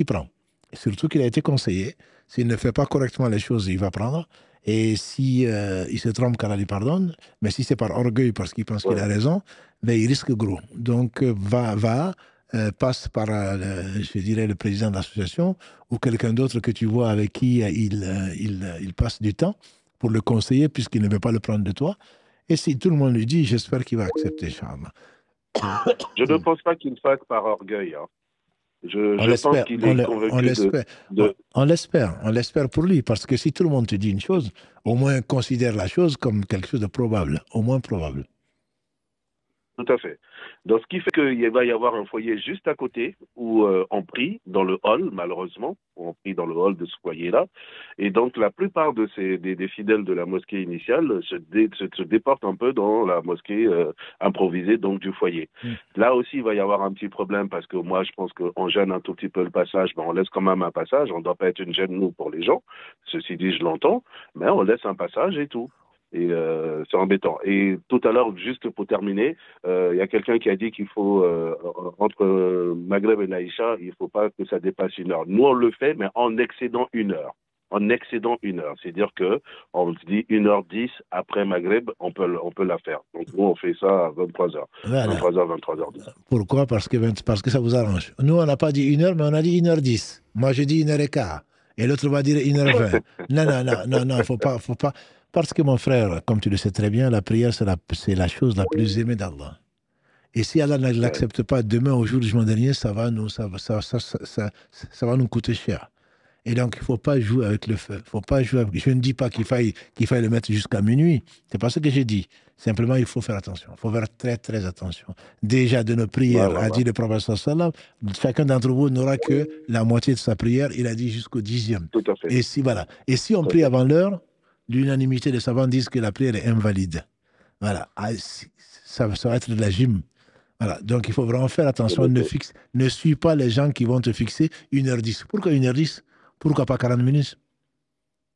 prend. Et surtout qu'il a été conseillé. S'il ne fait pas correctement les choses, il va prendre. Et si il se trompe, qu'Allah lui pardonne. Mais si c'est par orgueil, parce qu'il pense qu'il a raison, il risque gros. Donc passe par, je dirais, le président de l'association ou quelqu'un d'autre que tu vois avec qui il passe du temps pour le conseiller, puisqu'il ne veut pas le prendre de toi. Et si tout le monde lui dit, j'espère qu'il va accepter, Inch'Allah. Je ne pense pas qu'il le fasse par orgueil. Hein. Je pense qu'il est convaincu on l'espère pour lui, parce que si tout le monde te dit une chose, au moins considère la chose comme quelque chose de probable, au moins probable. Tout à fait. Donc, ce qui fait qu'il va y avoir un foyer juste à côté où on prie dans le hall, malheureusement, on prie dans le hall de ce foyer-là. Et donc, la plupart des fidèles de la mosquée initiale se déportent un peu dans la mosquée improvisée, donc du foyer. Là aussi, il va y avoir un petit problème parce que moi, je pense qu'on gêne un tout petit peu le passage, mais on laisse quand même un passage. On ne doit pas être une gêne, nous, pour les gens. Ceci dit, je l'entends, mais on laisse un passage et tout. Et c'est embêtant. Et tout à l'heure, juste pour terminer, il y a quelqu'un qui a dit qu'il faut, entre Maghreb et l'Aïcha, il ne faut pas que ça dépasse 1 heure. Nous, on le fait, mais en excédant 1 heure. En excédant 1 heure. C'est-à-dire qu'on se dit 1h10 après Maghreb, on peut la faire. Donc nous, on fait ça à 23h. Voilà. 23h10. Pourquoi ? Parce que ça vous arrange. Nous, on n'a pas dit 1 heure, mais on a dit 1h10. Moi, je dis 1h15. Et l'autre va dire 1h20. Non, faut pas. Parce que mon frère, comme tu le sais très bien, la prière, c'est la chose la plus aimée d'Allah. Et si Allah ne l'accepte pas demain, au jour du jugement dernier, ça va nous coûter cher. Et donc, il ne faut pas jouer avec le feu. Je ne dis pas qu'il faille le mettre jusqu'à minuit. Ce n'est pas ce que j'ai dit. Simplement, il faut faire attention. Il faut faire très, très attention. Déjà, de nos prières, a dit le prophète sallallahu alayhi wa sallam, chacun d'entre vous n'aura que la moitié de sa prière. Il a dit jusqu'au 10e. Tout à fait. Et si on prie avant l'heure, l'unanimité des savants disent que la prière est invalide. Voilà. Ça va être de la gym. Voilà. Donc, il faut vraiment faire attention. Ne suis pas les gens qui vont te fixer 1h10. Pourquoi 1h10 ? Pourquoi pas 40 minutes ?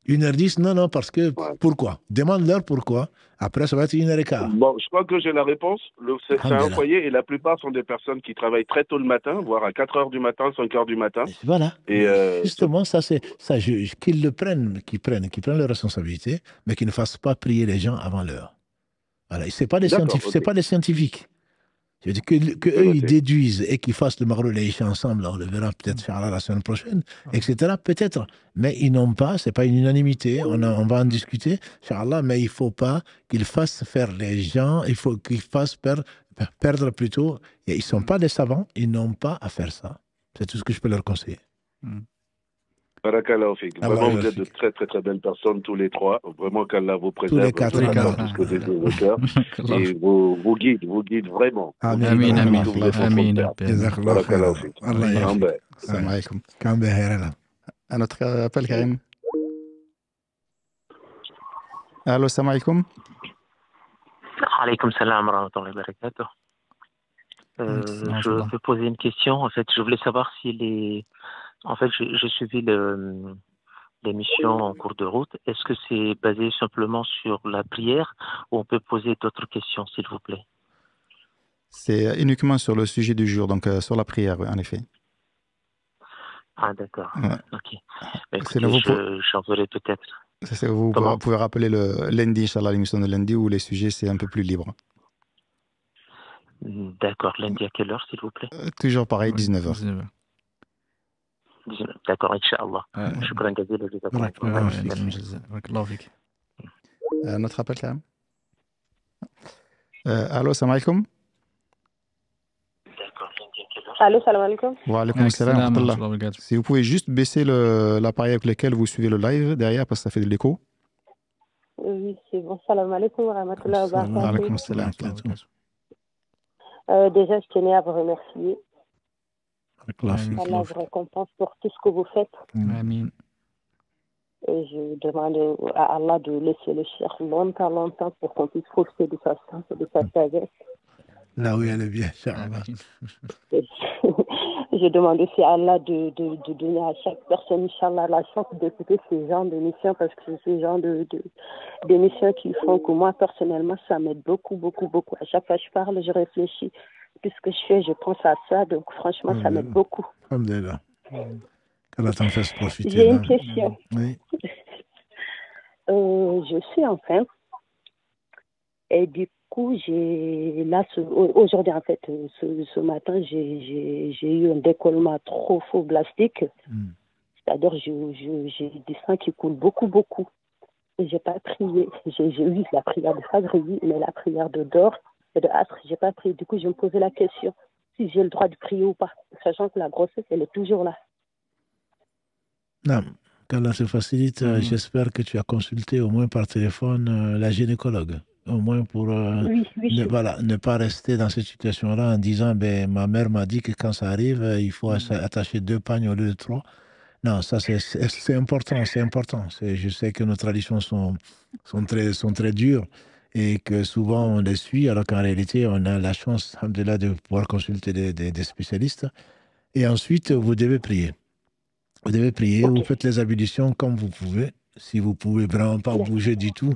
1h10 ? Non, parce que... Pourquoi ? Demande-leur pourquoi. Après, ça va être 1h15. Bon, je crois que j'ai la réponse. C'est un foyer et la plupart sont des personnes qui travaillent très tôt le matin, voire à 4h du matin, 5h du matin. Voilà. Et justement, qu'ils le prennent, qu'ils prennent leurs responsabilités, mais qu'ils ne fassent pas prier les gens avant l'heure. Voilà. Ce n'est pas des scientifiques. Je veux dire qu'eux, ils déduisent et qu'ils fassent le Maghreb et l'Aïcha ensemble, on le verra peut-être la semaine prochaine, etc. Peut-être. Mais ils n'ont pas, ce n'est pas une unanimité, on va en discuter, Inch'Allah, mais il ne faut pas qu'ils fassent faire les gens, il faut qu'ils fassent perdre plutôt. Et ils ne sont pas des savants, ils n'ont pas à faire ça. C'est tout ce que je peux leur conseiller. Barakallahu fik. Allah Vraiment, vous yaghfir êtes de très, très, très belles personnes, tous les trois. Vraiment, qu'Allah vous Tous préserve. les quatre. Tous les quatre. Tout ce que désire vos cœurs. Et vous guide vraiment. Amin. Amin, Amin. amin. Tout ce que vous êtes en train de Amin. faire. Jazakallah Barakallahu khair. fik. Allah yaghfir. Ambe. Salam alaikum. Kambe khair. Un autre appel, Karim. Allô, salam alaikum. Alaykoum salam wa rahmatullahi wa barakatuh. Je veux poser une question. En fait, je voulais savoir si les. En fait, j'ai suivi l'émission en cours de route. Est-ce que c'est basé simplement sur la prière ou on peut poser d'autres questions, s'il vous plaît? C'est uniquement sur le sujet du jour, donc sur la prière, oui, en effet. Ah, d'accord. Ouais. Ok. Bah, Sinon, écoutez, j'enverrai peut-être. Vous Comment pouvez rappeler le lundi, Inch'Allah, l'émission de lundi où les sujets, c'est un peu plus libre. D'accord. Lundi à quelle heure, s'il vous plaît? Toujours pareil, 19h. 19. D'accord, Inch'Allah. Shukran jazil. Barakallahu fik. Notre appel, Karim. Allô, salam alaikum. D'accord, lundi à quelle heure? Allô, salam alaikum. Wa alaikum salam wa rahmatullah. Si vous pouvez juste baisser l'appareil avec lequel vous suivez le live derrière parce que ça fait de l'écho. Oui, c'est bon. Salam alaikum wa rahmatullahi wa Wa barakatuh. alaikum salam. Déjà, je tenais à vous remercier. Barakallahu Allah vous récompense pour tout ce que vous faites. Amin. Et je demande à Allah de laisser le cher longtemps pour qu'on puisse profiter de sa science et de sa sagesse. Là où elle est bien, Inch'Allah. Et je demande aussi à Allah de donner à chaque personne, Inch'Allah, la chance d'écouter ces genres d'émissions parce que c'est ce genre d'émissions qui font que moi, personnellement, ça m'aide beaucoup. À chaque fois que je parle, je réfléchis. Tout ce que je fais, je pense à ça. Donc, franchement, ça m'aide beaucoup. Alhamdulillah. Qu'Allah t'en fasse profiter. J'ai une question. Oui. Je suis enceinte. Et du coup, aujourd'hui, en fait, ce matin, j'ai eu un décollement trophoblastique. C'est-à-dire, j'ai du sang qui coule beaucoup. Et j'ai pas prié. J'ai eu la prière de Fajr, oui, mais la prière de Dor et de Asr, j'ai pas prié. Du coup, je me posais la question si j'ai le droit de prier ou pas, sachant que la grossesse, elle est toujours là. Non. Qu'Allah te facilite, j'espère que tu as consulté au moins par téléphone la gynécologue. Au moins pour ne pas rester dans cette situation-là en disant ma mère m'a dit que quand ça arrive, il faut attacher 2 pagnes au lieu de 3. Non, ça c'est important. Je sais que nos traditions sont très dures et que souvent on les suit, alors qu'en réalité on a la chance, alhamdoulilah, de pouvoir consulter des spécialistes. Et ensuite, vous devez prier. Vous faites les ablutions comme vous pouvez. Si vous pouvez vraiment pas bouger du tout,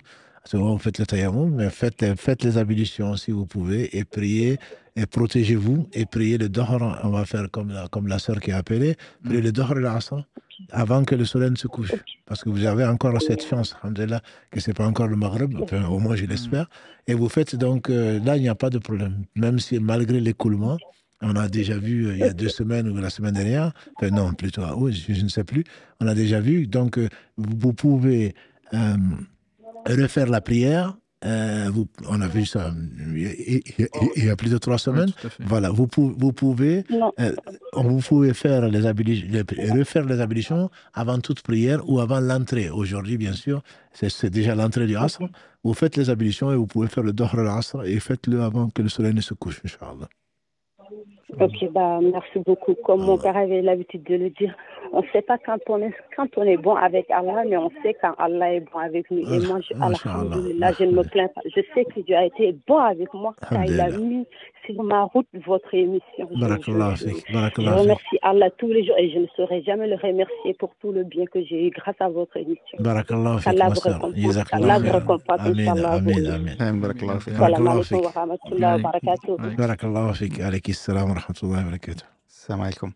vous faites le tayammum, mais faites les ablutions si vous pouvez et priez et protégez-vous et priez le Dohr. On va faire comme la sœur qui a appelé, priez le Dohr et l'Asr avant que le soleil ne se couche. Parce que vous avez encore cette chance, alhamdoulilah, que ce n'est pas encore le Maghreb, enfin, au moins je l'espère. Et vous faites donc, là il n'y a pas de problème. Même si malgré l'écoulement, on a déjà vu il y a 2 semaines ou la semaine dernière, enfin non, plutôt, je ne sais plus, on a déjà vu, donc vous pouvez refaire la prière. On a vu ça il y a plus de 3 semaines. Voilà, vous pouvez faire refaire les ablutions avant toute prière ou avant l'entrée. Aujourd'hui, bien sûr, c'est déjà l'entrée du Asr. Vous faites les ablutions et vous pouvez faire le Dohr al-Asr et faites-le avant que le soleil ne se couche, Inch'Allah. Ok, merci beaucoup. Comme mon père avait l'habitude de le dire, on ne sait pas quand on est bon avec Allah, mais on sait quand Allah est bon avec nous. Et moi, alhamdoulilah, je ne me plains pas. Je sais que Dieu a été bon avec moi quand il a mis sur ma route votre émission. Je remercie Allah tous les jours et je ne saurais jamais le remercier pour tout le bien que j'ai eu grâce à votre émission. Allah vous récompense. Allah vous récompense. Amin. Salam alaikum wa rahmatullahi wa barakatuh. Barakallahu fik. Alaykum salam wa rahmatullahi wa barakatuh. Salam alaikum.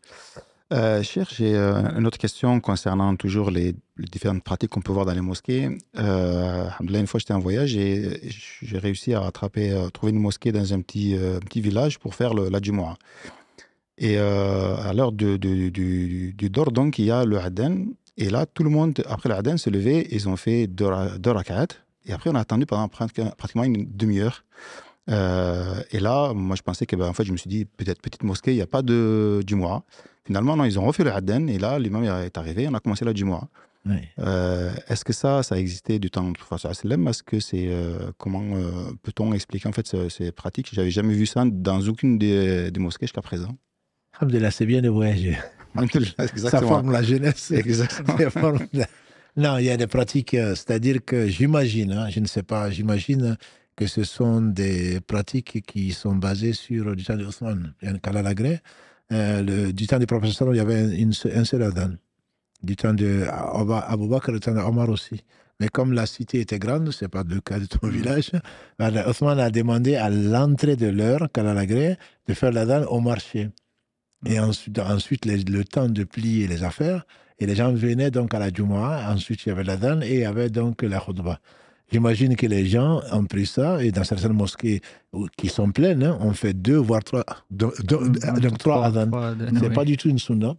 Cher, j'ai une autre question concernant toujours les différentes pratiques qu'on peut voir dans les mosquées. Alhamdoulilah, une fois j'étais en voyage et j'ai réussi à trouver une mosquée dans un petit village pour faire la Jumu'ah. Et à l'heure du Dor, donc, il y a le Adhan. Et là, tout le monde, après le Adhan, s'est levé, ils ont fait 2 rak'at. Et après, on a attendu pendant pratiquement une demi-heure Et là, moi, je pensais que, en fait, je me suis dit, peut-être petite mosquée, il n'y a pas de Jumu'ah. Finalement, non, ils ont refait le Adhan, et là, l'imam est arrivé, on a commencé la Jumu'ah. Oui. Est-ce que ça a existé du temps du prophète sallam? Est-ce que c'est comment peut-on expliquer en fait ces pratiques? J'avais jamais vu ça dans aucune des mosquées jusqu'à présent. Alhamdulillah, c'est bien de voyager. Ça Exactement. forme la jeunesse. Exactement. Ça forme Non, il y a des pratiques, c'est-à-dire que j'imagine, hein, je ne sais pas, j'imagine que ce sont des pratiques qui sont basées sur du temps d'Othman. Il y a un Kala Lagré, du temps du professeur, il y avait un seul adhan. Du temps de Abu Bakr, du temps d'Omar aussi. Mais comme la cité était grande, ce n'est pas le cas de ton village, Othman a demandé à l'entrée de l'heure, Kala Lagré, de faire l'adhan au marché. Et ensuite le temps de plier les affaires, et les gens venaient donc à la Jumu'ah, ensuite il y avait l'adhan et il y avait donc la khutbah. J'imagine que les gens ont pris ça, et dans certaines mosquées qui sont pleines, hein, on fait 2 voire 3, donc 3 adhan. C'est pas du tout une sunna.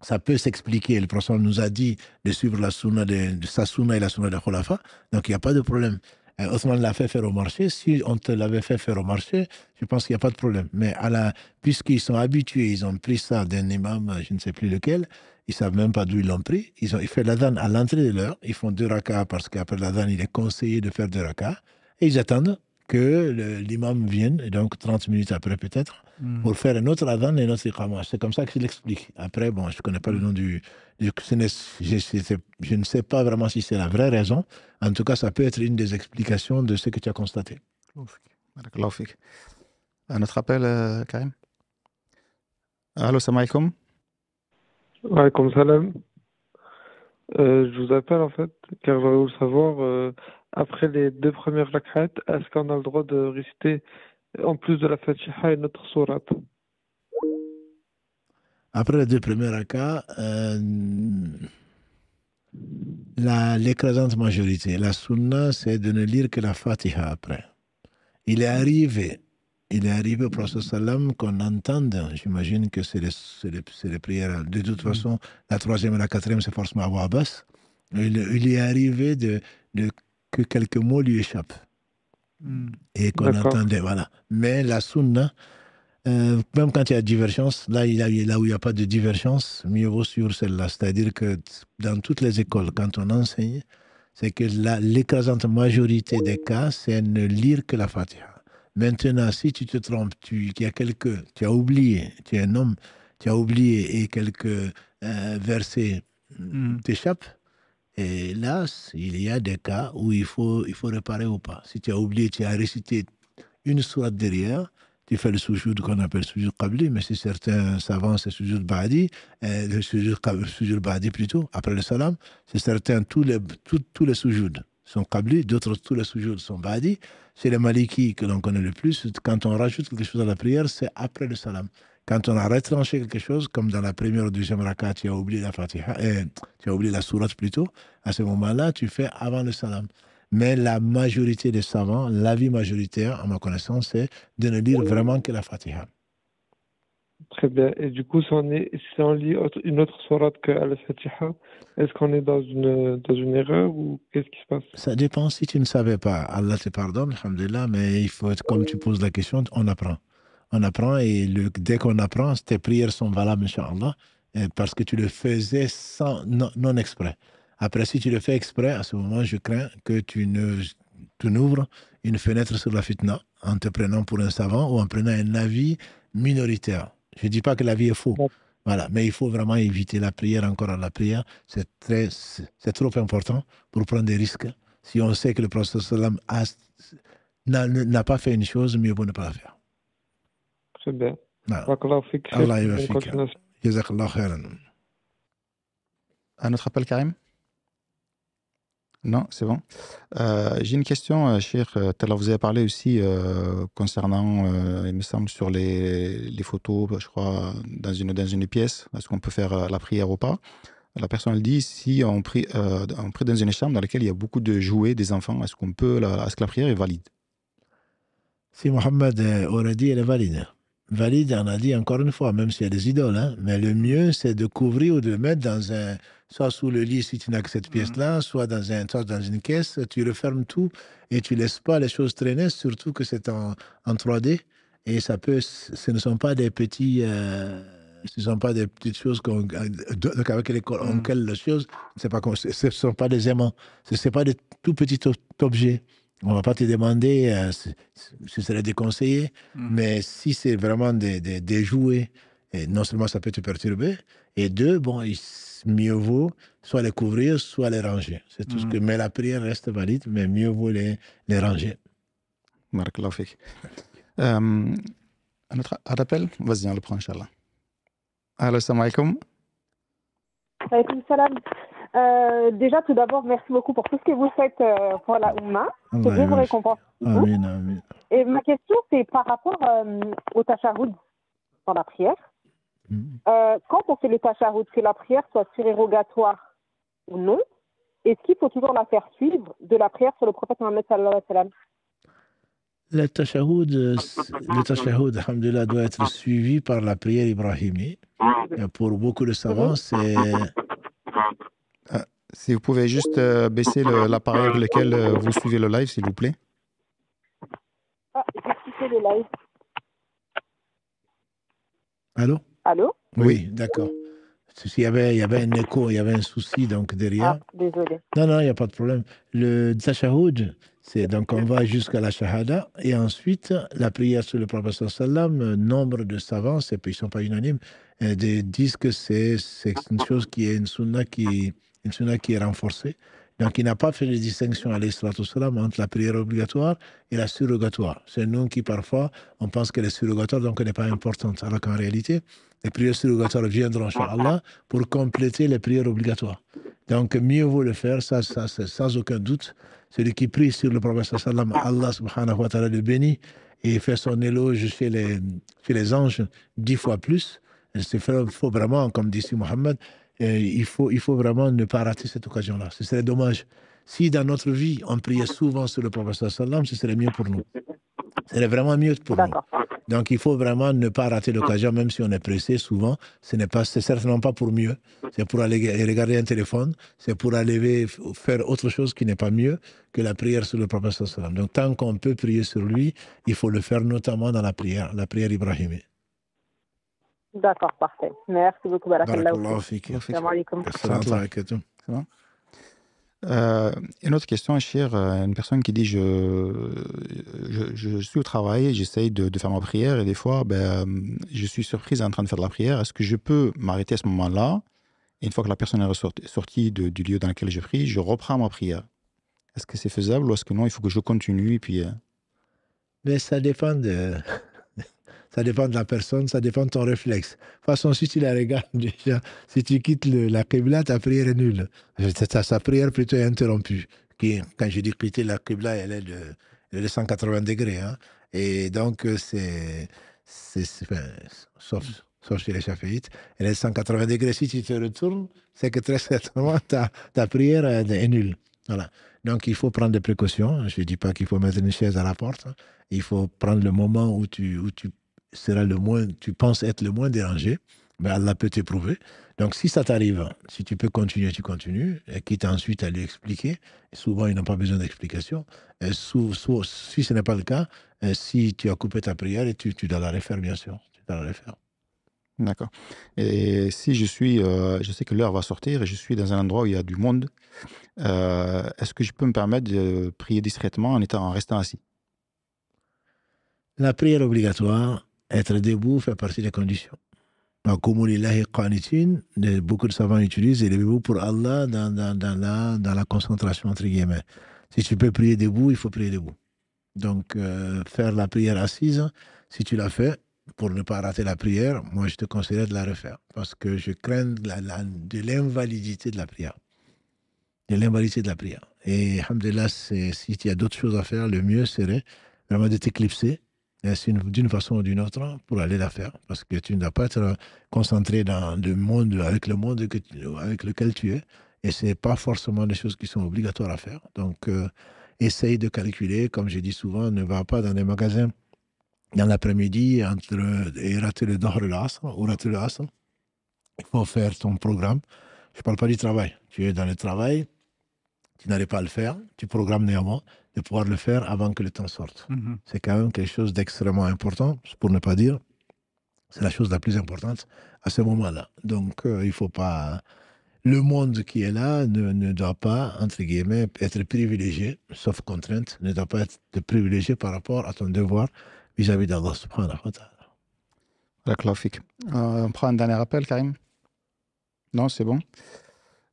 Ça peut s'expliquer. Le prophète nous a dit de suivre la sunna de sa sunna et la sunna de Khulafa, donc il n'y a pas de problème. Othman l'a fait faire au marché. Si on te l'avait fait faire au marché, je pense qu'il n'y a pas de problème. Mais puisqu'ils sont habitués, ils ont pris ça d'un imam, je ne sais plus lequel, ils ne savent même pas d'où ils l'ont pris. Ils fait l'adhan à l'entrée de l'heure. Ils font 2 rakats parce qu'après l'adhan, il est conseillé de faire 2 rakats. Et ils attendent que l'imam vienne, et donc 30 minutes après peut-être, pour faire un autre adhan et un autre iqamah. C'est comme ça que je l'explique. Après, bon, je ne connais pas le nom je ne sais pas vraiment si c'est la vraie raison. En tout cas, ça peut être une des explications de ce que tu as constaté. Un autre appel, Karim? Allô, salam alaikum. Wa alaikum salam. Je vous appelle en fait, car j'aurais voulu savoir, après les 2 premières rak'at, est-ce qu'on a le droit de réciter, en plus de la Fatiha, une autre sourate? Après les 2 premiers rakats, l'écrasante majorité, la sunna, c'est de ne lire que la Fatiha après. Il est arrivé au prophète sallam qu'on entende, j'imagine que c'est les prières. De toute façon, la 3e et la 4e, c'est forcément Abu Abbas. Il est arrivé que quelques mots lui échappent. Et qu'on entendait, voilà. Mais la sunna, même quand il y a divergence, là où il n'y a pas de divergence, mieux vaut sur celle-là. C'est-à-dire que dans toutes les écoles, quand on enseigne, c'est que l'écrasante majorité des cas, c'est ne lire que la Fatiha. Maintenant, si tu te trompes, tu as oublié, tu es un homme, tu as oublié et quelques versets t'échappent, et là, il y a des cas où il faut réparer ou pas. Si tu as oublié, tu as récité une sourate derrière, tu fais le sujoud qu'on appelle sujoud qabli, mais si certains savants, c'est sujoud ba'di, le sujoud ba'di plutôt, après le salam, c'est certain, tous les sujouds sont qabli, d'autres, tous les sujouds sont ba'di. C'est les malikis que l'on connaît le plus. Quand on rajoute quelque chose à la prière, c'est après le salam. Quand on a retranché quelque chose, comme dans la première ou deuxième rakat, tu as oublié la Fatiha, tu as oublié la sourate plutôt, à ce moment-là, tu fais avant le salam. Mais la majorité des savants, l'avis majoritaire, à ma connaissance, c'est de ne lire vraiment que la Fatiha. Très bien. Et du coup, si on lit une autre sourate que la Fatiha, est-ce qu'on est dans une erreur ou qu'est-ce qui se passe? Ça dépend. Si tu ne savais pas, Allah te pardonne, alhamdulillah, mais il faut être, comme tu poses la question, on apprend. On apprend et dès qu'on apprend, tes prières sont valables, Inch'Allah, parce que tu le faisais non exprès. Après, si tu le fais exprès, à ce moment, je crains que tu n'ouvres une fenêtre sur la fitna en te prenant pour un savant ou en prenant un avis minoritaire. Je ne dis pas que l'avis est faux, voilà, mais il faut vraiment éviter la prière encore à la prière. C'est trop important pour prendre des risques. Si on sait que le prophète sallam n'a pas fait une chose, mieux vaut ne pas la faire. Très bien. Allah yafik. Jazakallah khairan. Un autre appel, Karim? Non, c'est bon. J'ai une question, Cheikh. Tout à l'heure, vous avez parlé aussi concernant, il me semble, sur les photos, je crois, dans une pièce. Est-ce qu'on peut faire la prière ou pas? La personne elle dit, si on prie dans une chambre dans laquelle il y a beaucoup de jouets, des enfants, est-ce que la prière est valide? Si Mohammed aurait dit, elle est valide. valide, on a dit encore une fois, même s'il y a des idoles, hein, mais le mieux, c'est de couvrir ou de mettre dans un, soit sous le lit si tu n'as que cette pièce-là, soit soit dans une caisse, tu refermes tout et tu laisses pas les choses traîner, surtout que c'est en 3D et ça peut, ce ne sont pas des petits, ce ne sont pas des petites choses avec lesquelles les choses, c'est pas, ce ne sont pas des aimants, ce ne sont pas des tout petits objets. On ne va pas te demander, ce serait déconseillé, mais si c'est vraiment des jouets, et non seulement ça peut te perturber, et deux, bon, mieux vaut soit les couvrir, soit les ranger. C'est tout ce que. Mais la prière reste valide, mais mieux vaut les ranger. Barakallahu fik. Un autre appel? Vas-y, on le prend, Inch'Allah. Allô, salam alaikum. Alaykoum salam. Déjà, tout d'abord, merci beaucoup pour tout ce que vous faites pour la Oumma. Que Dieu vous récompense. Amin, amin. Et ma question, c'est par rapport au tachahoud dans la prière. Quand on fait le tachahoud, que la prière soit surérogatoire ou non, est-ce qu'il faut toujours la faire suivre de la prière sur le prophète Mohammed sallallahu alayhi wa sallam? Le tachahoud, alhamdulillah, doit être suivi par la prière ibrahimi. Pour beaucoup de savants, c'est... Si vous pouvez juste baisser l'appareil avec lequel vous suivez le live, s'il vous plaît. Ah, j'ai quitté le live. Allô? Allô? Oui, d'accord. Il y avait un écho, il y avait un souci donc derrière. Ah, désolé. Non, il n'y a pas de problème. Le tashahoud, c'est donc on va jusqu'à la shahada et ensuite la prière sur le prophète sallam. Nombre de savants, ils ne sont pas unanimes, disent que c'est une chose qui est une sunna qui est renforcée. Donc il n'a pas fait de distinction alayhi salatu wassalam entre la prière obligatoire et la surrogatoire. C'est nous qui parfois on pense qu'elle est surrogatoire donc elle n'est pas importante. Alors qu'en réalité, les prières surrogatoires viendront, Inch'Allah, pour compléter les prières obligatoires. Donc, mieux vaut le faire, ça c'est sans aucun doute. Celui qui prie sur le prophète sallam, Allah subhanahu wa ta'ala le bénit et fait son éloge chez les anges 10 fois plus. Il faut vraiment, comme dit Mohammed, il faut vraiment ne pas rater cette occasion-là. Ce serait dommage. Si dans notre vie, on priait souvent sur le prophète sallam, ce serait mieux pour nous. Ce serait vraiment mieux pour nous. Donc, il faut vraiment ne pas rater l'occasion, même si on est pressé souvent. C'est certainement pas pour mieux. C'est pour aller regarder un téléphone. C'est pour aller faire autre chose qui n'est pas mieux que la prière sur le prophète sallam. Donc, tant qu'on peut prier sur lui, il faut le faire notamment dans la prière ibrahimique. D'accord, parfait. Merci beaucoup. Barakallahu fik. Salam alaikum. Une autre question, cher, une personne qui dit je suis au travail, j'essaye de faire ma prière et des fois je suis surprise en train de faire de la prière. Est-ce que je peux m'arrêter à ce moment-là et une fois que la personne est sortie du lieu dans lequel je prie, je reprends ma prière? Est-ce que c'est faisable ou est-ce que non, il faut que je continue et puis... Mais ça dépend de... Ça dépend de la personne, ça dépend de ton réflexe. De toute façon, si tu la regardes déjà, si tu quittes la Qibla, ta prière est nulle. Sa prière plutôt est interrompue. Quand je dis quitter la Qibla, elle est de 180 degrés. Hein. Et donc, sauf chez les Chafiites, elle est de 180 degrés. Si tu te retournes, c'est que très certainement, ta prière est nulle. Voilà. Donc, il faut prendre des précautions. Je ne dis pas qu'il faut mettre une chaise à la porte. Hein. Il faut prendre le moment où tu penses être le moins dérangé, mais Allah peut t'éprouver. Donc, si ça t'arrive, si tu peux continuer, tu continues, et quitte ensuite à lui expliquer. Et souvent, ils n'ont pas besoin d'explication. Si ce n'est pas le cas, si tu as coupé ta prière, et tu dois la refaire, bien sûr. Tu dois la refaire. D'accord. Et si je sais que l'heure va sortir et je suis dans un endroit où il y a du monde, est-ce que je peux me permettre de prier discrètement en restant assis? La prière obligatoire, être debout fait partie des conditions. Beaucoup de savants utilisent et debout pour Allah dans la concentration entre guillemets. Si tu peux prier debout, il faut prier debout. Donc, faire la prière assise, si tu l'as fait, pour ne pas rater la prière, moi je te conseillerais de la refaire parce que je crains de l'invalidité de la prière. De l'invalidité de la prière. Et alhamdoulilah, si tu as d'autres choses à faire, le mieux serait vraiment de t'éclipser d'une façon ou d'une autre pour aller la faire. Parce que tu ne dois pas être concentré dans le monde, avec le monde avec lequel tu es. Et ce n'est pas forcément des choses qui sont obligatoires à faire. Donc, essaye de calculer. Comme je dis souvent, ne va pas dans des magasins dans l'après-midi, et rater le Dohr et l'Asr, ou rater le Asr, il faut faire ton programme. Je ne parle pas du travail. Tu es dans le travail, tu n'arrives pas à le faire, tu programmes néanmoins de pouvoir le faire avant que le temps sorte. C'est quand même quelque chose d'extrêmement important, pour ne pas dire, c'est la chose la plus importante à ce moment-là. Donc, il ne faut pas... Le monde qui est là ne doit pas, entre guillemets, être privilégié, sauf contrainte, ne doit pas être privilégié par rapport à ton devoir vis-à-vis d'Allah subhanahu wa ta'ala. Barakallahu fik. On prend un dernier appel, Karim? Non, c'est bon.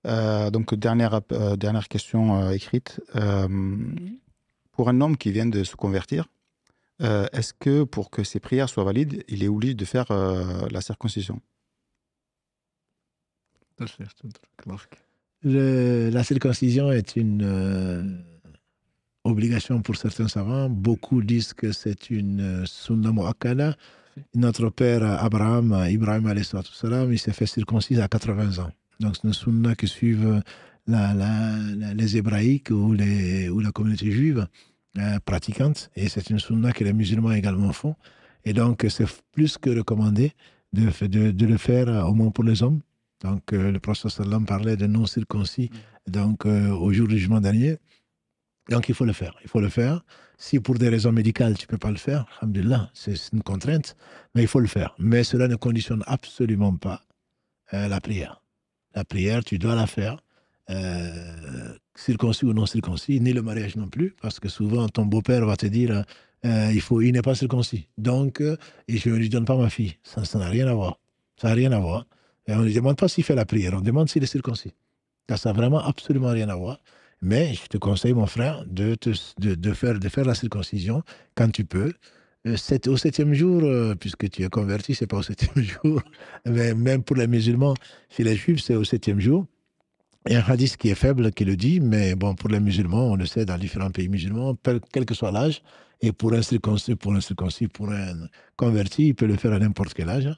Donc, dernière question écrite. Pour un homme qui vient de se convertir, est-ce que pour que ses prières soient valides, il est obligé de faire la circoncision? La circoncision est une obligation pour certains savants. Beaucoup disent que c'est une sunna mu'akkada. Notre père Ibrahim alayhi salam, il s'est fait circoncise à 80 ans. Donc c'est une sunna qui suivent les hébraïques ou la communauté juive pratiquante. Et c'est une sunna que les musulmans également font. Et donc c'est plus que recommandé de le faire au moins pour les hommes. Donc, le prophète sallam parlait de non-circoncis au jour du jugement dernier. Donc, il faut le faire. Il faut le faire. Si pour des raisons médicales, tu ne peux pas le faire, alhamdulillah, c'est une contrainte, mais il faut le faire. Mais cela ne conditionne absolument pas la prière. La prière, tu dois la faire, circoncis ou non circoncis, ni le mariage non plus, parce que souvent, ton beau-père va te dire il n'est pas circoncis. Donc, et je ne lui donne pas ma fille. Ça n'a rien à voir. Ça n'a rien à voir. Et on ne demande pas s'il fait la prière, on demande s'il est circoncis. Ça n'a vraiment absolument rien à voir. Mais je te conseille, mon frère, de faire la circoncision quand tu peux. Au 7e jour, puisque tu es converti, ce n'est pas au 7e jour. Mais même pour les musulmans, chez les juifs, c'est au 7e jour. Il y a un hadith qui est faible qui le dit, mais bon, pour les musulmans, on le sait dans différents pays musulmans, quel que soit l'âge, et pour un circoncis, pour un converti, il peut le faire à n'importe quel âge.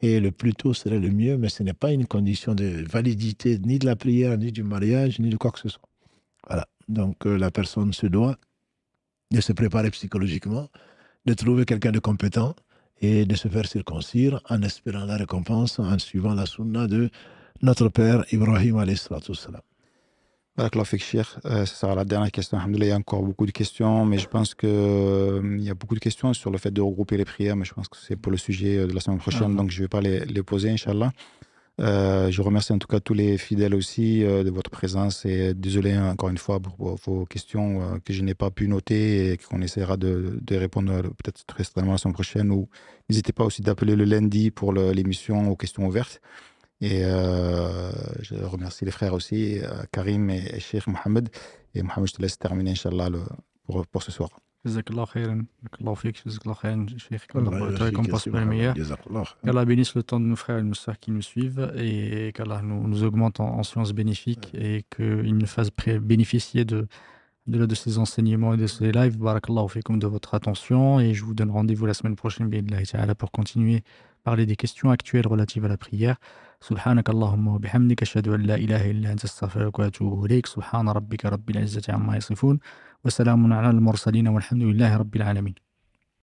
Et le plus tôt serait le mieux, mais ce n'est pas une condition de validité ni de la prière, ni du mariage, ni de quoi que ce soit. Voilà. Donc la personne se doit de se préparer psychologiquement, de trouver quelqu'un de compétent et de se faire circoncire en espérant la récompense, en suivant la sunna de notre père Ibrahim alayhi salatu wassalam. Barakallahu fik, Cheikh. Ça sera la dernière question. Alhamdoulilah, il y a encore beaucoup de questions, mais je pense qu'il y a beaucoup de questions sur le fait de regrouper les prières, mais je pense que c'est pour le sujet de la semaine prochaine, donc je ne vais pas les poser, Inch'Allah. Je remercie en tout cas tous les fidèles aussi de votre présence et désolé encore une fois pour vos questions que je n'ai pas pu noter et qu'on essaiera de répondre peut-être très certainement la semaine prochaine, ou n'hésitez pas aussi d'appeler le lundi pour l'émission aux questions ouvertes. Et je remercie les frères aussi, Karim et Cheikh Mohamed. Et Mohamed, je te laisse terminer, Inch'Allah, pour ce soir. Jazakallah khairan. Barakallahu fik. Jazakallah khairan, Cheikh. Qu'Allah te récompense par le meilleur. Qu'Allah bénisse le temps de nos frères et de nos sœurs qui nous suivent et qu'Allah nous augmente en sciences bénéfiques et qu'il nous fasse bénéficier de ces enseignements et de ces lives. Barakallahu fikum de votre attention et je vous donne rendez-vous la semaine prochaine pour continuer à parler des questions actuelles relatives à la prière. سبحانك اللهم وبحمدك أشهد أن لا إله إلا أنت أستغفرك وأتوب إليك سبحان ربك رب العزة عما يصفون وسلام على المرسلين والحمد لله رب العالمين.